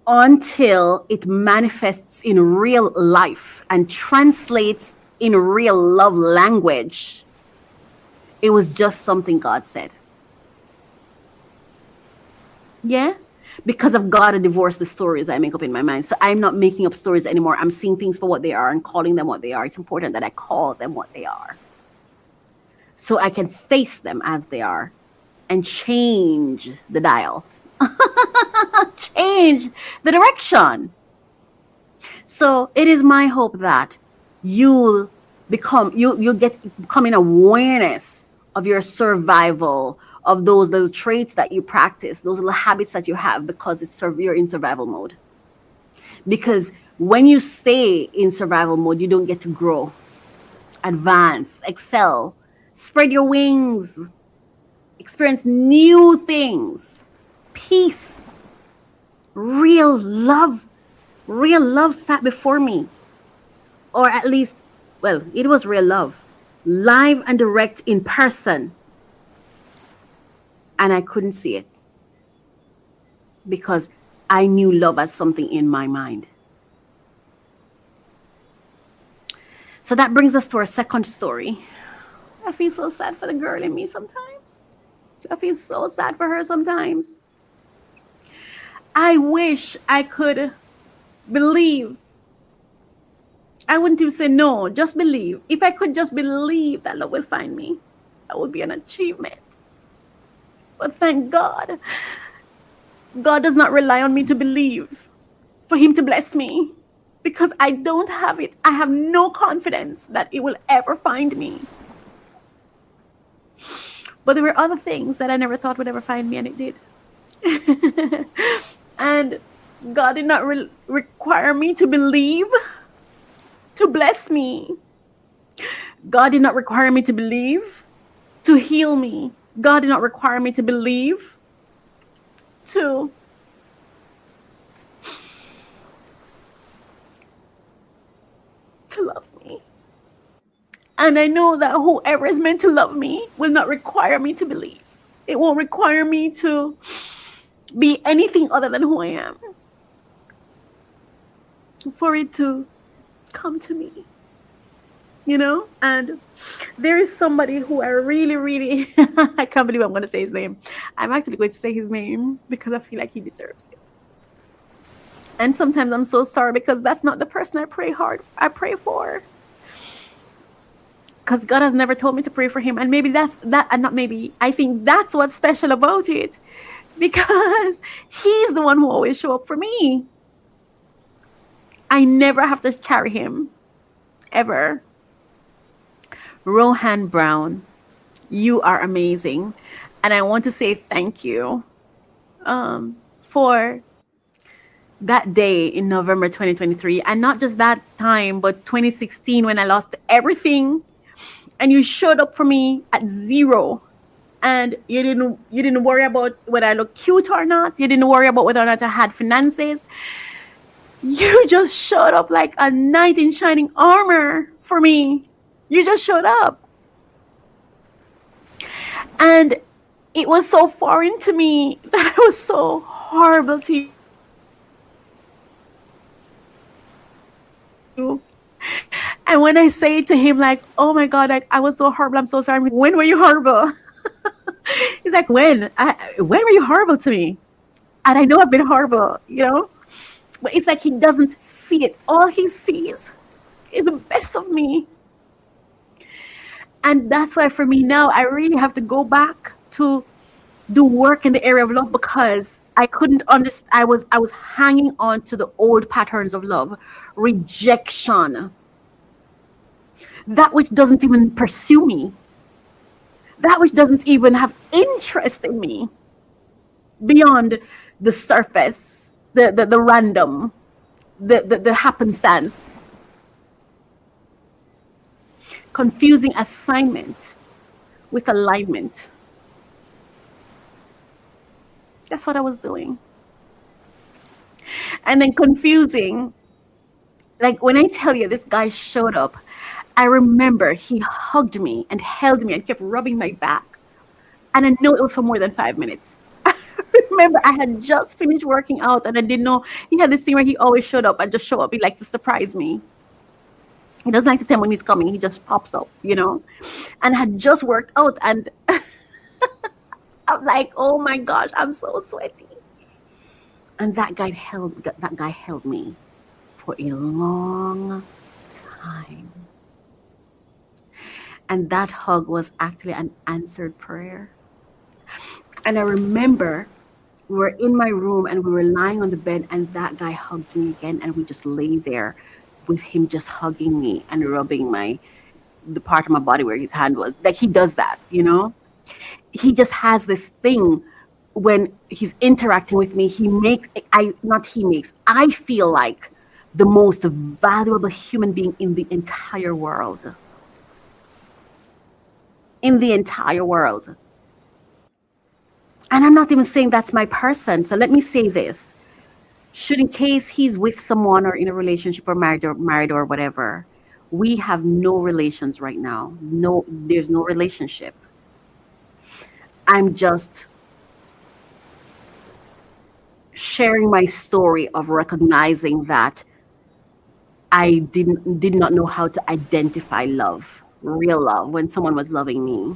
[SPEAKER 1] until it manifests in real life and translates in real love language, it was just something God said. Yeah? Because of God, I divorce the stories I make up in my mind. So I'm not making up stories anymore. I'm seeing things for what they are and calling them what they are. It's important that I call them what they are, so I can face them as they are and change the dial. Change the direction. So it is my hope that you'll come in awareness of your survival, of those little traits that you practice, those little habits that you have, because you're in survival mode. Because when you stay in survival mode, you don't get to grow, advance, excel, spread your wings, experience new things, peace, real love. Real love sat before me. Or at least, well, it was real love, live and direct in person. And I couldn't see it because I knew love as something in my mind. So that brings us to our second story. I feel so sad for the girl in me sometimes. I feel so sad for her sometimes. I wish I could believe. I wouldn't even say no, just believe. If I could just believe that love will find me, that would be an achievement. But thank God, God does not rely on me to believe for him to bless me, because I don't have it. I have no confidence that it will ever find me. But there were other things that I never thought would ever find me, and it did. And God did not require me to believe to bless me. God did not require me to believe to heal me. God did not require me to believe to love me. And I know that whoever is meant to love me will not require me to believe. It won't require me to be anything other than who I am for it to come to me, you know. And there is somebody who I really I can't believe I'm going to say his name. I'm actually going to say his name because I feel like he deserves it. And sometimes I'm so sorry because that's not the person I pray for, because God has never told me to pray for him. And maybe that's that, and not maybe, I think that's what's special about it, because he's the one who always show up for me. I never have to carry him, ever. Rohan Brown, you are amazing. And I want to say thank you for that day in November 2023, and not just that time, but 2016 when I lost everything, and you showed up for me at zero, and you didn't worry about whether I look cute or not. You didn't worry about whether or not I had finances. You just showed up like a knight in shining armor for me. You just showed up. And it was so foreign to me that I was so horrible to you. And when I say to him, like, oh my God, like, I was so horrible, I'm so sorry. When were you horrible? He's like, when were you horrible to me? And I know I've been horrible, but it's like he doesn't see it. All he sees is the best of me. And that's why for me now, I really have to go back to do work in the area of love, because I couldn't understand. I was hanging on to the old patterns of love, rejection, that which doesn't even pursue me, that which doesn't even have interest in me beyond the surface, the random, the happenstance. Confusing assignment with alignment. That's what I was doing. And then confusing, like when I tell you this guy showed up, I remember he hugged me and held me and kept rubbing my back. And I know it was for more than 5 minutes. I remember I had just finished working out, and I didn't know he had this thing where he always showed up and just show up. He liked to surprise me. He doesn't like to tell me when he's coming. He just pops up, And I had just worked out, and I'm like, oh my gosh, I'm so sweaty. And that guy held me for a long time. And that hug was actually an answered prayer. And I remember we were in my room and we were lying on the bed, and that guy hugged me again, and we just lay there with him just hugging me and rubbing the part of my body where his hand was. Like, he does that, He just has this thing when he's interacting with me. I feel like the most valuable human being in the entire world. In the entire world. And I'm not even saying that's my person. So let me say this. Should, in case he's with someone or in a relationship or married or whatever, we have no relations right now. No, there's no relationship. I'm just sharing my story of recognizing that I did not know how to identify love, real love, when someone was loving me,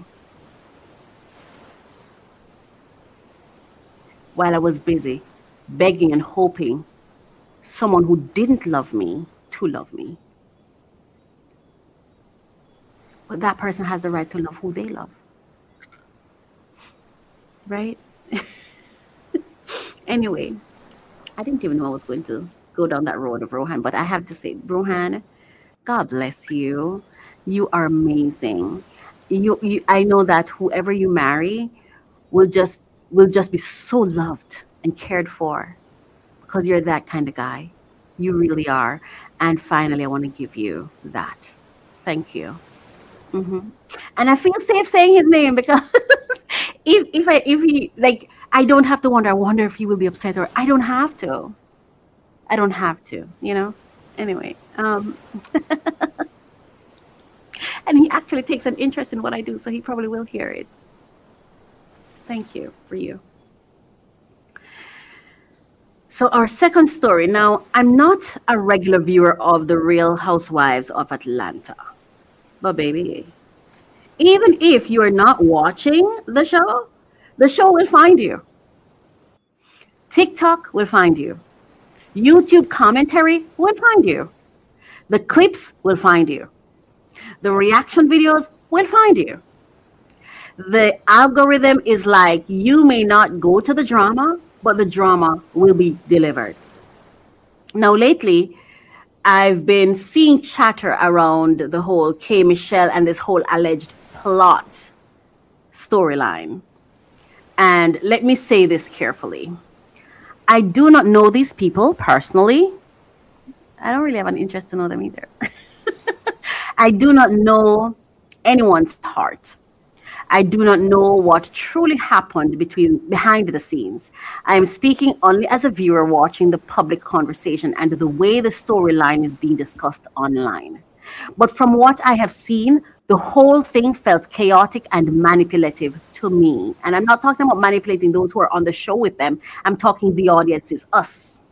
[SPEAKER 1] while I was busy begging and hoping someone who didn't love me to love me. But that person has the right to love who they love. Right? Anyway, I didn't even know I was going to go down that road of Rohan, but I have to say, Rohan, God bless you. You are amazing. I know that whoever you marry will just be so loved and cared for, because you're that kind of guy. You really are. And finally, I want to give you that. Thank you. And I feel safe saying his name, because if he, like, I don't have to wonder. I wonder if he will be upset, or I don't have to. Anyway, and he actually takes an interest in what I do, so he probably will hear it. Thank you for you. So our second story. Now, I'm not a regular viewer of the Real Housewives of Atlanta, but baby, even if you're not watching the show will find you. TikTok will find you. YouTube commentary will find you. The clips will find you. The reaction videos will find you. The algorithm is like, you may not go to the drama, but the drama will be delivered. Now, lately, I've been seeing chatter around the whole K. Michelle and this whole alleged plot storyline. And let me say this carefully. I do not know these people personally. I don't really have an interest to know them either. I do not know anyone's heart. I do not know what truly happened behind the scenes. I am speaking only as a viewer watching the public conversation and the way the storyline is being discussed online. But from what I have seen, the whole thing felt chaotic and manipulative to me. And I'm not talking about manipulating those who are on the show with them. I'm talking the audiences, us.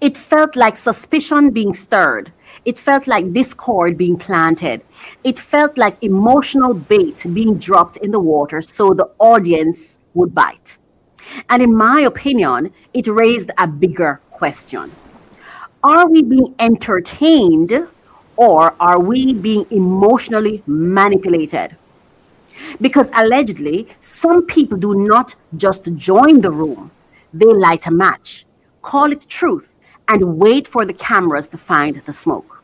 [SPEAKER 1] It felt like suspicion being stirred. It felt like discord being planted. It felt like emotional bait being dropped in the water so the audience would bite. And in my opinion, it raised a bigger question. Are we being entertained or are we being emotionally manipulated? Because allegedly, some people do not just join the room, they light a match, call it truth, and wait for the cameras to find the smoke.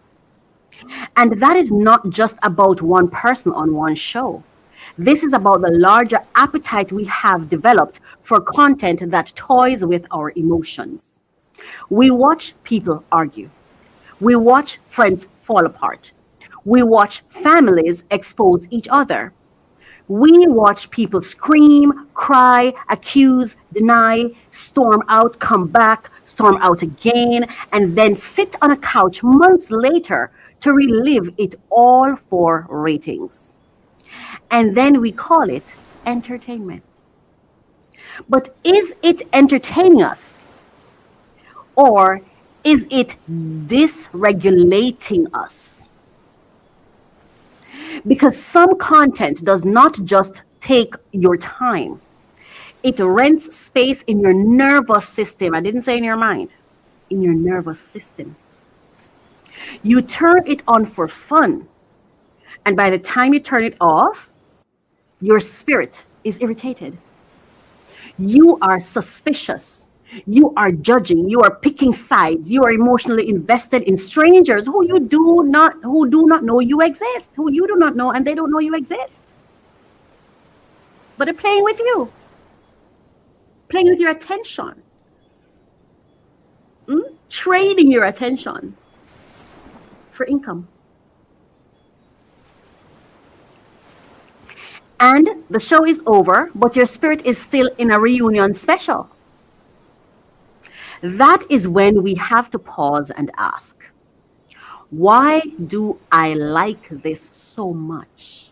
[SPEAKER 1] And that is not just about one person on one show. This is about the larger appetite we have developed for content that toys with our emotions. We watch people argue. We watch friends fall apart. We watch families expose each other. We watch people scream, cry, accuse, deny, storm out, come back, storm out again, and then sit on a couch months later to relive it all for ratings. And then we call it entertainment. But is it entertaining us? Or is it dysregulating us? Because some content does not just take your time. It rents space in your nervous system. I didn't say in your mind, in your nervous system. You turn it on for fun. And by the time you turn it off, your spirit is irritated. You are suspicious. You are judging. You are picking sides. You are emotionally invested in strangers who do not know you exist, who you do not know, and they don't know you exist. But they're playing with you, playing with your attention, trading your attention for income. And the show is over, but your spirit is still in a reunion special. That is when we have to pause and ask, why do I like this so much?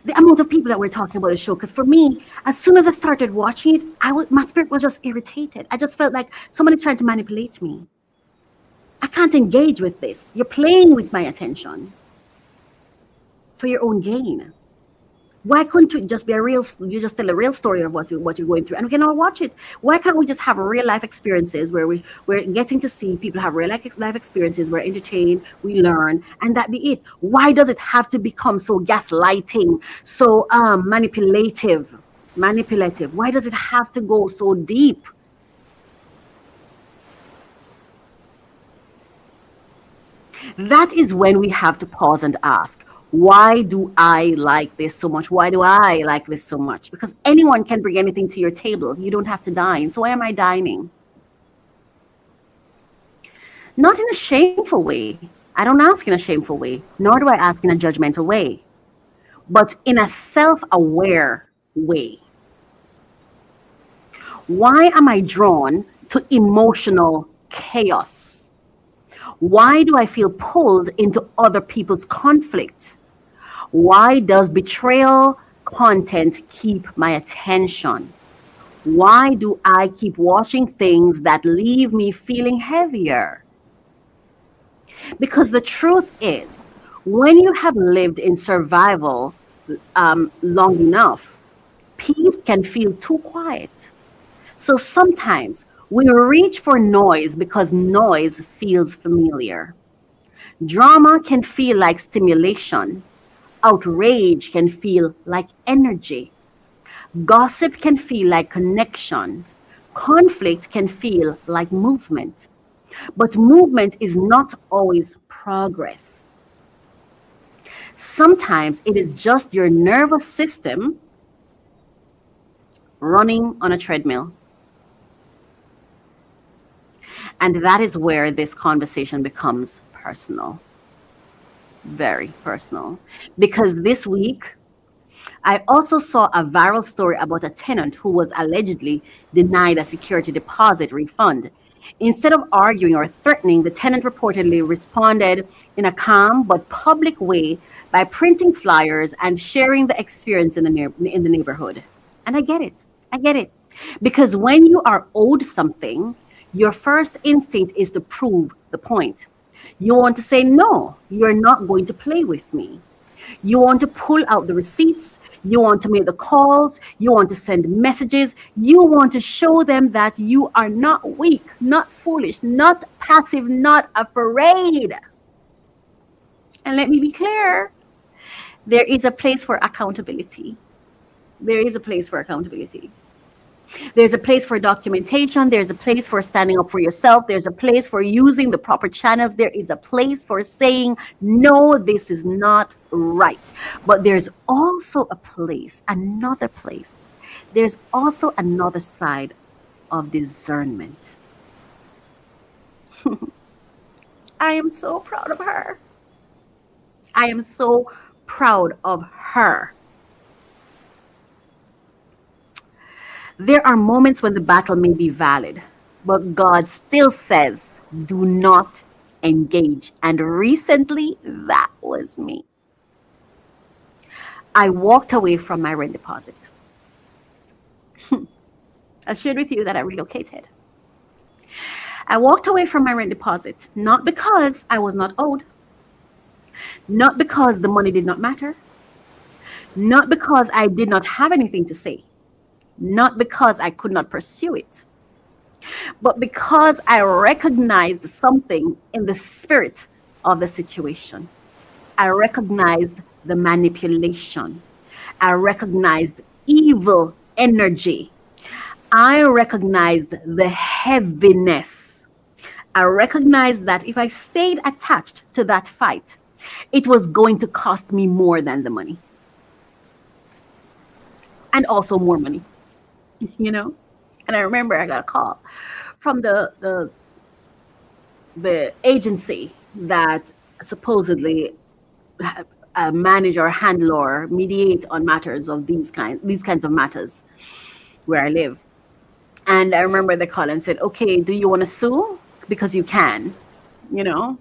[SPEAKER 1] The amount of people that we're talking about the show, because for me, as soon as I started watching it, my spirit was just irritated. I just felt like someone is trying to manipulate me. I can't engage with this. You're playing with my attention for your own gain. Why couldn't it just be you just tell a real story of what you're going through and we can all watch it? Why can't we just have real life experiences where we're getting to see people have real life experiences, we're entertained, we learn, and that be it? Why does it have to become so gaslighting, so manipulative? Why does it have to go so deep? That is when we have to pause and ask, why do I like this so much? Why do I like this so much? Because anyone can bring anything to your table. You don't have to dine. So why am I dining? Not in a shameful way. I don't ask in a shameful way, nor do I ask in a judgmental way, but in a self-aware way. Why am I drawn to emotional chaos? Why do I feel pulled into other people's conflict? Why does betrayal content keep my attention? Why do I keep watching things that leave me feeling heavier? Because the truth is, when you have lived in survival long enough, peace can feel too quiet. So sometimes we reach for noise because noise feels familiar. Drama can feel like stimulation. Outrage can feel like energy. Gossip can feel like connection. Conflict can feel like movement. But movement is not always progress. Sometimes it is just your nervous system running on a treadmill. And that is where this conversation becomes personal, very personal. Because this week, I also saw a viral story about a tenant who was allegedly denied a security deposit refund. Instead of arguing or threatening, the tenant reportedly responded in a calm but public way by printing flyers and sharing the experience in the neighborhood. And I get it. I get it. Because when you are owed something, your first instinct is to prove the point. You want to say, no, you're not going to play with me. You want to pull out the receipts. You want to make the calls. You want to send messages. You want to show them that you are not weak, not foolish, not passive, not afraid. And let me be clear, there is a place for accountability. There is a place for accountability. There's a place for documentation. There's a place for standing up for yourself. There's a place for using the proper channels. There is a place for saying, no, this is not right. But there's also a place, another place. There's also another side of discernment. I am so proud of her. I am so proud of her. There are moments when the battle may be valid, but God still says, do not engage. And recently, that was me. I walked away from my rent deposit. I shared with you that I relocated. I walked away from my rent deposit, not because I was not owed, not because the money did not matter, not because I did not have anything to say, not because I could not pursue it, but because I recognized something in the spirit of the situation. I recognized the manipulation. I recognized evil energy. I recognized the heaviness. I recognized that if I stayed attached to that fight, it was going to cost me more than the money. And also more money. You know, and I remember I got a call from the agency that supposedly manage or handle or mediate on matters of these kinds of matters where I live. And I remember they called and said, okay, do you want to sue? Because you can, you know.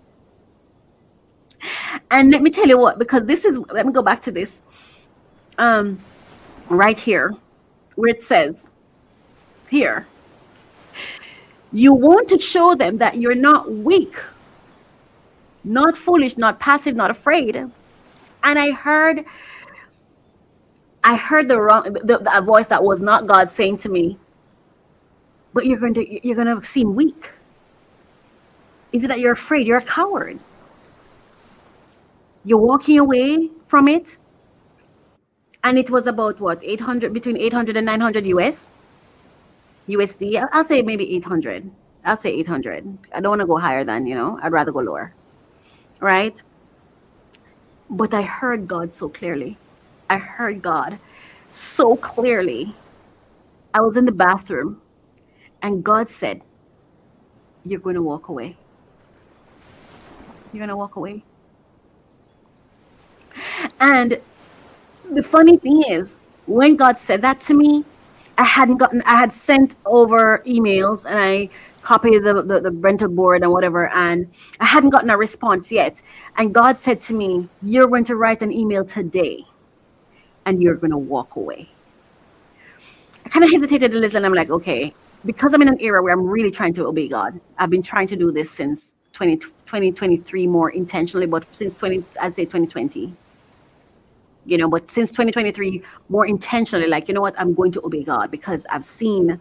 [SPEAKER 1] And let me tell you what, because let me go back to this right here, where it says here, you want to show them that you're not weak, not foolish, not passive, not afraid. And I heard the voice that was not God saying to me, but you're going to seem weak. Is it that you're afraid? You're a coward. You're walking away from it. And it was about what, between 800 and 900 USD. I'll say maybe 800. I'll say 800. I don't want to go higher than, I'd rather go lower. Right? But I heard God so clearly. I heard God so clearly. I was in the bathroom and God said, you're going to walk away. You're going to walk away. And the funny thing is, when God said that to me, I had sent over emails and I copied the rental board and whatever, and I hadn't gotten a response yet. And God said to me, you're going to write an email today and you're going to walk away. I kind of hesitated a little and I'm like, okay, because I'm in an era where I'm really trying to obey God. I've been trying to do this since 2023 more intentionally, but since 2020. But since 2023, more intentionally, like, you know what, I'm going to obey God because I've seen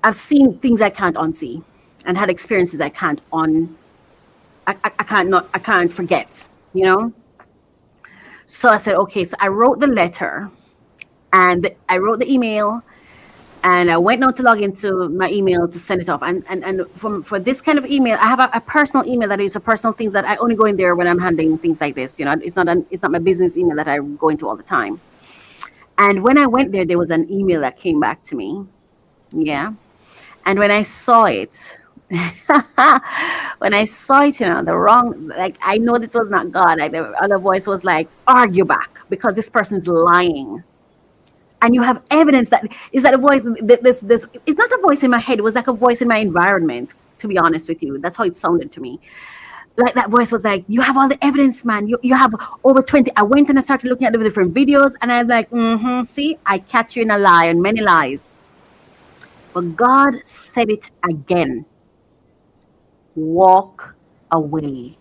[SPEAKER 1] things I can't unsee and had experiences I can't forget, So I said, okay, so I wrote the letter and I wrote the email and I went now to log into my email to send it off. And for this kind of email, I have a personal email that is a personal things that I only go in there when I'm handling things like this. It's not my business email that I go into all the time. And when I went there, there was an email that came back to me. Yeah. And when I saw it, when I saw it, the wrong, like, I know this was not God. Like, the other voice was like, argue back because this person's lying. And you have evidence that is that a voice, this, it's not a voice in my head. It was like a voice in my environment, to be honest with you. That's how it sounded to me. Like, that voice was like, you have all the evidence, man. You have over 20. I went and I started looking at the different videos, and I was like, see, I catch you in a lie and many lies. But God said it again. Walk away.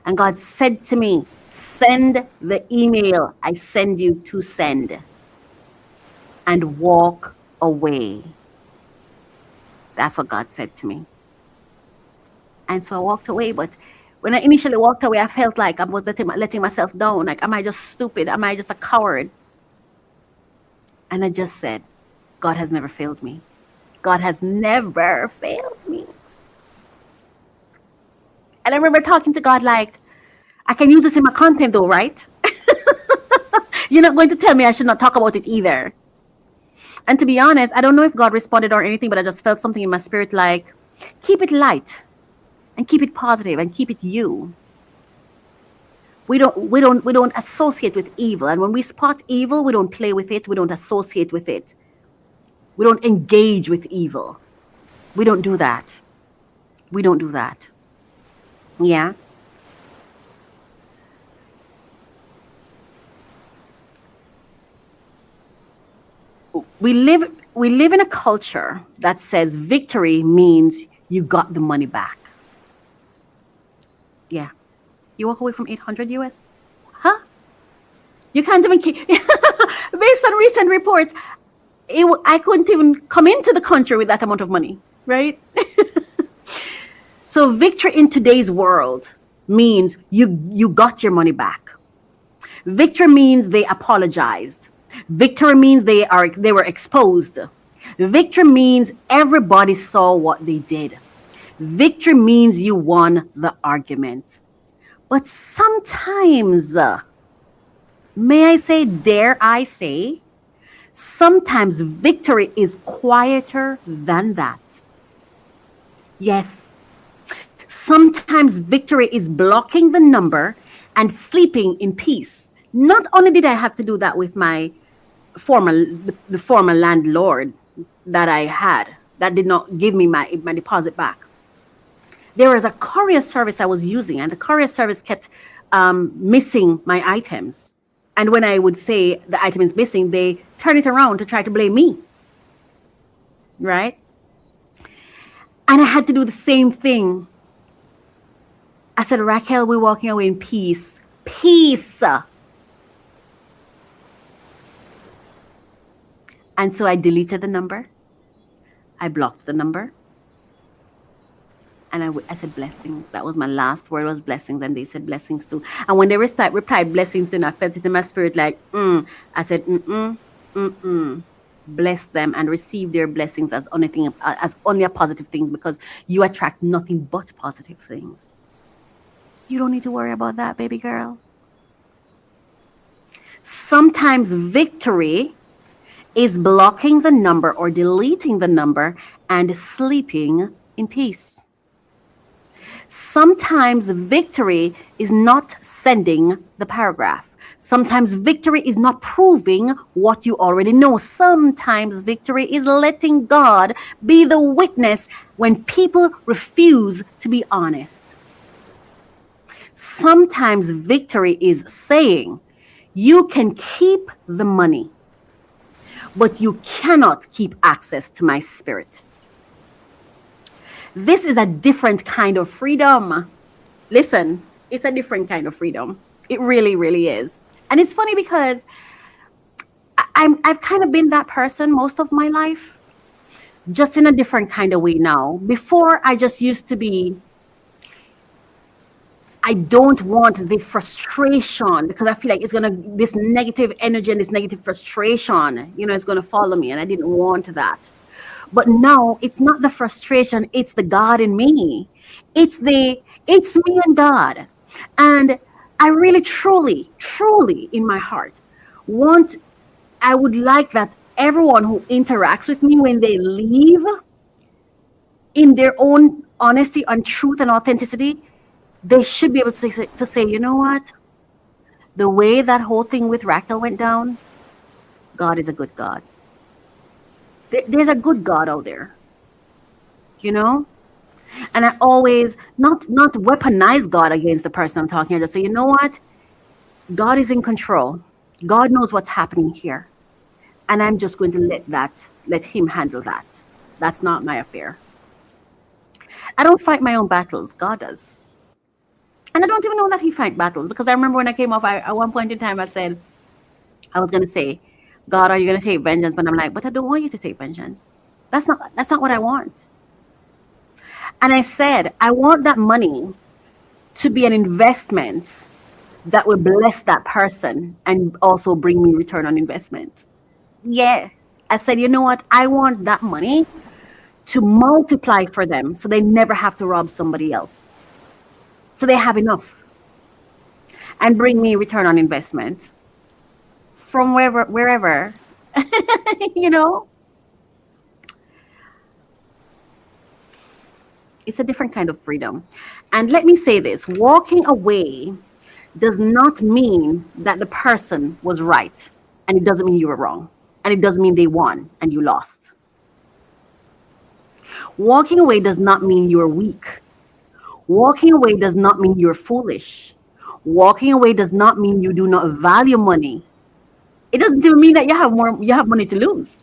[SPEAKER 1] And God said to me, send the email I send you to send, and walk away. That's what God said to me. And so I walked away. But when I initially walked away, I felt like I was letting myself down. Like, am I just stupid? Am I just a coward? And I just said, God has never failed me. God has never failed me. And I remember talking to God like, I can use this in my content though, right? You're not going to tell me I should not talk about it either. And to be honest, I don't know if God responded or anything, but I just felt something in my spirit like, keep it light and keep it positive and keep it you. We don't associate with evil. And when we spot evil, we don't play with it. We don't associate with it. We don't engage with evil. We don't do that. We don't do that. Yeah. We live in a culture that says victory means you got the money back. Yeah. You walk away from 800 US? Huh? You can't even keep, based on recent reports, I couldn't even come into the country with that amount of money, right? So victory in today's world means you got your money back. Victory means they apologized. Victory means they were exposed. Victory means everybody saw what they did. Victory means you won the argument. But sometimes, may I say, dare I say, sometimes victory is quieter than that. Yes. Sometimes victory is blocking the number and sleeping in peace. Not only did I have to do that with my the former landlord that I had, that did not give me my deposit back. There was a courier service I was using, and the courier service kept missing my items. And when I would say the item is missing, they turn it around to try to blame me. Right? And I had to do the same thing. I said, Racquel, we're walking away in peace. Peace. And so I deleted the number. I blocked the number. And I said blessings. That was my last word, was blessings. And they said blessings too. And when they replied blessings, and I felt it in my spirit like, I said, bless them and receive their blessings as only a positive things, because you attract nothing but positive things. You don't need to worry about that, baby girl. Sometimes victory is blocking the number or deleting the number and sleeping in peace. Sometimes victory is not sending the paragraph. Sometimes victory is not proving what you already know. Sometimes victory is letting God be the witness when people refuse to be honest. Sometimes victory is saying, you can keep the money, but you cannot keep access to my spirit. This is a different kind of freedom. Listen, it's a different kind of freedom. It really, really is. And it's funny because I've kind of been that person most of my life, just in a different kind of way now. Before, I just used to be, I don't want the frustration, because I feel like this negative energy and this negative frustration, it's going to follow me. And I didn't want that. But now it's not the frustration. It's the God in me. It's me and God. And I really, truly, truly in my heart want I would like that everyone who interacts with me, when they leave, in their own honesty and truth and authenticity, they should be able to say, you know what? The way that whole thing with Racquel went down, God is a good God. There's a good God out there, you know? And I always not weaponize God against the person I'm talking to. Just say, you know what? God is in control. God knows what's happening here. And I'm just going to let him handle that. That's not my affair. I don't fight my own battles. God does. And I don't even know that he fight battles, because I remember when I came off, at one point in time, I said, I was going to say, God, are you going to take vengeance? But I'm like, but I don't want you to take vengeance. That's not what I want. And I said, I want that money to be an investment that will bless that person and also bring me return on investment. Yeah. I said, you know what? I want that money to multiply for them so they never have to rob somebody else. So they have enough. And bring me return on investment from wherever. You know? It's a different kind of freedom. And let me say this, walking away does not mean that the person was right. And it doesn't mean you were wrong. And it doesn't mean they won and you lost. Walking away does not mean you're weak. Walking away does not mean you're foolish. Walking away does not mean you do not value money. It doesn't even mean that you have money to lose,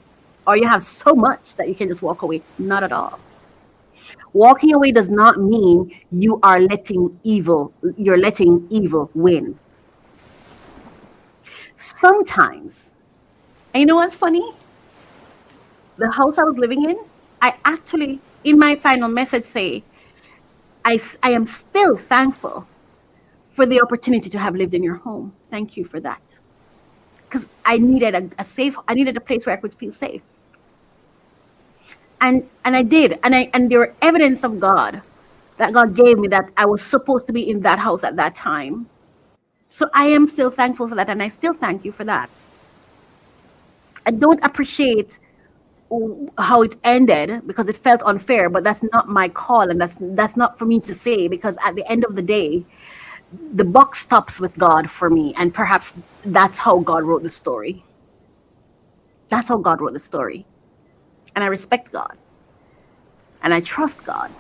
[SPEAKER 1] or you have so much that you can just walk away. Not at all. Walking away does not mean you're letting evil win. Sometimes, and you know what's funny? The house I was living in, I actually, in my final message, say, I am still thankful for the opportunity to have lived in your home. Thank you for that. Because I needed I needed a place where I could feel safe. And I did. And there were evidence of God that God gave me that I was supposed to be in that house at that time. So I am still thankful for that. And I still thank you for that. I don't appreciate how it ended because it felt unfair, but that's not my call. And that's not for me to say, because at the end of the day, the buck stops with God for me. And perhaps that's how God wrote the story. That's how God wrote the story. And I respect God. And I trust God.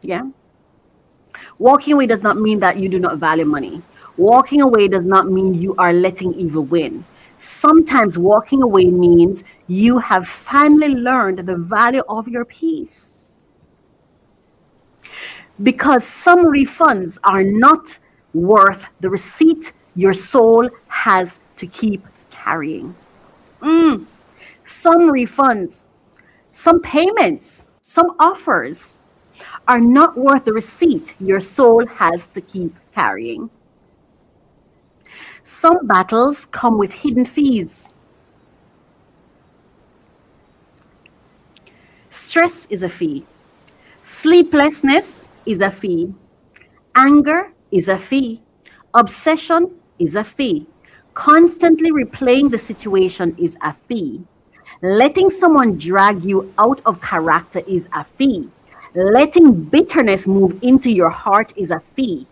[SPEAKER 1] Yeah. Walking away does not mean that you do not value money. Walking away does not mean you are letting evil win. Sometimes walking away means you have finally learned the value of your peace. Because some refunds are not worth the receipt your soul has to keep carrying. Some refunds, some payments, some offers are not worth the receipt your soul has to keep carrying. Some battles come with hidden fees. Stress is a fee. Sleeplessness is a fee. Anger is a fee. Obsession is a fee. Constantly replaying the situation is a fee. Letting someone drag you out of character is a fee. Letting bitterness move into your heart is a fee.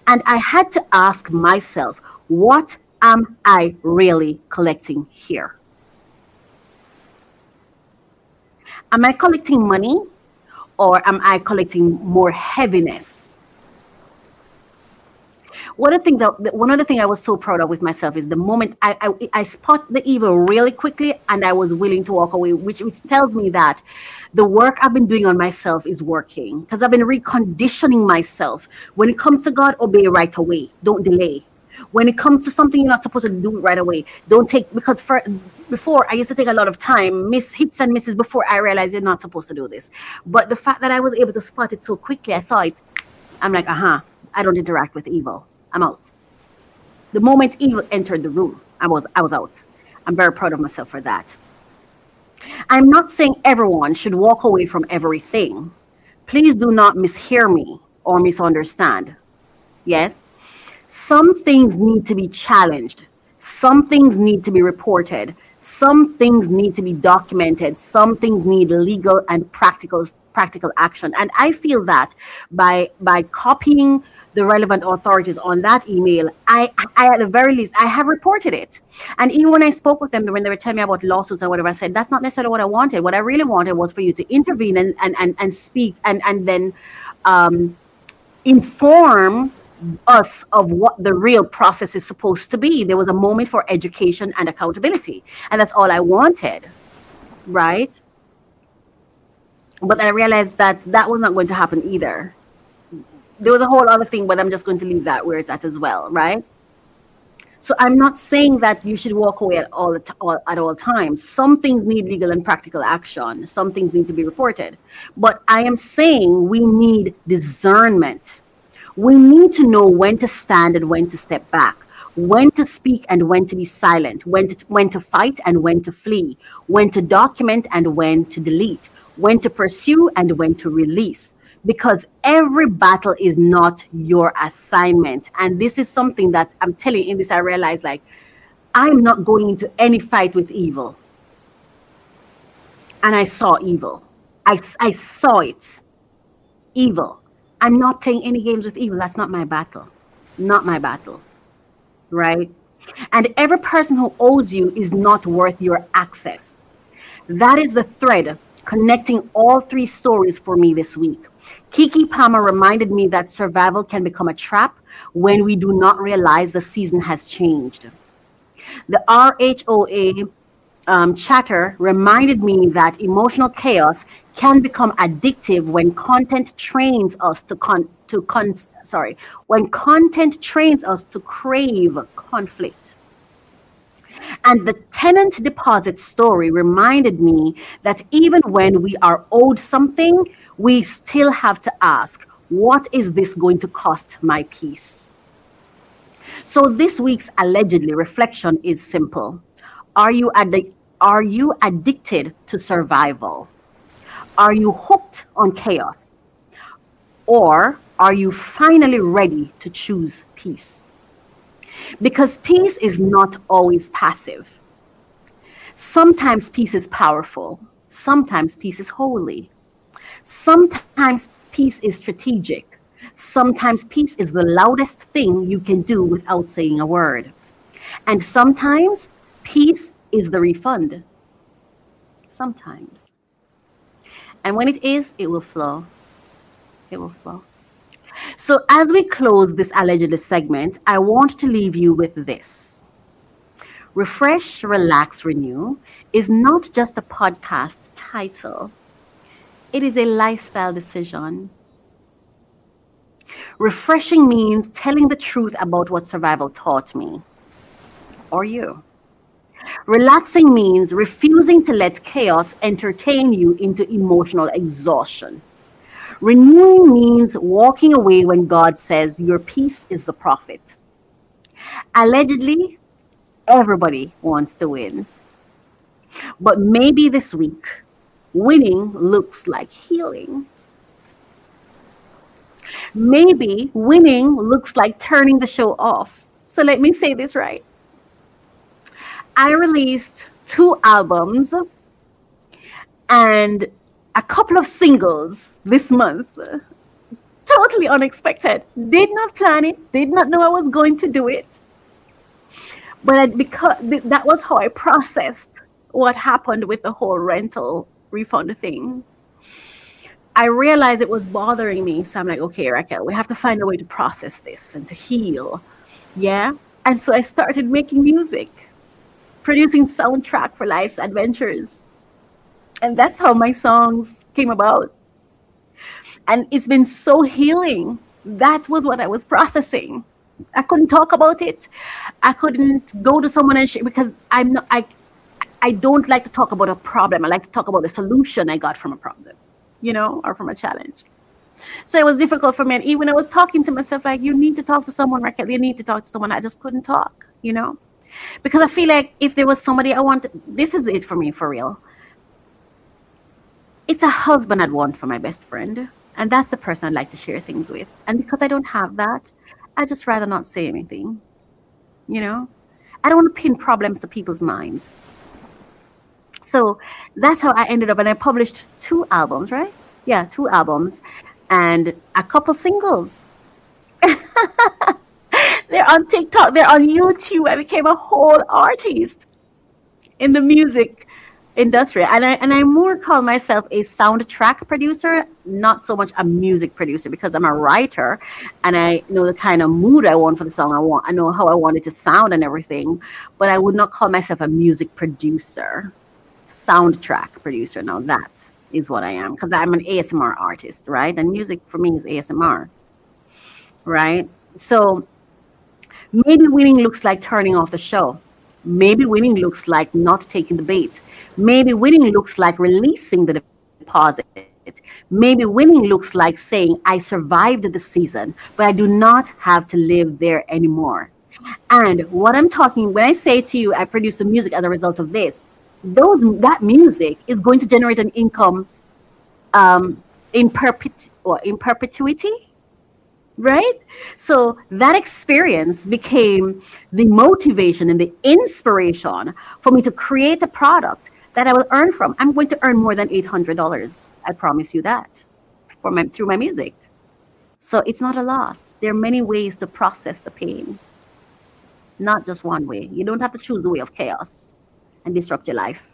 [SPEAKER 1] And I had to ask myself, what am I really collecting here? Am I collecting money, or am I collecting more heaviness? One of the things I was so proud of with myself is the moment I spot the evil really quickly and I was willing to walk away, which tells me that the work I've been doing on myself is working, because I've been reconditioning myself. When it comes to God, obey right away. Don't delay. When it comes to something you're not supposed to do right away, don't take, because before I used to take a lot of time, miss hits and misses before I realized you're not supposed to do this. But the fact that I was able to spot it so quickly, I saw it. I'm like, I don't interact with evil. I'm out. The moment evil entered the room, I was out. I'm very proud of myself for that. I'm not saying everyone should walk away from everything. Please do not mishear me or misunderstand. Yes, some things need to be challenged. Some things need to be reported. Some things need to be documented. Some things need legal and practical action. And I feel that by copying the relevant authorities on that email, I at the very least I have reported it. And even when I spoke with them, when they were telling me about lawsuits and whatever, I said that's not necessarily what I wanted. What I really wanted was for you to intervene and speak and then inform us of what the real process is supposed to be. There was a moment for education and accountability, and that's all I wanted, right? But I realized that that was not going to happen either. There was a whole other thing, but I'm just going to leave that where it's at as well, right? So I'm not saying that you should walk away at all times. Some things need legal and practical action. Some things need to be reported. But I am saying we need discernment. We need to know when to stand and when to step back, when to speak and when to be silent, when to fight and when to flee, when to document and when to delete, when to pursue and when to release. Because every battle is not your assignment. And this is something that I'm telling you, in this I realized, like, I'm not going into any fight with evil. And I saw evil. I saw it. Evil. I'm not playing any games with evil. That's not my battle. Not my battle. Right? And every person who owes you is not worth your access. That is the thread connecting all three stories for me this week. Kiki Palmer reminded me that survival can become a trap when we do not realize the season has changed. The RHOA chatter reminded me that emotional chaos can become addictive when content trains us when content trains us to crave conflict. And the tenant deposit story reminded me that even when we are owed something, we still have to ask, what is this going to cost my peace? So this week's allegedly reflection is simple. Are you addicted to survival? Are you hooked on chaos? Or are you finally ready to choose peace? Because peace is not always passive. Sometimes peace is powerful. Sometimes peace is holy. Sometimes peace is strategic. Sometimes peace is the loudest thing you can do without saying a word. And sometimes peace is the refund. Sometimes. And when it is, it will flow. It will flow. So as we close this allegedly segment, I want to leave you with this. Refresh, Relax, Renew is not just a podcast title. It is a lifestyle decision. Refreshing means telling the truth about what survival taught me, or you. Relaxing means refusing to let chaos entertain you into emotional exhaustion. Renewing means walking away when God says your peace is the profit. Allegedly, everybody wants to win. But maybe this week, winning looks like healing. Maybe winning looks like turning the show off. So let me say this right. I released 2 albums and a couple of singles this month. Totally unexpected. Did not plan it. Did not know I was going to do it. But because that was how I processed what happened with the whole rental refund thing. I realized it was bothering me. So I'm like, okay, Racquel, we have to find a way to process this and to heal. Yeah. And so I started making music, producing soundtrack for life's adventures. And that's how my songs came about. And it's been so healing. That was what I was processing. I couldn't talk about it. I couldn't go to someone and share because I don't like to talk about a problem. I like to talk about the solution I got from a problem, or from a challenge. So it was difficult for me. And even when I was talking to myself, like, you need to talk to someone, Racquel. You need to talk to someone. I just couldn't talk, because I feel like if there was somebody I wanted, this is it for me, for real. It's a husband I'd want for my best friend. And that's the person I'd like to share things with. And because I don't have that, I just rather not say anything, I don't want to pin problems to people's minds. So that's how I ended up. And I published 2 albums, right? Yeah, 2 albums and a couple singles. They're on TikTok, they're on YouTube. I became a whole artist in the music industry. And I more call myself a soundtrack producer, not so much a music producer, because I'm a writer and I know the kind of mood I want for the song I want. I know how I want it to sound and everything, but I would not call myself a music producer. Soundtrack producer. Now that is what I am, because I'm an ASMR artist, right? And music for me is ASMR, right? So maybe winning looks like turning off the show. Maybe winning looks like not taking the bait. Maybe winning looks like releasing the deposit. Maybe winning looks like saying, I survived the season, but I do not have to live there anymore. And what I'm talking, when I say to you, I produce the music as a result of this, that music is going to generate an income in perpetuity, right? So that experience became the motivation and the inspiration for me to create a product that I will earn from. I'm going to earn more than $800. I promise you that through my music. So it's not a loss. There are many ways to process the pain, not just one way. You don't have to choose the way of chaos and disrupt your life.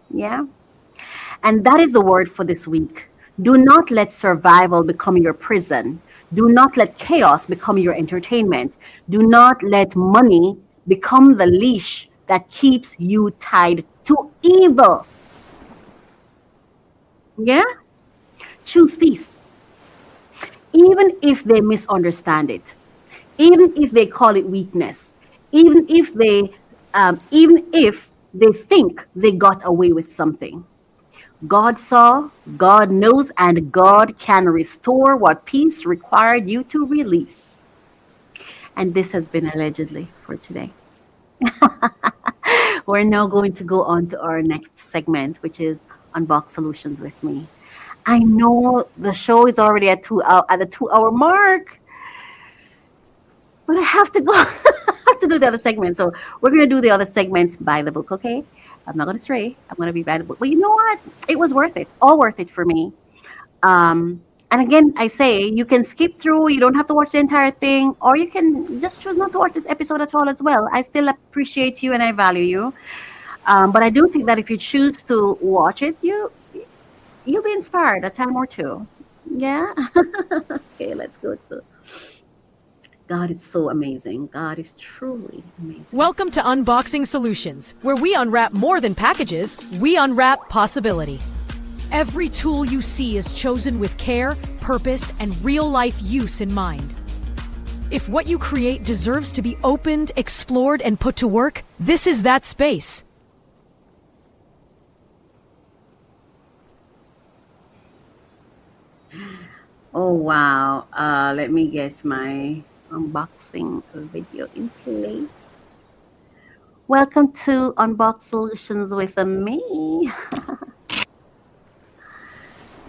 [SPEAKER 1] Yeah. And that is the word for this week. Do not let survival become your prison. Do not let chaos become your entertainment. Do not let money become the leash that keeps you tied to evil. Yeah? Choose peace. Even if they misunderstand it, even if they call it weakness, even if they think they got away with something. God saw, God knows, and God can restore what peace required you to release. And this has been allegedly for today. We're now going to go on to our next segment, which is Unbox Solutions with me. I know the show is already at the 2-hour mark, but I have to go. I have to do the other segment. So we're going to do the other segments by the book, okay? I'm not going to stray. I'm going to be by the book. But you know what? It was worth it. All worth it for me. And again, I say you can skip through. You don't have to watch the entire thing, or you can just choose not to watch this episode at all as well. I still appreciate you and I value you. But I do think that if you choose to watch it, you'll be inspired a time or two. Yeah. Okay, let's go to. God is so amazing. God is truly amazing.
[SPEAKER 5] Welcome to Unboxing Solutions, where we unwrap more than packages, we unwrap possibility. Every tool you see is chosen with care, purpose, and real-life use in mind. If what you create deserves to be opened, explored, and put to work, this is that space.
[SPEAKER 1] Oh, wow. Let me get my unboxing video in place. Welcome to Unbox Solutions with me.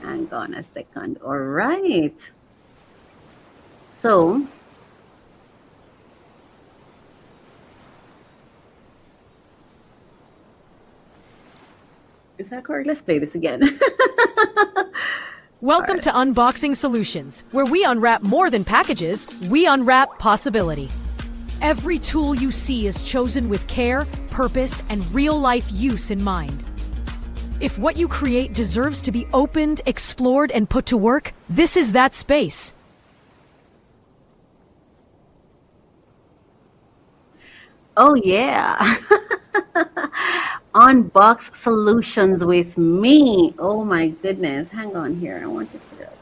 [SPEAKER 1] Hang on a second. All right. So, is that correct? Let's play this again.
[SPEAKER 5] Welcome to Unboxing Solutions, where we unwrap more than packages, we unwrap possibility. Every tool you see is chosen with care, purpose, and real-life use in mind. If what you create deserves to be opened, explored, and put to work, this is that space.
[SPEAKER 1] Oh, yeah. Unbox Solutions with me. Oh, my goodness. Hang on here. I want to put it up.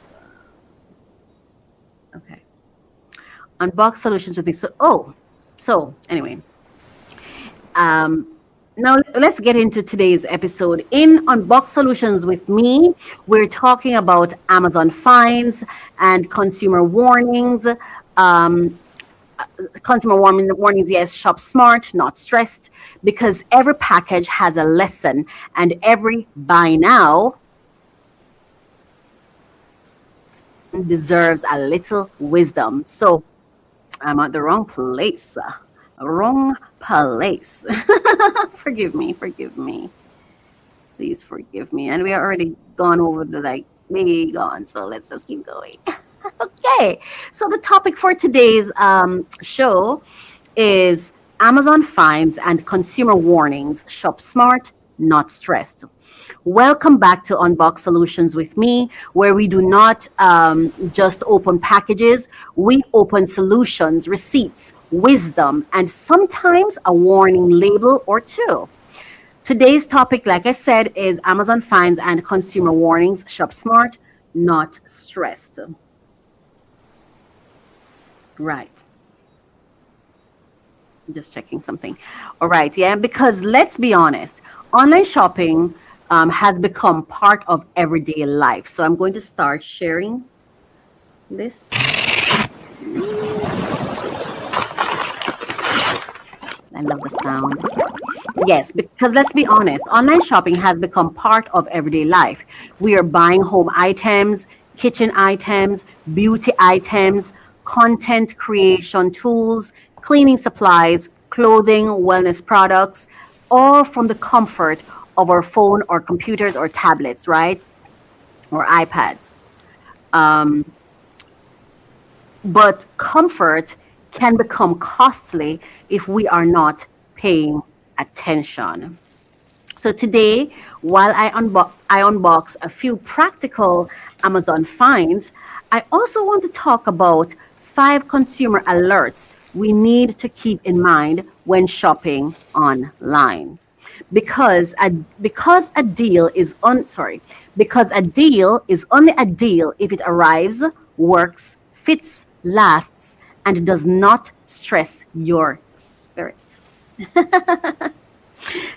[SPEAKER 1] Okay. Unbox Solutions with me. So anyway. Now let's get into today's episode. In Unbox Solutions with me, we're talking about Amazon fines and consumer warnings. Consumer warnings, yes, shop smart, not stressed, because every package has a lesson and every buy now deserves a little wisdom. So I'm at the wrong place. Wrong place. Forgive me, forgive me. Please forgive me. And we are already gone over the like way gone. So let's just keep going. Okay. So the topic for today's show is Amazon fines and consumer warnings. Shop smart, not stressed. Welcome back to Unbox Solutions with me, where we do not just open packages, we open solutions, receipts, wisdom, and sometimes a warning label or two. Today's topic, like I said, is Amazon fines and consumer warnings. Shop smart, not stressed. Right. Just checking something. All right. Yeah. Because let's be honest, online shopping has become part of everyday life. So I'm going to start sharing this. I love the sound. Yes, because let's be honest, online shopping has become part of everyday life. We are buying home items, kitchen items, beauty items, content creation tools, cleaning supplies, clothing, wellness products, all from the comfort of our phone or computers or tablets, right? Or iPads. But comfort can become costly if we are not paying attention. So today, while I unbox a few practical Amazon finds, I also want to talk about 5 consumer alerts we need to keep in mind when shopping online. Because a deal is because a deal is only a deal if it arrives, works, fits, lasts, and does not stress your spirit.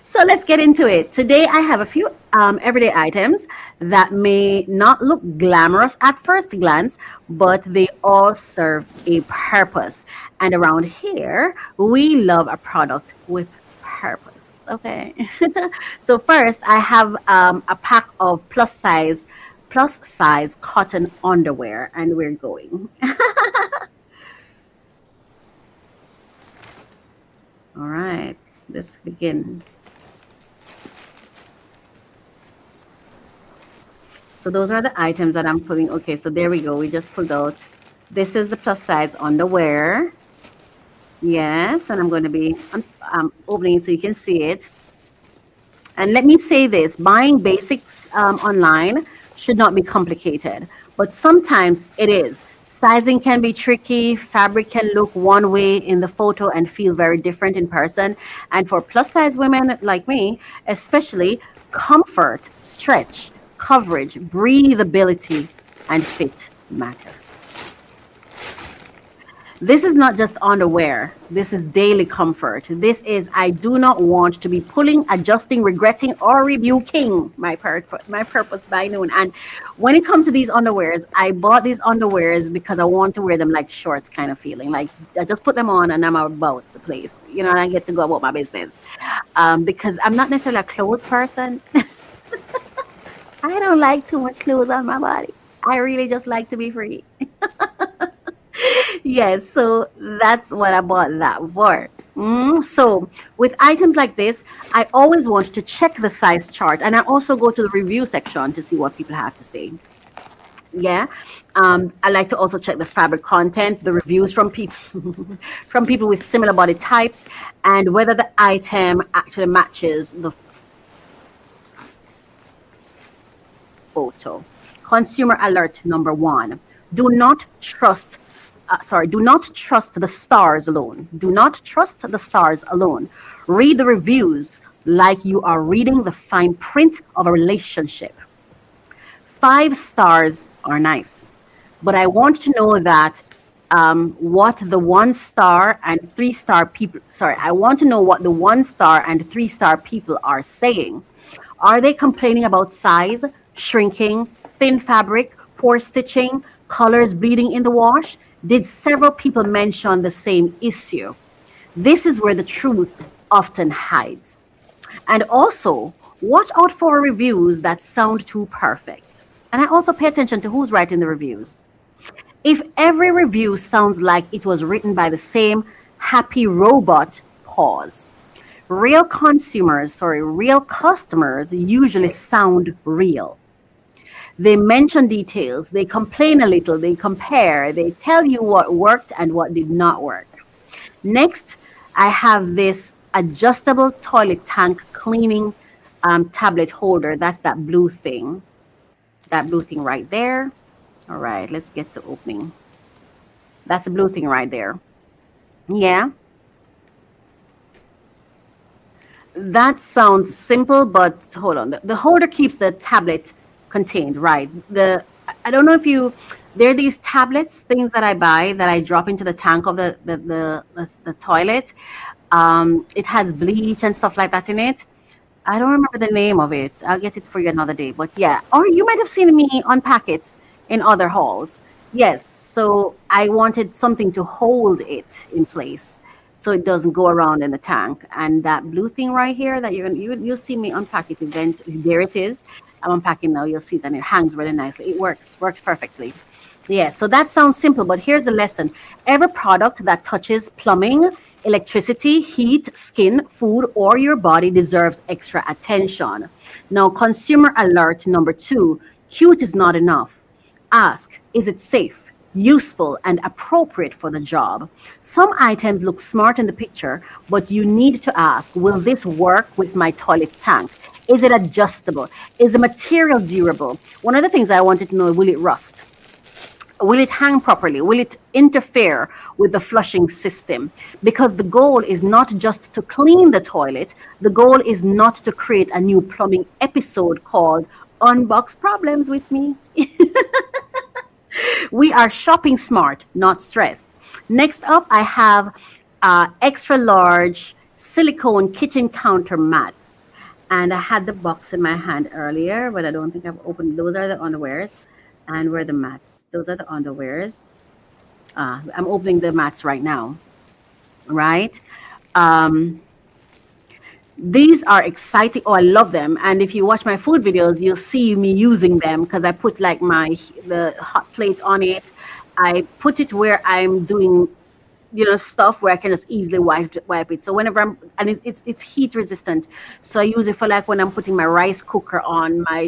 [SPEAKER 1] So let's get into it. Today I have a few everyday items that may not look glamorous at first glance, but they all serve a purpose. And around here, we love a product with purpose. Okay. So first, I have a pack of plus size cotton underwear, and we're going. All right, let's begin. So those are the items that I'm pulling. Okay, so there we go. We just pulled out. This is the plus size underwear. Yes, and I'm going to be opening it so you can see it. And let me say this, buying basics online should not be complicated, but sometimes it is. Sizing can be tricky. Fabric can look one way in the photo and feel very different in person. And for plus size women like me, especially, comfort, stretch, coverage, breathability, and fit matter. This is not just underwear. This is daily comfort. This is, I do not want to be pulling, adjusting, regretting, or rebuking my purpose by noon. And when it comes to these underwears, I bought these underwears because I want to wear them like shorts kind of feeling. Like I just put them on and I'm about the place, and I get to go about my business. Because I'm not necessarily a clothes person. I don't like too much clothes on my body. I really just like to be free. Yes, so that's what I bought that for. So with items like this, I always want to check the size chart, and I also go to the review section to see what people have to say. Yeah, I like to also check the fabric content, the reviews from people from people with similar body types, and whether the item actually matches the photo. Consumer alert number 1. Do not trust the stars alone. Do not trust the stars alone. Read the reviews like you are reading the fine print of a relationship. 5 stars are nice, but I want to know that what the 1-star and 3-star people, I want to know what the 1-star and 3-star people are saying. Are they complaining about size, shrinking, thin fabric, poor stitching, colors bleeding in the wash? Did several people mention the same issue? This is where the truth often hides. And also, watch out for reviews that sound too perfect. And I also pay attention to who's writing the reviews. If every review sounds like it was written by the same happy robot pause. Real real customers usually sound real. They mention details, they complain a little, they compare, they tell you what worked and what did not work. Next, I have this adjustable toilet tank cleaning tablet holder. That's that blue thing. That blue thing right there. All right, let's get to opening. That's the blue thing right there. Yeah. That sounds simple, but hold on. The holder keeps the tablet contained, right? I don't know if there are these tablets, things that I buy that I drop into the tank of the toilet. It has bleach and stuff like that in it. I don't remember the name of it. I'll get it for you another day. But yeah, or you might have seen me unpack it in other hauls. Yes, so I wanted something to hold it in place so it doesn't go around in the tank. And that blue thing right here that you'll see me unpack it eventually. There it is. I'm unpacking now. You'll see that it hangs really nicely. It works perfectly. Yeah, so that sounds simple, but here's the lesson. Every product that touches plumbing, electricity, heat, skin, food, or your body deserves extra attention. Now, consumer alert number 2, cute is not enough. Ask, is it safe, useful, and appropriate for the job? Some items look smart in the picture, but you need to ask, will this work with my toilet tank? Is it adjustable? Is the material durable? One of the things I wanted to know, will it rust? Will it hang properly? Will it interfere with the flushing system? Because the goal is not just to clean the toilet. The goal is not to create a new plumbing episode called Unbox Problems with me. We are shopping smart, not stressed. Next up, I have extra large silicone kitchen counter mats. And I had the box in my hand earlier, but I don't think I've opened. Those are the underwears. And where are the mats? Those are the underwears. I'm opening the mats right now, right? These are exciting. Oh, I love them. And if you watch my food videos, you'll see me using them because I put like the hot plate on it. I put it where I'm doing, stuff where I can just easily wipe it. So whenever it's heat resistant. So I use it for like when I'm putting my rice cooker on my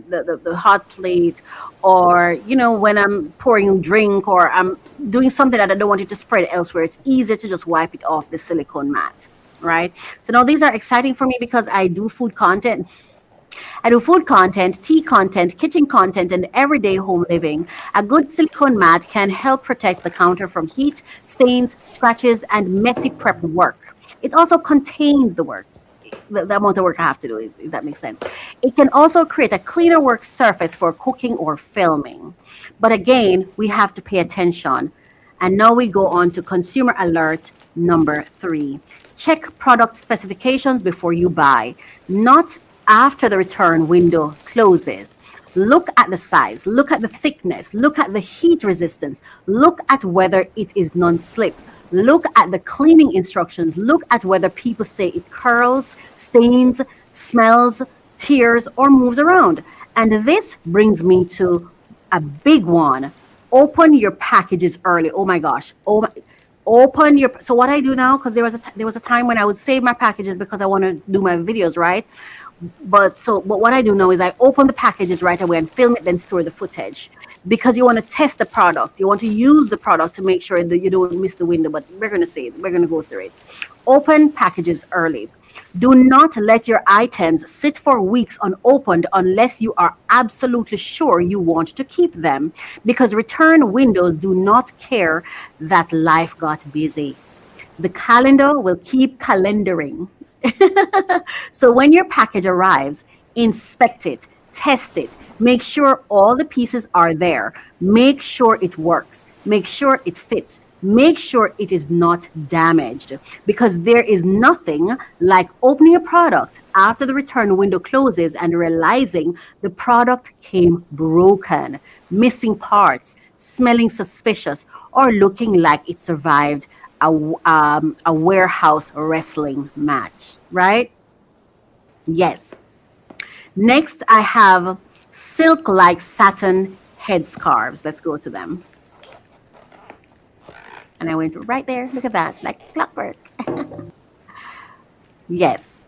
[SPEAKER 1] the hot plate, or, when I'm pouring a drink or I'm doing something that I don't want it to spread elsewhere. It's easier to just wipe it off the silicone mat, right? So now these are exciting for me because I do food content. I do food content, tea content, kitchen content, and everyday home living. A good silicone mat can help protect the counter from heat, stains, scratches, and messy prep work. It also contains the amount of work I have to do, if that makes sense. It can also create a cleaner work surface for cooking or filming. But again, we have to pay attention. And now we go on to consumer alert number 3. Check product specifications before you buy. Not after the return window closes. Look at the size, look at the thickness, look at the heat resistance, look at whether it is non-slip, look at the cleaning instructions, look at whether people say it curls, stains, smells, tears, or moves around. And this brings me to a big one. Open your packages early. Oh my gosh. So what I do now, because there was a time when I would save my packages because I want to do my videos, right? But what I do now is I open the packages right away and film it, then store the footage, because you want to test the product. You want to use the product to make sure that you don't miss the window. But we're going to see it. We're going to go through it. Open packages early. Do not let your items sit for weeks unopened unless you are absolutely sure you want to keep them, because return windows do not care that life got busy. The calendar will keep calendaring. So when your package arrives, inspect it, test it, make sure all the pieces are there, make sure it works, make sure it fits, make sure it is not damaged, because there is nothing like opening a product after the return window closes and realizing the product came broken, missing parts, smelling suspicious, or looking like it survived a warehouse wrestling match, right? Yes. Next, I have silk like satin headscarves. Let's go to them. And I went right there. Look at that, like clockwork. Yes.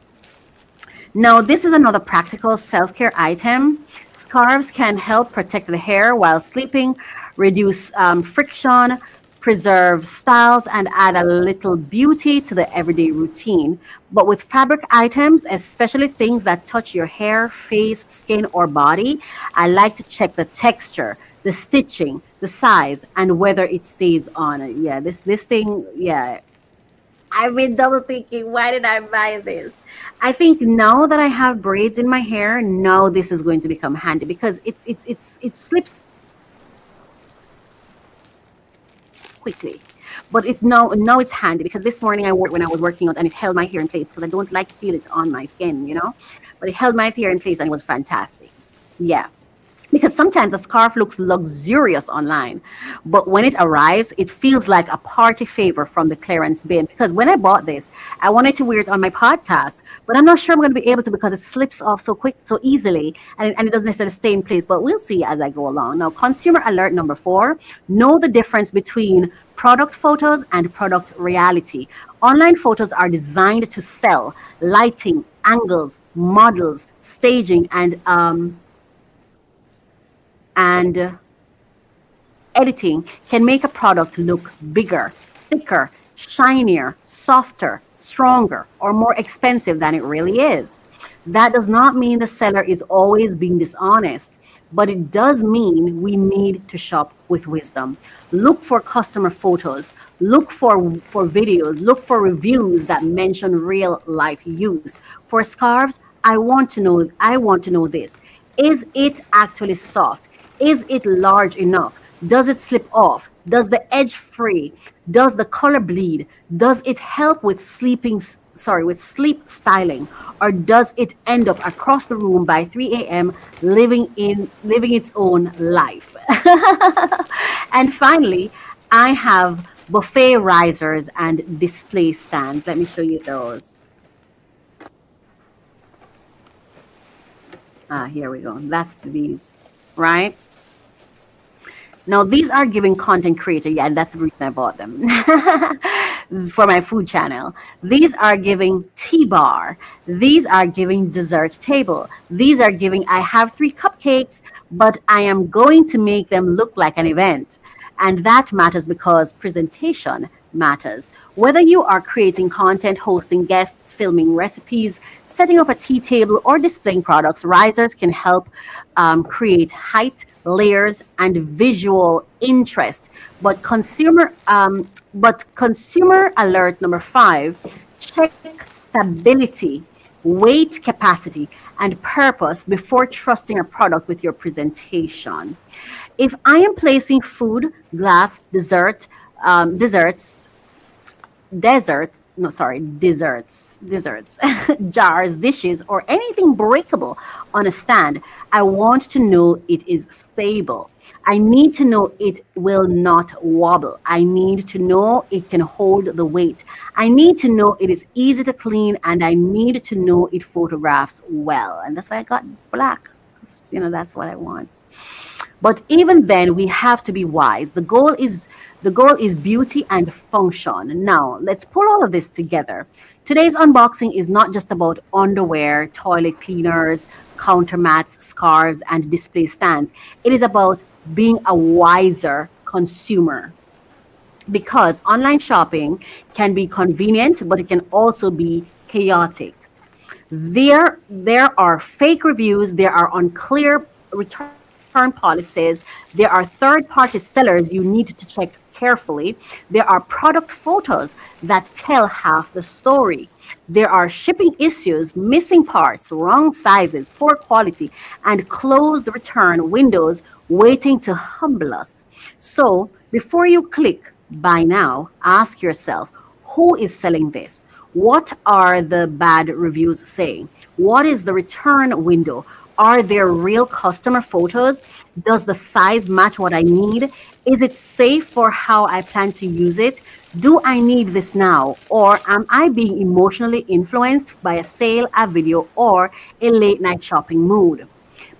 [SPEAKER 1] Now, this is another practical self care item. Scarves can help protect the hair while sleeping, reduce friction, preserve styles, and add a little beauty to the everyday routine. But with fabric items, especially things that touch your hair, face, skin, or body, I like to check the texture, the stitching, the size, and whether it stays on. Yeah, this thing, yeah, I've been double thinking, why did I buy this? I think now that I have braids in my hair, now this is going to become handy because it slips quickly. But it's now it's handy because this morning I wore it when I was working out and it held my hair in place because I don't like to feel it on my skin, you know. But it held my hair in place and it was fantastic. Yeah, because sometimes a scarf looks luxurious online, but when it arrives, it feels like a party favor from the clearance bin. Because when I bought this, I wanted to wear it on my podcast, but I'm not sure I'm going to be able to because it slips off so quick, so easily, and it doesn't necessarily stay in place. But we'll see as I go along. Now, consumer alert number 4: know the difference between product photos and product reality. Online photos are designed to sell lighting, angles, models, staging, and editing can make a product look bigger, thicker, shinier, softer, stronger, or more expensive than it really is. That does not mean the seller is always being dishonest, but it does mean we need to shop with wisdom. Look for customer photos, look for videos, look for reviews that mention real life use. For scarves, I want to know this. Is it actually soft? Is it large enough? Does it slip off? Does the edge fray? Does the color bleed? Does it help with with sleep styling? Or does it end up across the room by 3 a.m. living its own life? And finally, I have buffet risers and display stands. Let me show you those. Here we go. That's these, right? Now, these are giving content creator, yeah, and that's the reason I bought them for my food channel. These are giving tea bar. These are giving dessert table. These are giving, I have 3 cupcakes, but I am going to make them look like an event. And that matters because presentation matters. Whether you are creating content, hosting guests, filming recipes, setting up a tea table, or displaying products, risers can help create height, layers, and visual interest. But consumer alert number 5: check stability, weight capacity, and purpose before trusting a product with your presentation. If I am placing food, glass, desserts, jars, dishes, or anything breakable on a stand, I want to know it is stable. I need to know it will not wobble. I need to know it can hold the weight. I need to know it is easy to clean, and I need to know it photographs well. And that's why I got black. 'Cause, that's what I want. But even then, we have to be wise. The goal is beauty and function. Now, let's pull all of this together. Today's unboxing is not just about underwear, toilet cleaners, counter mats, scarves, and display stands. It is about being a wiser consumer. Because online shopping can be convenient, but it can also be chaotic. There are fake reviews, there are unclear return policies, there are third-party sellers you need to check carefully, there are product photos that tell half the story, there are shipping issues, missing parts, wrong sizes, poor quality, and closed return windows waiting to humble us. So before you click buy now, ask yourself, who is selling this? What are the bad reviews saying? What is the return window? Are there real customer photos? Does the size match what I need? Is it safe for how I plan to use it? Do I need this now? Or am I being emotionally influenced by a sale, a video, or a late night shopping mood?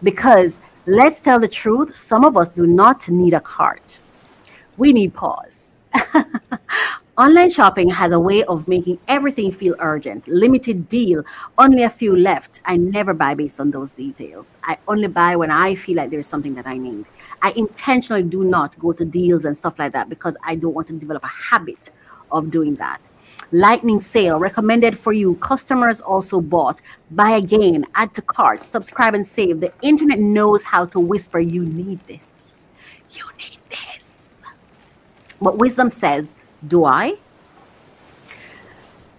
[SPEAKER 1] Because let's tell the truth, some of us do not need a cart. We need pause. Online shopping has a way of making everything feel urgent. Limited deal, only a few left. I never buy based on those details. I only buy when I feel like there's something that I need. I intentionally do not go to deals and stuff like that because I don't want to develop a habit of doing that. Lightning sale recommended for you. Customers also bought. Buy again, add to cart, subscribe and save. The internet knows how to whisper, you need this. You need this. But wisdom says, do I?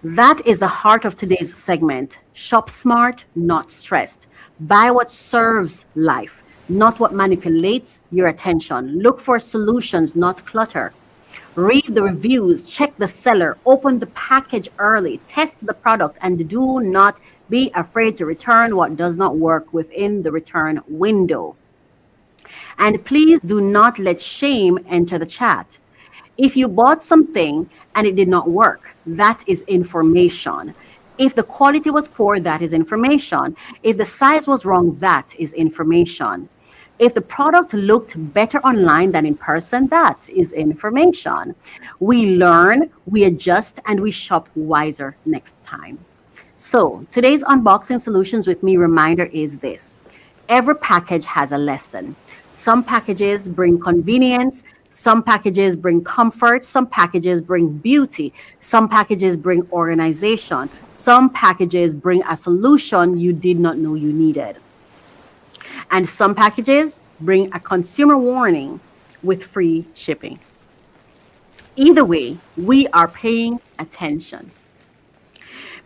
[SPEAKER 1] That is the heart of today's segment. Shop smart, not stressed. Buy what serves life, not what manipulates your attention. Look for solutions, not clutter. Read the reviews, check the seller, open the package early, test the product, and do not be afraid to return what does not work within the return window. And please do not let shame enter the chat. If you bought something and it did not work, that is information. If the quality was poor, that is information. If the size was wrong, that is information. If the product looked better online than in person, that is information. We learn, we adjust, and we shop wiser next time. So today's unboxing solutions with me reminder is this. Every package has a lesson. Some packages bring convenience. Some packages bring comfort. Some packages bring beauty. Some packages bring organization. Some packages bring a solution you did not know you needed. And some packages bring a consumer warning with free shipping. Either way, we are paying attention.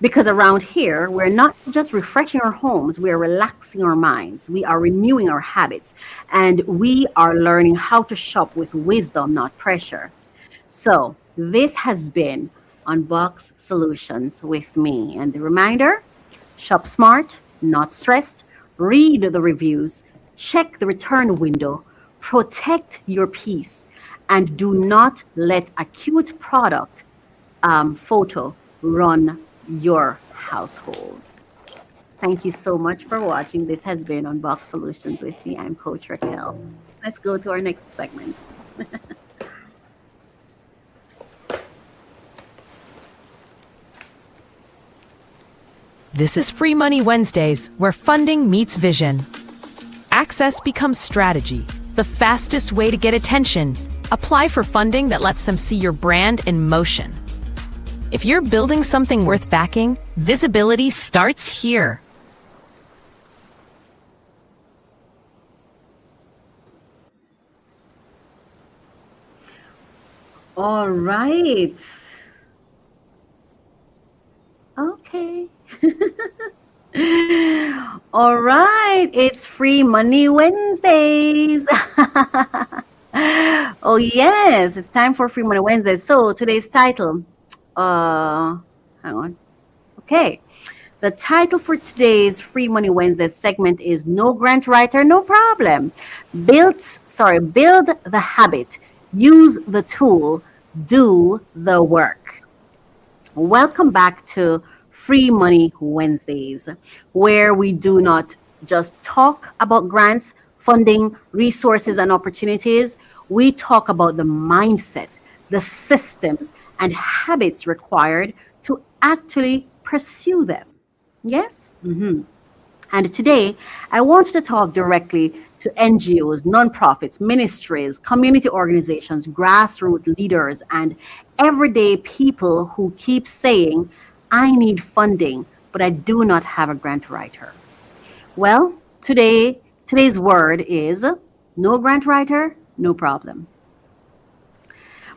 [SPEAKER 1] Because around here, we're not just refreshing our homes, we are relaxing our minds, we are renewing our habits, and we are learning how to shop with wisdom, not pressure. So this has been Unbox Solutions with me. And the reminder, shop smart, not stressed, read the reviews, check the return window, protect your peace, and do not let a cute product photo run your household. Thank you so much for watching. This has been Unbox Solutions with me. I'm Coach Racquel. Let's go to our next segment.
[SPEAKER 4] This is Free Money Wednesdays, where funding meets vision. Access becomes strategy, the fastest way to get attention. Apply for funding that lets them see your brand in motion. If you're building something worth backing, visibility starts here.
[SPEAKER 1] All right. Okay. All right. It's Free Money Wednesdays. Oh, yes. It's time for Free Money Wednesdays. So today's title, hang on. Okay. The title for today's Free Money Wednesday segment is No Grant Writer, No Problem. Build the habit. Use the tool. Do the work. Welcome back to Free Money Wednesdays, where we do not just talk about grants, funding, resources, and opportunities. We talk about the mindset, the systems, and habits required to actually pursue them. Yes? And today, I want to talk directly to NGOs, nonprofits, ministries, community organizations, grassroots leaders, and everyday people who keep saying, I need funding, but I do not have a grant writer. Well, today's word is no grant writer, no problem.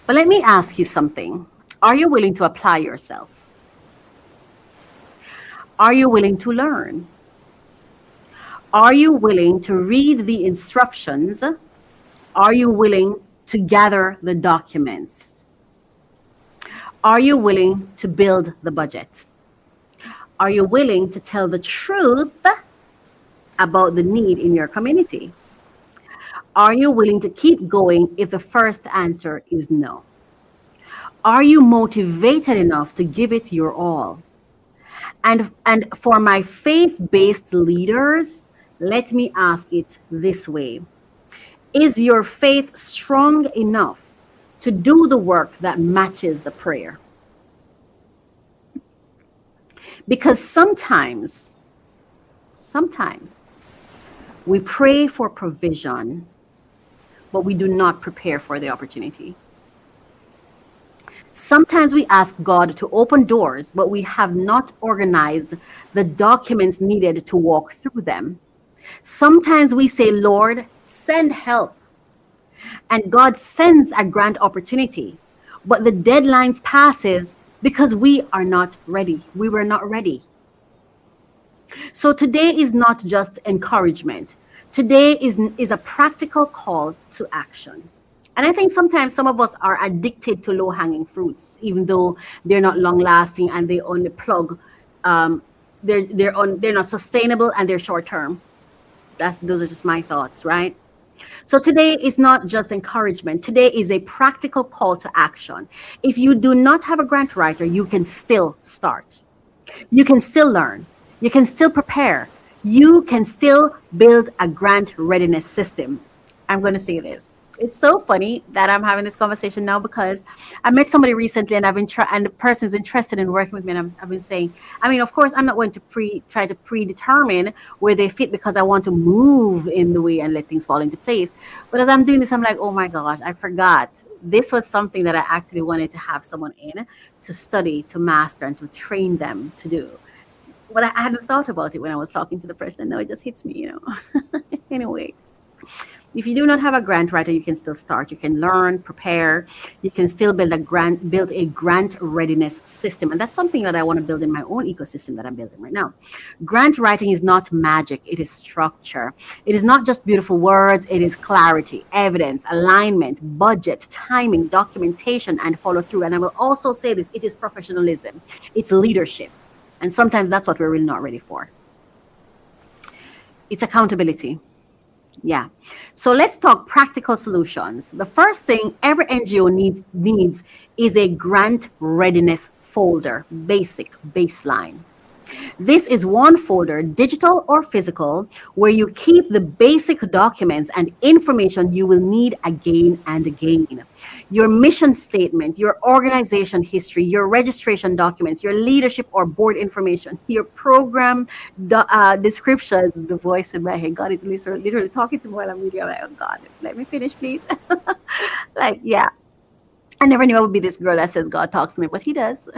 [SPEAKER 1] But let me ask you something. Are you willing to apply yourself? Are you willing to learn? Are you willing to read the instructions? Are you willing to gather the documents? Are you willing to build the budget? Are you willing to tell the truth about the need in your community? Are you willing to keep going if the first answer is no? Are you motivated enough to give it your all? And for my faith-based leaders, let me ask it this way. Is your faith strong enough to do the work that matches the prayer. Because sometimes we pray for provision, but we do not prepare for the opportunity. Sometimes we ask God to open doors, but we have not organized the documents needed to walk through them. Sometimes we say, Lord, send help. And God sends a grant opportunity, but the deadlines passes because we are not ready. We were not ready. So today is not just encouragement. Today is a practical call to action. And I think sometimes some of us are addicted to low-hanging fruits, even though they're not long-lasting and they only plug. They're not sustainable and they're short-term. Those are just my thoughts, right? So today is not just encouragement. Today is a practical call to action. If you do not have a grant writer, you can still start. You can still learn. You can still prepare. You can still build a grant readiness system. I'm going to say this. It's so funny that I'm having this conversation now because I met somebody recently and and the person is interested in working with me. And I've been saying, I mean, of course, I'm not going to try to predetermine where they fit because I want to move in the way and let things fall into place. But as I'm doing this, I'm like, oh my gosh, I forgot. This was something that I actually wanted to have someone in to study, to master, and to train them to do. But I hadn't thought about it when I was talking to the person. Now it just hits me, Anyway. If you do not have a grant writer, you can still start. You can learn, prepare. You can still build a grant readiness system. And that's something that I want to build in my own ecosystem that I'm building right now. Grant writing is not magic. It is structure. It is not just beautiful words. It is clarity, evidence, alignment, budget, timing, documentation, and follow through. And I will also say this, it is professionalism. It's leadership. And sometimes that's what we're really not ready for. It's accountability. Yeah. So let's talk practical solutions. The first thing every NGO needs is a grant readiness folder, baseline. This is one folder, digital or physical, where you keep the basic documents and information you will need again and again. Your mission statement, your organization history, your registration documents, your leadership or board information, your program descriptions. The voice in my head, God is literally talking to me while I'm reading. I'm like, oh God, let me finish, please. Yeah. I never knew I would be this girl that says God talks to me, but he does.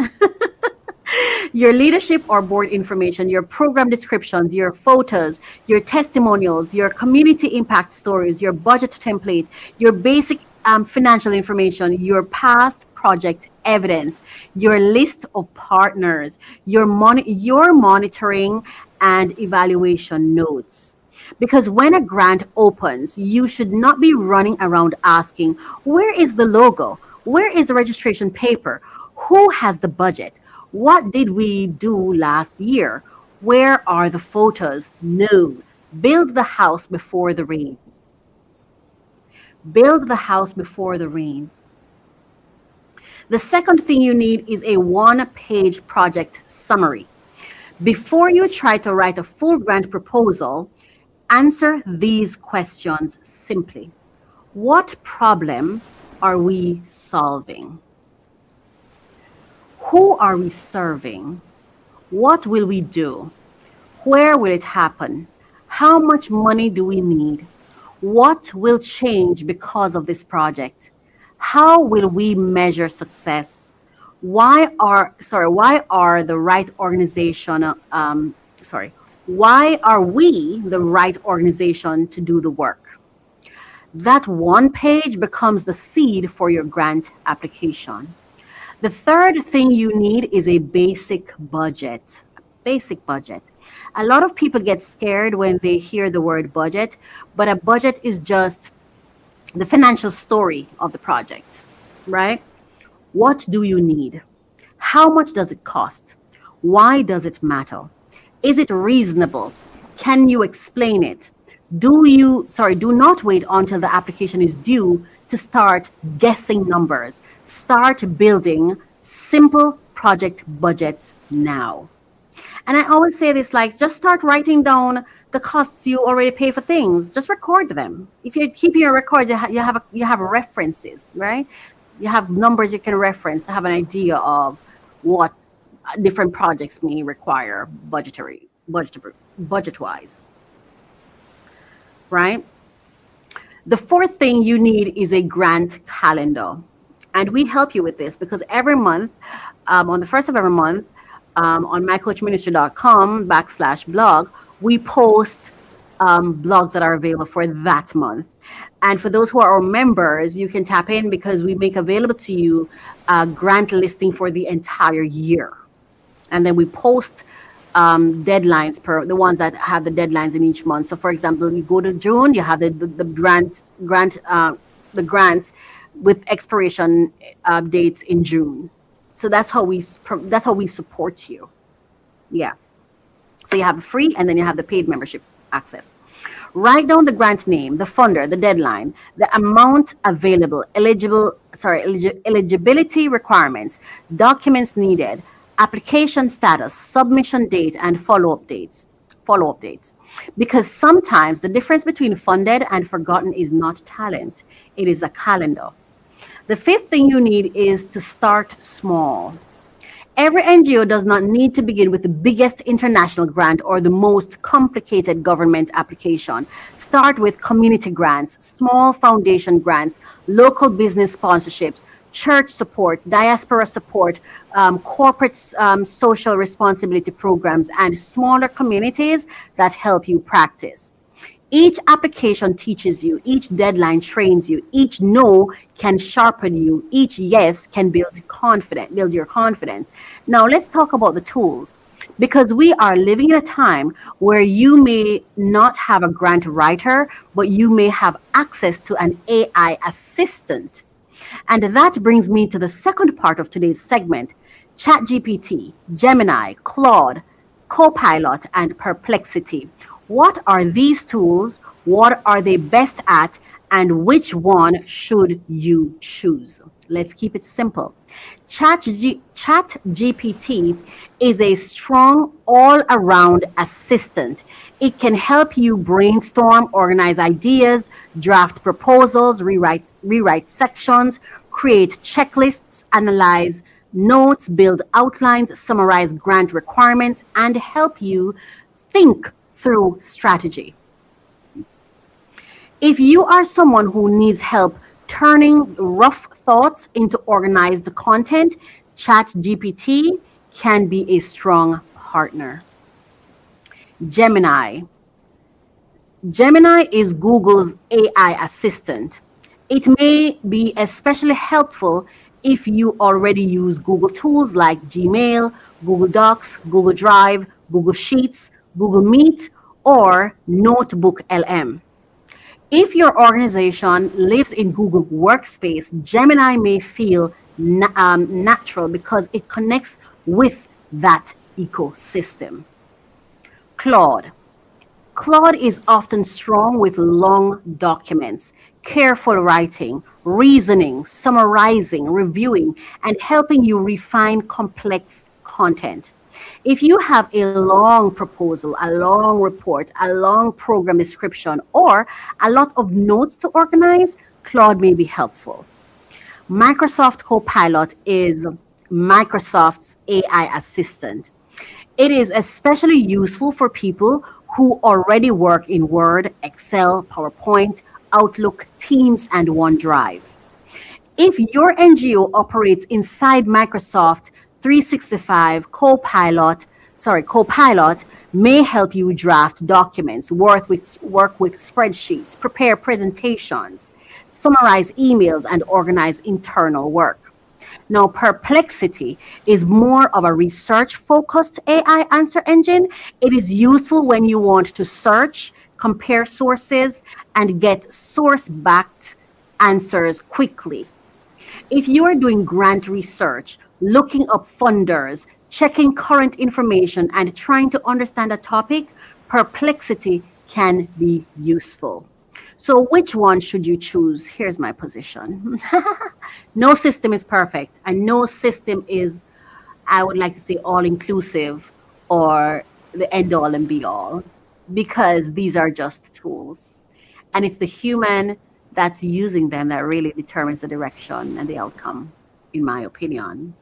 [SPEAKER 1] Your leadership or board information, your program descriptions, your photos, your testimonials, your community impact stories, your budget template, your basic financial information, your past project evidence, your list of partners, your monitoring and evaluation notes. Because when a grant opens, you should not be running around asking, where is the logo? Where is the registration paper? Who has the budget? What did we do last year? Where are the photos? No. Build the house before the rain. Build the house before the rain. The second thing you need is a one-page project summary. Before you try to write a full grant proposal, answer these questions simply. What problem are we solving? Who are we serving? What will we do? Where will it happen? How much money do we need? What will change because of this project? How will we measure success? Why are the right organization? Why are we the right organization to do the work? That one page becomes the seed for your grant application. The third thing you need is a basic budget. Basic budget. A lot of people get scared when they hear the word budget, but a budget is just the financial story of the project, right? What do you need? How much does it cost? Why does it matter? Is it reasonable? Can you explain it? Do not wait until the application is due to start guessing numbers. Start building simple project budgets now. And I always say this, just start writing down the costs you already pay for things. Just record them. If you're keeping your records, you have references, right? You have numbers you can reference to have an idea of what different projects may require budget wise, right? The fourth thing you need is a grant calendar. And we help you with this because every month, on the first of every month, on mycoachministry.com/blog, we post blogs that are available for that month. And for those who are our members, you can tap in because we make available to you a grant listing for the entire year. And then we post deadlines per the ones that have the deadlines in each month. So, for example, you go to June, you have the grants with expiration dates in June. So that's how we support you. Yeah. So you have free, and then you have the paid membership access. Write down the grant name, the funder, the deadline, the amount available, eligibility requirements, documents needed, application status, submission date, and follow-up dates. Because sometimes the difference between funded and forgotten is not talent, it is a calendar. The fifth thing you need is to start small. Every NGO does not need to begin with the biggest international grant or the most complicated government application. Start with community grants, small foundation grants, local business sponsorships, church support, diaspora support, corporate social responsibility programs, and smaller communities that help you practice. Each application teaches you, each deadline trains you, each no can sharpen you, each yes can build your confidence. Now let's talk about the tools, because we are living in a time where you may not have a grant writer, but you may have access to an AI assistant. And that brings me to the second part of today's segment: ChatGPT, Gemini, Claude, Copilot, and Perplexity. What are these tools? What are they best at? And which one should you choose? Let's keep it simple. ChatGPT is a strong all-around assistant. It can help you brainstorm, organize ideas, draft proposals, rewrite sections, create checklists, analyze notes, build outlines, summarize grant requirements, and help you think through strategy. If you are someone who needs help turning rough thoughts into organized content, ChatGPT can be a strong partner. Gemini. Gemini is Google's AI assistant. It may be especially helpful if you already use Google tools like Gmail, Google Docs, Google Drive, Google Sheets, Google Meet, or Notebook LM. If your organization lives in Google Workspace, Gemini may feel natural because it connects with that ecosystem. Claude. Claude is often strong with long documents, careful writing, reasoning, summarizing, reviewing, and helping you refine complex content. If you have a long proposal, a long report, a long program description, or a lot of notes to organize, Claude may be helpful. Microsoft Copilot is Microsoft's AI assistant. It is especially useful for people who already work in Word, Excel, PowerPoint, Outlook, Teams, and OneDrive. If your NGO operates inside Microsoft 365, Copilot may help you draft documents, work with spreadsheets, prepare presentations, summarize emails, and organize internal work. Now, Perplexity is more of a research-focused AI answer engine. It is useful when you want to search, compare sources, and get source-backed answers quickly. If you are doing grant research, looking up funders, checking current information, and trying to understand a topic, Perplexity can be useful. So which one should you choose? Here's my position. No system is perfect, and no system is, I would like to say, all-inclusive or the end-all and be-all, because these are just tools. And it's the human that's using them that really determines the direction and the outcome, in my opinion.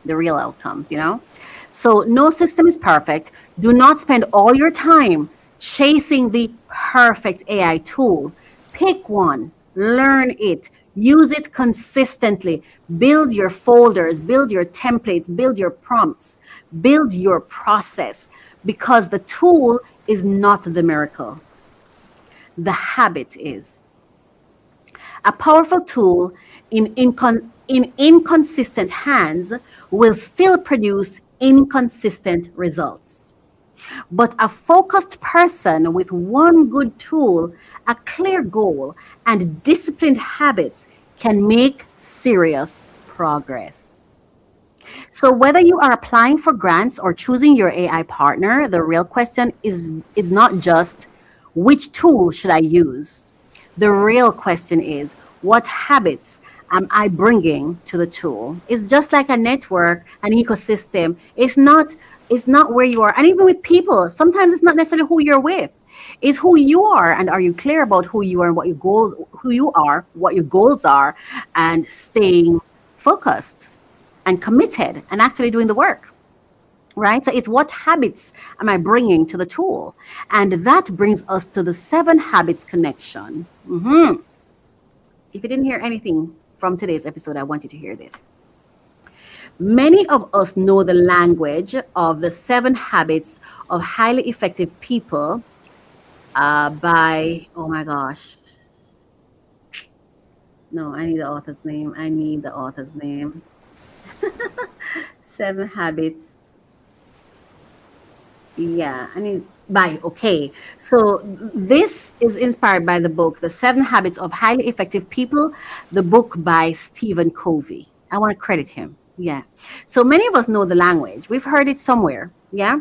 [SPEAKER 1] The real outcomes, you know? So no system is perfect. Do not spend all your time chasing the perfect AI tool. Pick one, learn it, use it consistently, build your folders, build your templates, build your prompts, build your process, because the tool is not the miracle. The habit is. A powerful tool in inconsistent hands will still produce inconsistent results. But a focused person with one good tool, a clear goal, and disciplined habits can make serious progress. So whether you are applying for grants or choosing your AI partner, the real question is not just which tool should I use? The real question is, what habits am I bringing to the tool? It's just like a network, an ecosystem. It's not where you are. And even with people, sometimes it's not necessarily who you're with. It's who you are, and are you clear about who you are and what your goals are, and staying focused and committed and actually doing the work. Right? So it's what habits am I bringing to the tool? And that brings us to the 7 habits connection. If you didn't hear anything from today's episode, I want you to hear this. Many of us know the language of the 7 habits of highly effective people by, oh my gosh. No, I need the author's name. 7 habits. Yeah, okay. So this is inspired by the book, The 7 Habits of Highly Effective People, the book by Stephen Covey. I want to credit him. Yeah. So many of us know the language. We've heard it somewhere. Yeah.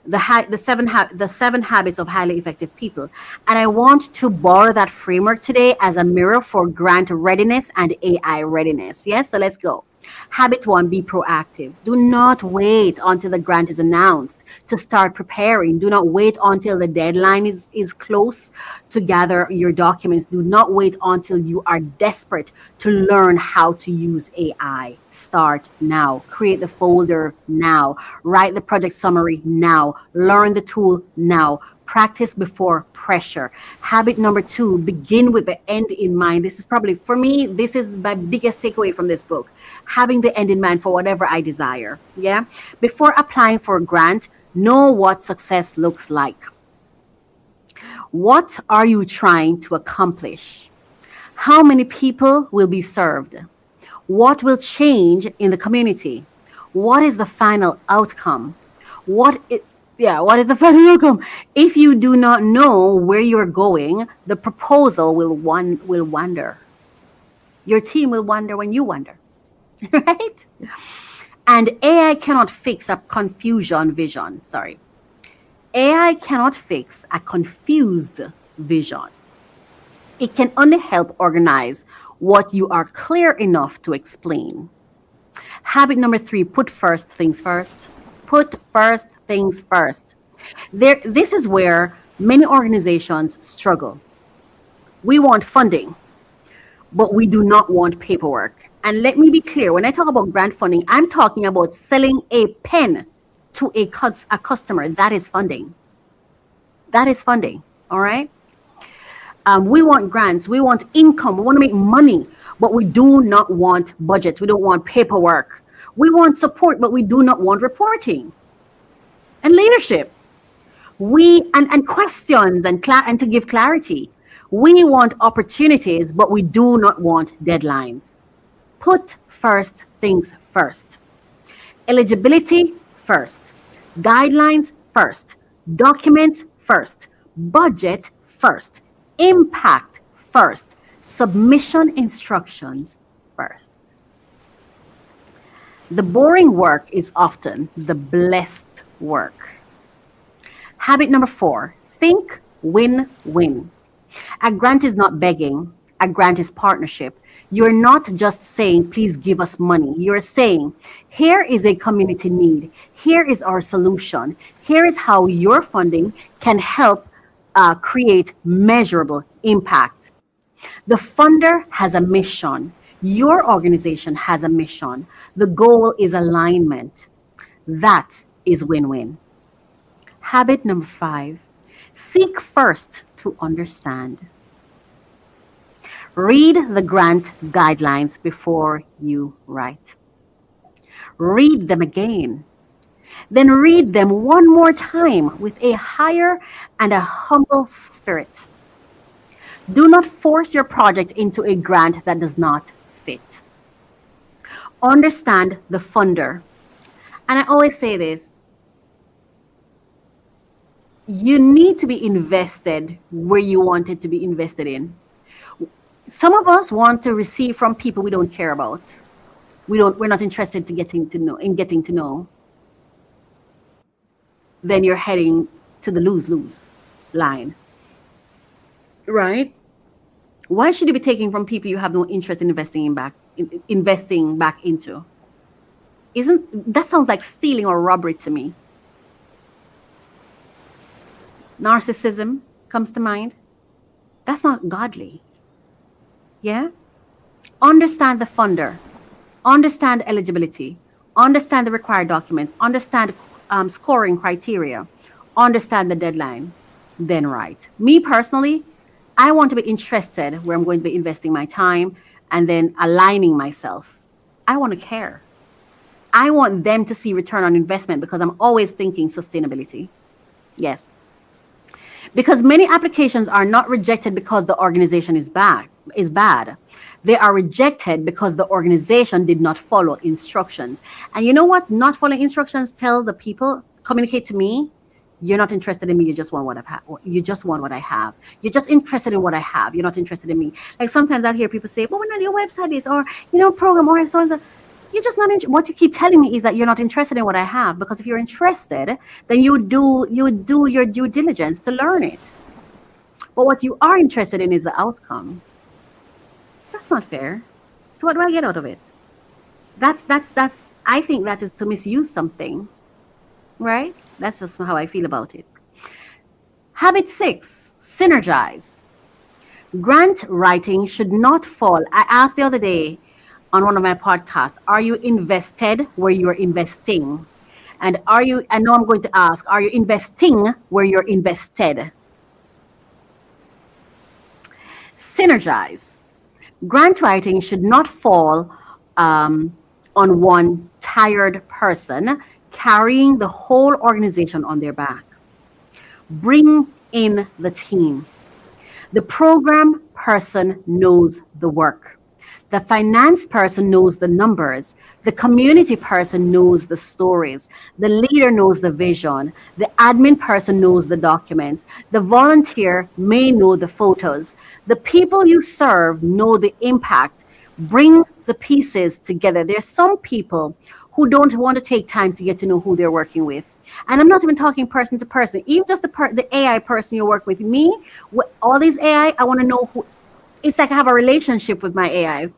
[SPEAKER 1] The 7 habits of highly effective people. And I want to borrow that framework today as a mirror for grant readiness and AI readiness. Yes. So let's go. Habit 1, be proactive. Do not wait until the grant is announced to start preparing. Do not wait until the deadline is close to gather your documents. Do not wait until you are desperate to learn how to use AI. Start now. Create the folder now. Write the project summary now. Learn the tool now. Practice before pressure. Habit number 2, begin with the end in mind. This is probably, for me, this is my biggest takeaway from this book. Having the end in mind for whatever I desire. Yeah. Before applying for a grant, know what success looks like. What are you trying to accomplish? How many people will be served? What will change in the community? What is the final outcome? What is the final outcome? If you do not know where you're going, the proposal will wander. Your team will wander when you wander, right? And AI cannot fix a vision. AI cannot fix a confused vision. It can only help organize what you are clear enough to explain. Habit number 3, put first things first. Put first things first. This is where many organizations struggle. We want funding, but we do not want paperwork. And let me be clear, when I talk about grant funding, I'm talking about selling a pen to a customer. That is funding. All right? We want grants. We want income. We want to make money, but we do not want budget. We don't want paperwork. We want support, but we do not want reporting and leadership. And questions and to give clarity. We want opportunities, but we do not want deadlines. Put first things first. Eligibility first. Guidelines first. Documents first. Budget first. Impact first. Submission instructions first. The boring work is often the blessed work. Habit number 4, think win-win. A grant is not begging. A grant is partnership. You're not just saying, please give us money. You're saying, here is a community need. Here is our solution. Here is how your funding can help create measurable impact. The funder has a mission. Your organization has a mission. The goal is alignment. That is win-win. Habit number 5, seek first to understand. Read the grant guidelines before you write. Read them again. Then read them one more time with a higher and a humble spirit. Do not force your project into a grant that does not fit. Understand the funder. And I always say this, you need to be invested where you want it to be invested in. Some of us want to receive from people we don't care about. We're not interested in getting to know. Then you're heading to the lose-lose line. Right? Why should you be taking from people you have no interest in investing back into? That sounds like stealing or robbery to me. Narcissism comes to mind. That's not godly. Yeah? Understand the funder. Understand eligibility. Understand the required documents. Understand scoring criteria. Understand the deadline. Then write. Me personally, I want to be interested where I'm going to be investing my time and then aligning myself. I want to care. I want them to see return on investment because I'm always thinking sustainability. Yes. Because many applications are not rejected because the organization is bad. They are rejected because the organization did not follow instructions. And you know what? Not following instructions tell the people, communicate to me, you're not interested in me, you just want what I've had. You just want what I have. You're just interested in what I have. You're not interested in me. Like sometimes I'll hear people say, well, when your website is, or, program, or so and so. You're just not what you keep telling me is that you're not interested in what I have, because if you're interested, then you do your due diligence to learn it. But what you are interested in is the outcome. That's not fair. So what do I get out of it? That's I think that is to misuse something. Right? That's just how I feel about it. Habit 6, synergize. Grant writing should not fall. I asked the other day on one of my podcasts, are you invested where you're investing? And I know I'm going to ask, are you investing where you're invested? Synergize. Grant writing should not fall on one tired person carrying the whole organization on their back. Bring in the team. The program person knows the work. The finance person knows the numbers. The community person knows the stories. The leader knows the vision. The admin person knows the documents. The volunteer may know the photos. The people you serve know the impact. Bring the pieces together. There's some people who don't want to take time to get to know who they're working with. And I'm not even talking person to person. Even just the AI person you work with. Me, with all these AI, I want to know who. It's like I have a relationship with my AI.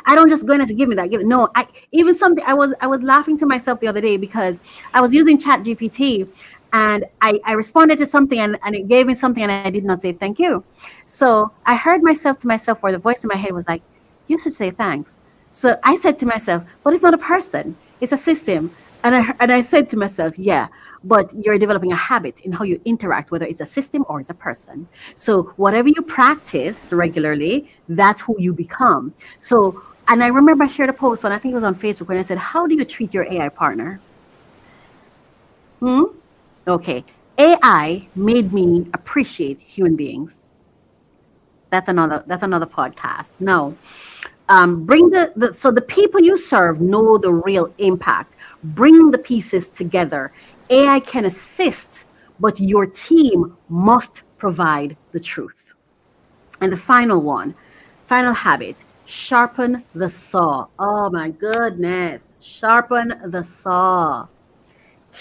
[SPEAKER 1] I don't just go in and say, give me that. No, even something. I was laughing to myself the other day because I was using ChatGPT and I responded to something and it gave me something and I did not say thank you. So I heard myself to myself, or the voice in my head was like, you should say thanks. So I said to myself, but it's not a person, it's a system. And I said to myself, yeah, but you're developing a habit in how you interact, whether it's a system or it's a person. So whatever you practice regularly, that's who you become. So, and I remember I shared a post on, I think it was on Facebook, when I said, how do you treat your AI partner? Okay. AI made me appreciate human beings. That's another podcast. No. Bring so the people you serve know the real impact. Bring the pieces together. AI can assist, but your team must provide the truth. And the final habit, sharpen the saw. Oh my goodness. Sharpen the saw.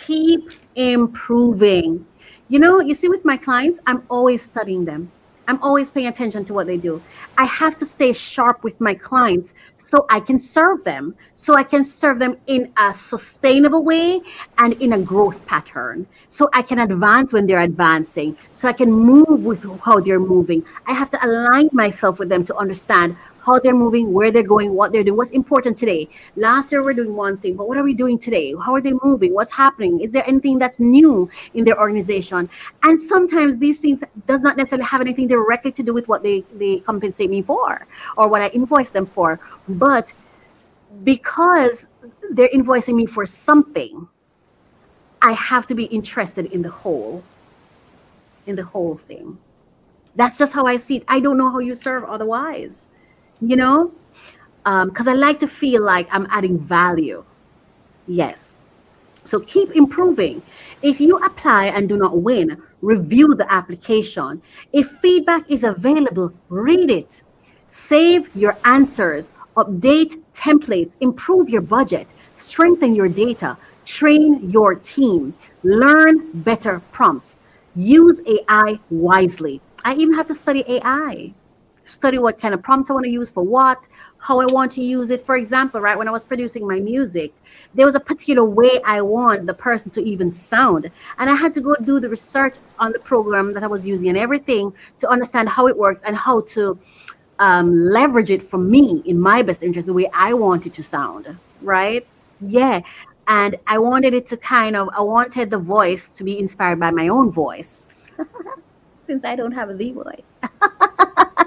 [SPEAKER 1] Keep improving. You see, with my clients, I'm always studying them. I'm always paying attention to what they do. I have to stay sharp with my clients so I can serve them, in a sustainable way and in a growth pattern. So I can advance when they're advancing, so I can move with how they're moving. I have to align myself with them to understand how they're moving, where they're going, what they're doing, what's important today. Last year we're doing one thing, but what are we doing today? How are they moving? What's happening? Is there anything that's new in their organization? And sometimes these things does not necessarily have anything directly to do with what they compensate me for or what I invoice them for. But because they're invoicing me for something, I have to be interested in the whole thing. That's just how I see it. I don't know how you serve otherwise. Because I like to feel like I'm adding value. Yes. So keep improving. If you apply and do not win, review the application. If feedback is available, read it. Save your answers, update templates, improve your budget, strengthen your data, train your team, learn better prompts, use AI wisely. I even have to study AI. Study what kind of prompts I want to use for what, how I want to use it. For example, right, when I was producing my music, there was a particular way I want the person to even sound. And I had to go do the research on the program that I was using and everything to understand how it works and how to leverage it for me in my best interest, the way I want it to sound, right? Yeah. And I wanted it to I wanted the voice to be inspired by my own voice. Since I don't have the voice.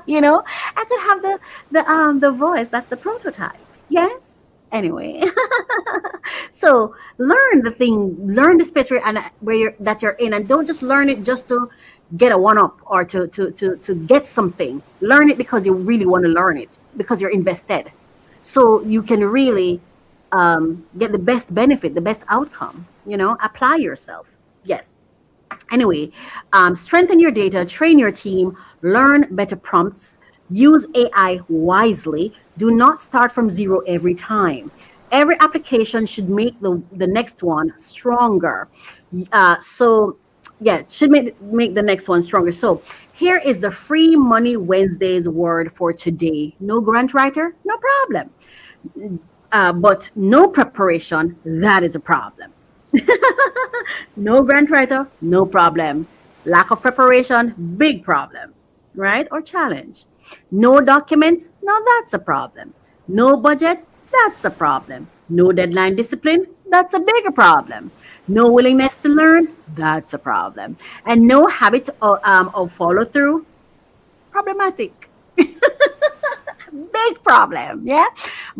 [SPEAKER 1] I could have the voice that's the prototype. Yes. Anyway, so learn the space that you're in, and don't just learn it just to get a one up or to get something. Learn it because you really want to learn it, because you're invested, so you can really get the best benefit, the best outcome. Apply yourself. Yes. Anyway, strengthen your data, train your team, learn better prompts, use AI wisely. Do not start from zero every time. Every application should make the next one stronger. Should make the next one stronger. So here is the Free Money Wednesdays word for today. No grant writer, no problem. But no preparation, that is a problem. No grant writer, no problem. Lack of preparation, big problem, right? Or challenge. No documents, no, that's a problem. No budget, that's a problem. No deadline discipline, that's a bigger problem. No willingness to learn, that's a problem. And no habit of follow through, problematic. Big problem, yeah?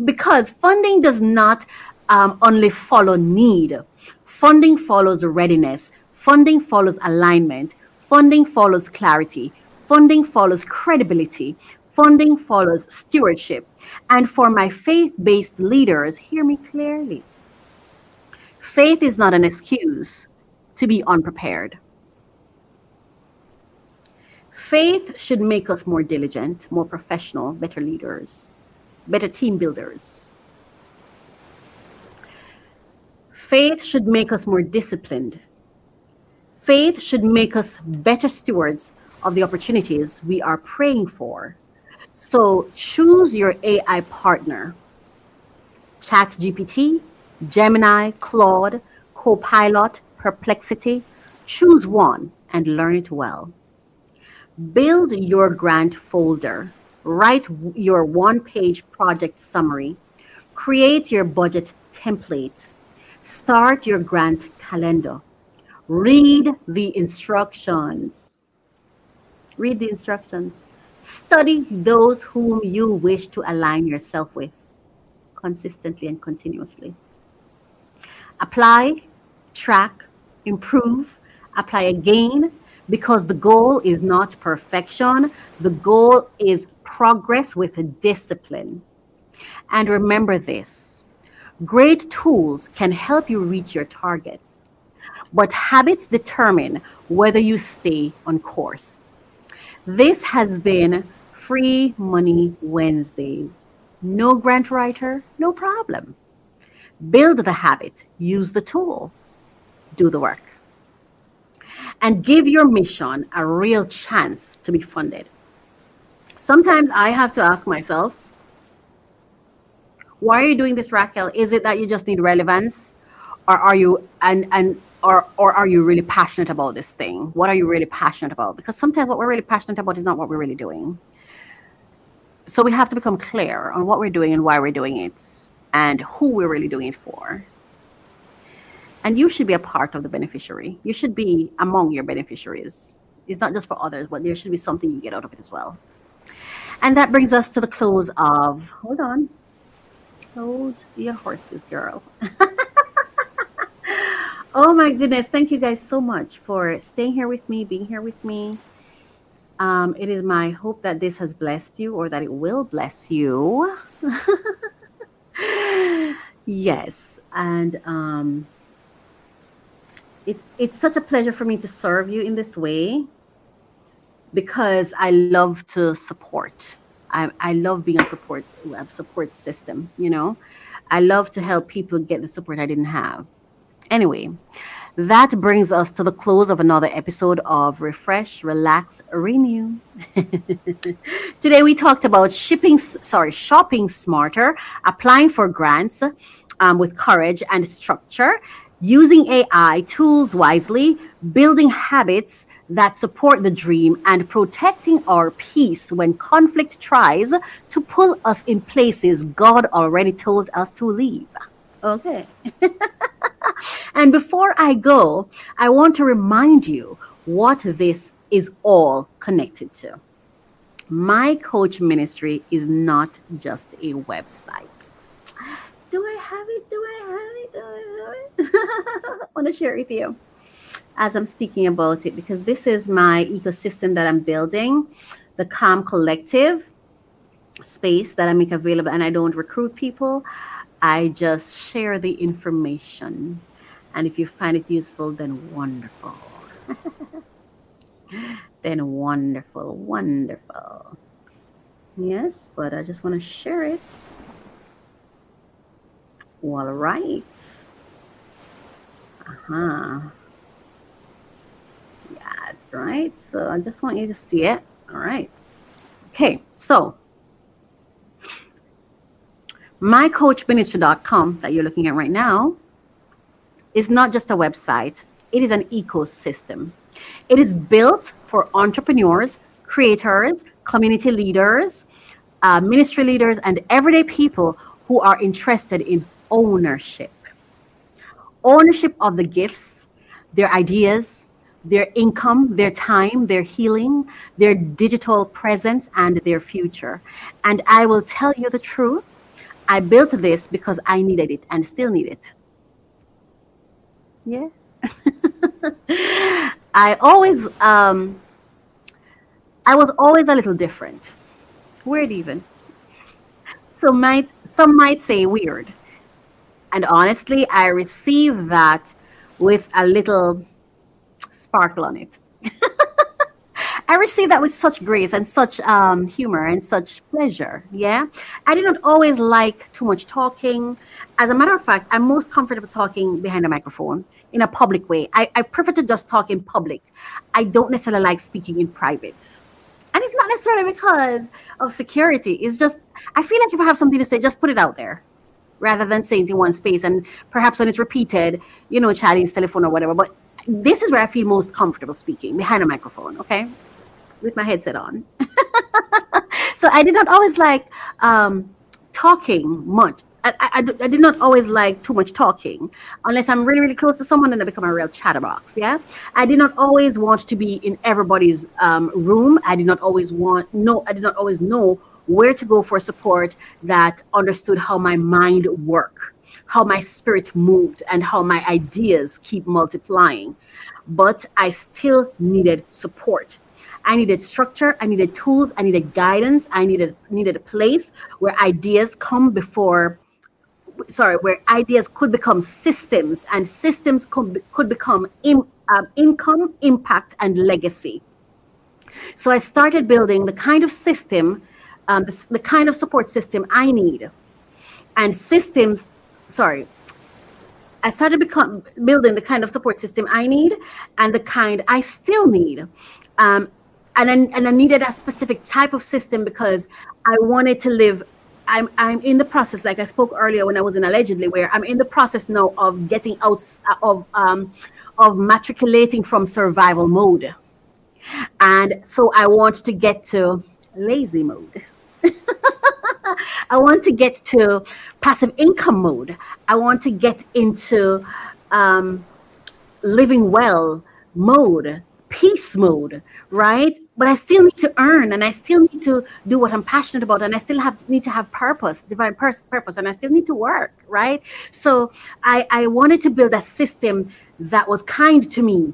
[SPEAKER 1] Because funding does not only follow need. Funding follows readiness. Funding follows alignment. Funding follows clarity. Funding follows credibility. Funding follows stewardship. And for my faith-based leaders, hear me clearly. Faith is not an excuse to be unprepared. Faith should make us more diligent, more professional, better leaders, better team builders. Faith should make us more disciplined. Faith should make us better stewards of the opportunities we are praying for. So choose your AI partner. ChatGPT, Gemini, Claude, Copilot, Perplexity. Choose one and learn it well. Build your grant folder. Write your one-page project summary. Create your budget template. Start your grant calendar. Read the instructions. Read the instructions. Study those whom you wish to align yourself with consistently and continuously. Apply, track, improve, apply again, because the goal is not perfection. The goal is progress with discipline. And remember this, great tools can help you reach your targets, but habits determine whether you stay on course. This has been Free Money Wednesdays. No grant writer, no problem. Build the habit, use the tool, do the work, and give your mission a real chance to be funded. Sometimes I have to ask myself, why are you doing this, Racquel? Is it that you just need relevance, or are you or are you really passionate about this thing? What are you really passionate about? Because sometimes what we're really passionate about is not what we're really doing. So we have to become clear on what we're doing and why we're doing it and who we're really doing it for. And you should be a part of the beneficiary. You should be among your beneficiaries. It's not just for others, but there should be something you get out of it as well. And that brings us to the close of, hold on, hold your horses, girl. Oh my goodness. Thank you guys so much for staying here with me, being here with me. It is my hope that this has blessed you, or that it will bless you. Yes. And it's such a pleasure for me to serve you in this way, because I love to support. I love being a support system, you know. I love to help people get the support I didn't have. Anyway, that brings us to the close of another episode of Refresh, Relax, Renew. Today we talked about shopping smarter, applying for grants with courage and structure, using AI tools wisely, building habits that support the dream, and protecting our peace when conflict tries to pull us in places God already told us to leave. Okay. And before I go, I want to remind you what this is all connected to. My coach ministry is not just a website. Do I have it? Do I have it? Do I have it? I want to share it with you as I'm speaking about it, because this is my ecosystem that I'm building, the Calm Collective space that I make available. And I don't recruit people. I just share the information. And if you find it useful, then wonderful. Then wonderful, wonderful. Yes, but I just want to share it. All right. Uh-huh. Yeah, that's right. So I just want you to see it. All right. Okay, so mycoachministry.com that you're looking at right now is not just a website. It is an ecosystem. It is built for entrepreneurs, creators, community leaders, ministry leaders, and everyday people who are interested in ownership. Ownership of the gifts, their ideas, their income, their time, their healing, their digital presence, and their future. And I will tell you the truth. I built this because I needed it and still need it. Yeah. I was always a little different. Weird even. Some might say weird. And honestly, I receive that with a little sparkle on it. I receive that with such grace and such humor and such pleasure. Yeah. I did not always like too much talking. As a matter of fact, I'm most comfortable talking behind a microphone in a public way. I prefer to just talk in public. I don't necessarily like speaking in private. And it's not necessarily because of security. It's just, I feel like if I have something to say, just put it out there rather than saying it in one space. And perhaps when it's repeated, you know, chatting, telephone or whatever. But this is where I feel most comfortable speaking, behind a microphone, okay? With my headset on. So I did not always like talking much. I did not always like too much talking unless I'm really, really close to someone and I become a real chatterbox. Yeah. I did not always want to be in everybody's room. I did not always know where to go for support that understood how my mind worked, how my spirit moved, and how my ideas keep multiplying. But I still needed support. I needed structure. I needed tools. I needed guidance. I needed a place where ideas where ideas could become systems, and systems could become income, impact, and legacy. So I started building the kind of system, the kind of support system I need. And I started building the kind of support system I need and the kind I still need. and I needed a specific type of system because I wanted to live. I'm in the process, like I spoke earlier when I was in allegedly, where I'm in the process now of getting out of matriculating from survival mode, and so I want to get to lazy mode. I want to get to passive income mode. I want to get into um, living well mode, peace mode, right? But I still need to earn, and I still need to do what I'm passionate about, and I still need to have purpose, divine purpose, and I still need to work, right? So I wanted to build a system that was kind to me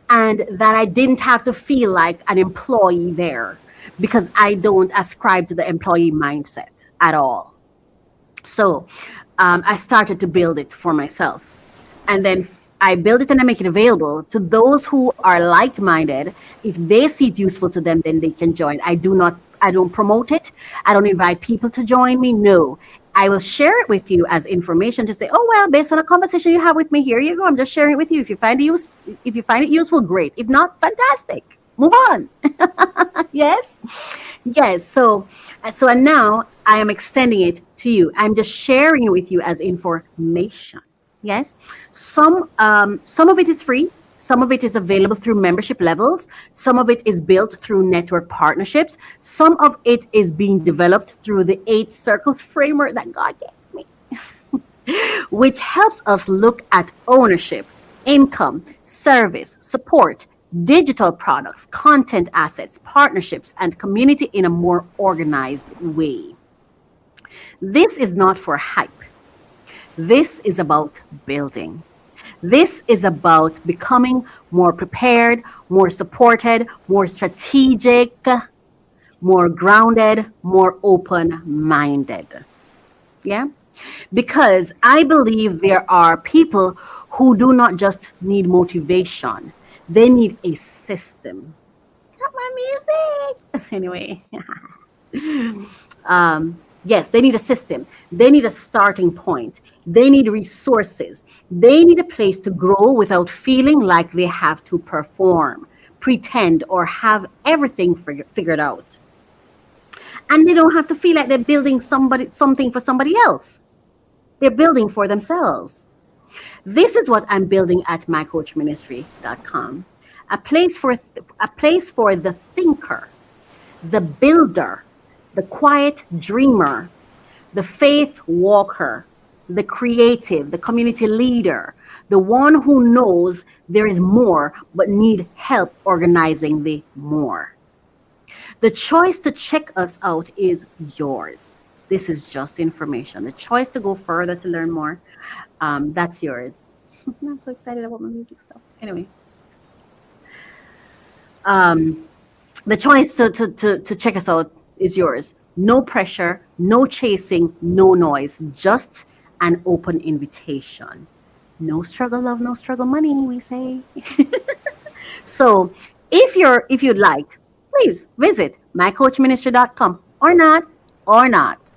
[SPEAKER 1] and that I didn't have to feel like an employee there, because I don't ascribe to the employee mindset at all. So I started to build it for myself. And then I build it and I make it available to those who are like-minded. If they see it useful to them, then they can join. I don't promote it. I don't invite people to join me. No, I will share it with you as information to say, oh, well, based on a conversation you have with me, here you go. I'm just sharing it with you. If you find it useful, great. If not, fantastic. Move on. Yes. Yes. And now I am extending it to you. I'm just sharing it with you as information. Yes. Some of it is free. Some of it is available through membership levels. Some of it is built through network partnerships. Some of it is being developed through the 8 circles framework that God gave me, which helps us look at ownership, income, service, support, digital products, content assets, partnerships, and community in a more organized way. This is not for hype. This is about building. This is about becoming more prepared, more supported, more strategic, more grounded, more open-minded. Yeah? Because I believe there are people who do not just need motivation, they need a system. Got my music. Anyway. Yes, they need a system. They need a starting point. They need resources. They need a place to grow without feeling like they have to perform, pretend, or have everything figured out. And they don't have to feel like they're building something for somebody else. They're building for themselves. This is what I'm building at mycoachministry.com. A place for the thinker, the builder, the quiet dreamer, the faith walker, the creative, the community leader, the one who knows there is more but need help organizing the more. The choice to check us out is yours. This is just information. The choice to go further to learn more, that's yours. I'm so excited about my music stuff. Anyway. The choice to check us out is yours. No pressure, no chasing, no noise, just an open invitation. No struggle, love, no struggle, money, we say. So if you'd like, please visit mycoachministry.com or not.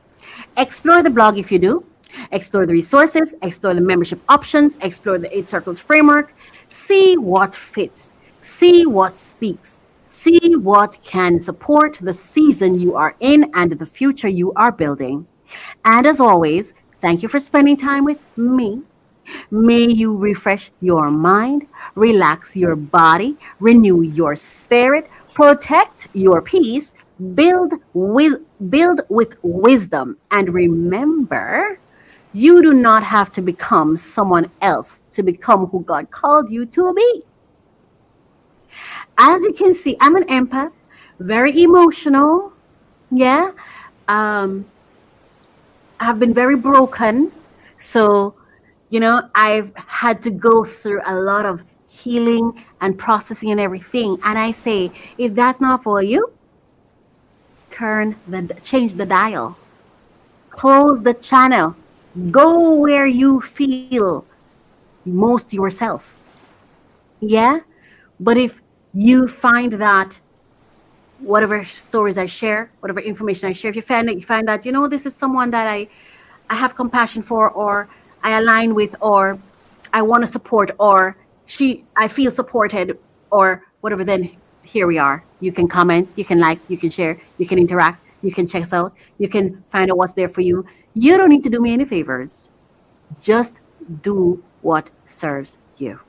[SPEAKER 1] Explore the blog if you do. Explore the resources, explore the membership options, explore the 8 circles framework. See what fits, see what speaks. See what can support the season you are in and the future you are building. And as always, thank you for spending time with me. May you refresh your mind, relax your body, renew your spirit, protect your peace, build with wisdom. And remember, you do not have to become someone else to become who God called you to be. As you can see, I'm an empath, very emotional. Yeah. I've been very broken. So, I've had to go through a lot of healing and processing and everything. And I say, if that's not for you, change the dial, close the channel, go where you feel most yourself. Yeah. But if you find that whatever stories I share, whatever information I share, if you find that, this is someone that I have compassion for, or I align with, or I want to support, or I feel supported, or whatever, then here we are. You can comment, you can like, you can share, you can interact, you can check us out, you can find out what's there for you. You don't need to do me any favors. Just do what serves you.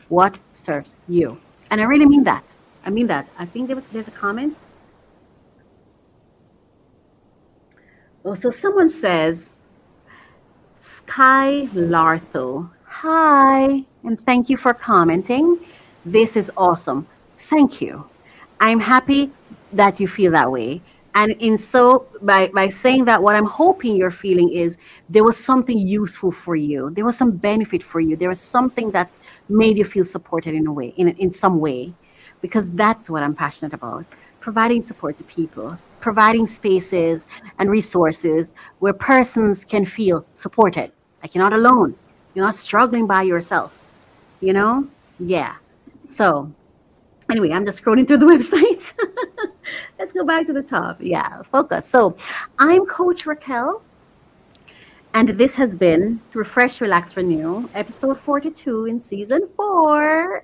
[SPEAKER 1] What serves you. And I really mean that. I mean that. I think there's a comment. Oh, so someone says, Sky Lartho, hi, and thank you for commenting. This is awesome. Thank you. I'm happy that you feel that way. And by saying that, what I'm hoping you're feeling is there was something useful for you. There was some benefit for you. There was something that made you feel supported in a way, in some way, because that's what I'm passionate about. Providing support to people, providing spaces and resources where persons can feel supported. Like you're not alone. You're not struggling by yourself. You know? Yeah. So anyway, I'm just scrolling through the website. Let's go back to the top. Yeah, focus. So I'm Coach Racquel, and this has been Refresh, Relax, Renew, episode 42 in season 4.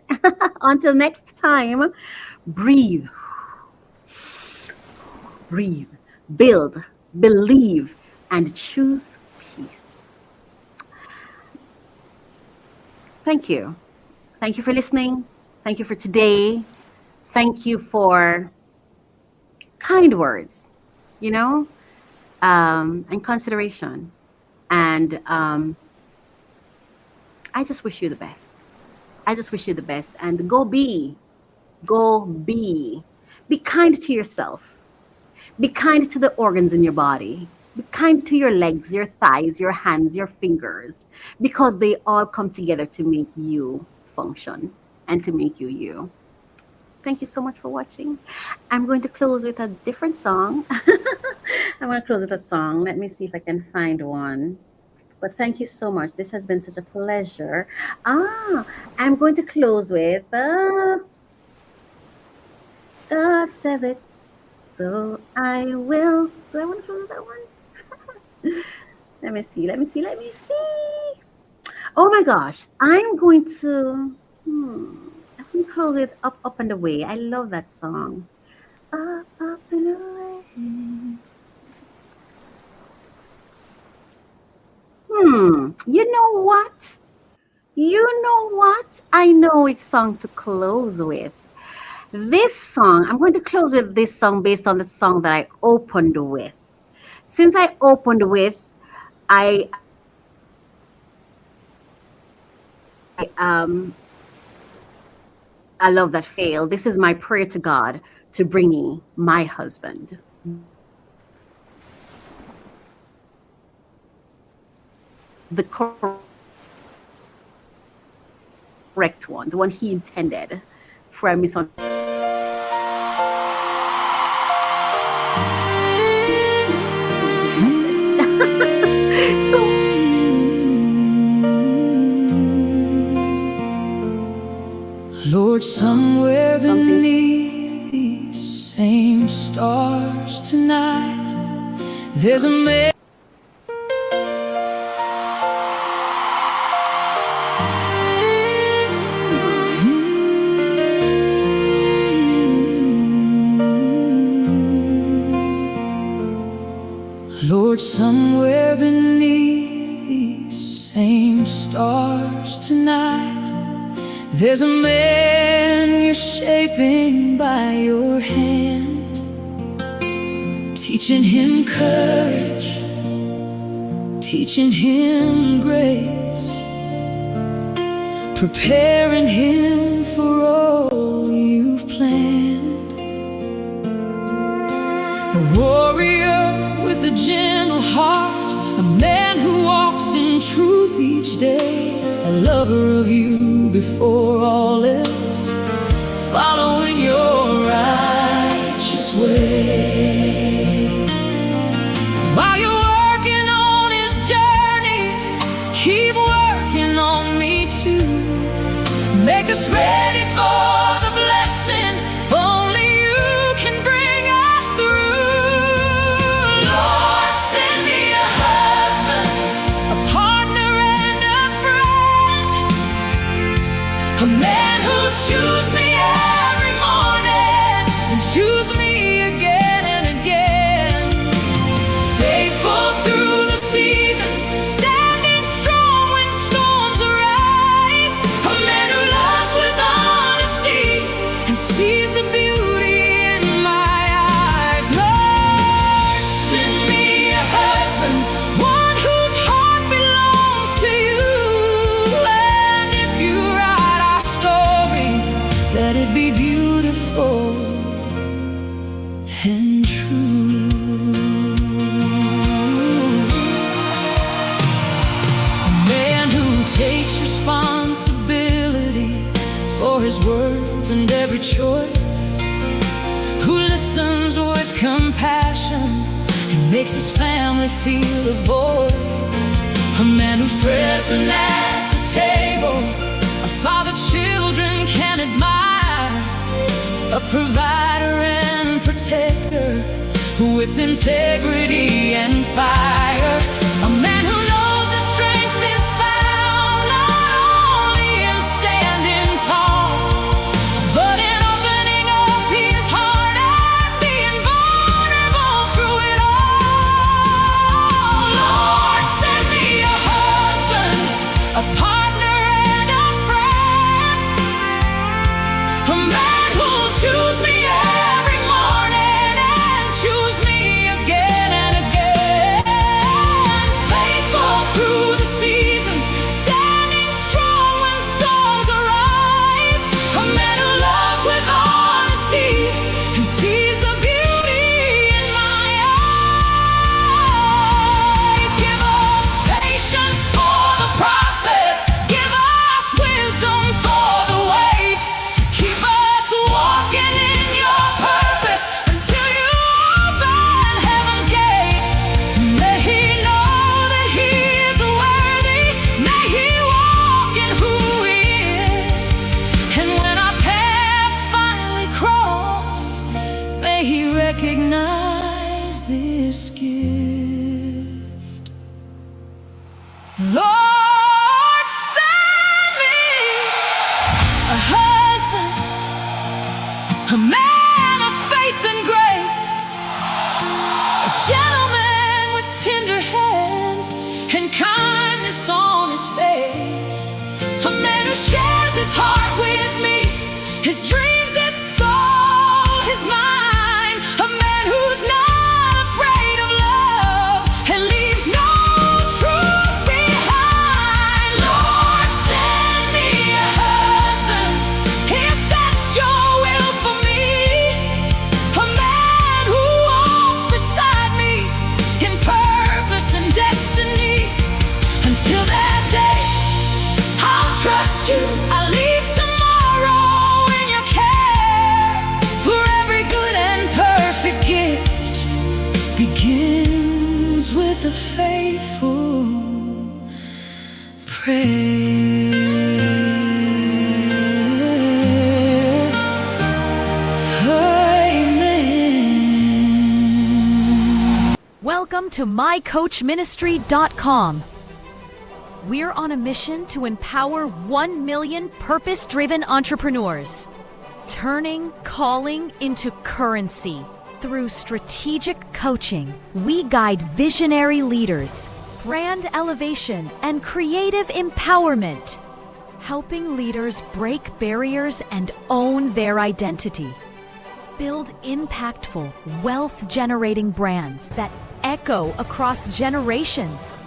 [SPEAKER 1] Until next time, breathe. Breathe, build, believe, and choose peace. Thank you. Thank you for listening. Thank you for today. Thank you for kind words, and consideration. And I just wish you the best. I just wish you the best. And go be. Be kind to yourself. Be kind to the organs in your body. Be kind to your legs, your thighs, your hands, your fingers, because they all come together to make you function and to make you you. Thank you so much for watching. I'm going to close with a different song. I'm going to close with a song. Let me see if I can find one. But thank you so much. This has been such a pleasure. I'm going to close with God Says It. So I will. Do I want to close that one? Let me see. Oh my gosh. I'm going to. I can close it Up and Away. I love that song. Up and away. You know what? I know which song to close with. This song, I'm going to close with this song based on the song that I opened with. Since I opened with, I love that fail. This is my prayer to God to bring me my husband. The correct one, the one he intended for a misunderstanding.
[SPEAKER 3] Lord, somewhere beneath these same stars tonight, there's a man. Lord, somewhere beneath these same stars tonight, there's a man you're shaping by your hand, teaching him courage, teaching him grace, preparing him for all you've planned. A warrior with a gentle heart, a man who walks in truth each day, a lover of you before all else, following your righteous way. While you're working on his journey, keep working on me too. Make us ready for the blessing only you can bring us through. Lord, send me a husband, a partner and a friend, a man who'll choose me every morning, sees the beauty in my eyes. Lord, send me a husband, one whose heart belongs to you. And if you write our story, let it be beautiful and true. A man who takes responsibility for his words and every choice, who listens with compassion and makes his family feel a voice. A man who's present at the table, a father children can admire, a provider and protector with integrity and fire. A man who knows that strength is found not only in standing tall, but in opening up his heart and being vulnerable through it all. Lord, send me a husband, a partner and a friend, a man who'll choose me every morning and choose me again and again. Faithful through the seasons, standing strong when storms arise. A man who loves with honesty and sees the beauty in my eyes. Give us patience for the process, give us wisdom for the wait. Keep us walking in your purpose until you open heaven's gates. May he know that he is worthy, may he walk in who he is. And when our paths finally cross, may he recognize this gift. Lord, send me a husband, a man of faith and grace, a gentleman with tender hands and kindness on his face, a man who shares his heart with me, his dreams, his soul, his mind, a man who's not afraid of love and leaves no truth behind. Lord, send me a husband, if that's your will for me, a man who walks beside me in purpose and destiny. Until that day, I'll trust you. I leave tomorrow in your care, for every good and perfect gift begins with a faithful prayer. Amen.
[SPEAKER 5] Welcome to mycoachministry.com. We're on a mission to empower 1 million purpose-driven entrepreneurs, turning calling into currency. Through strategic coaching, we guide visionary leaders, brand elevation, and creative empowerment, helping leaders break barriers and own their identity. Build impactful, wealth-generating brands that echo across generations.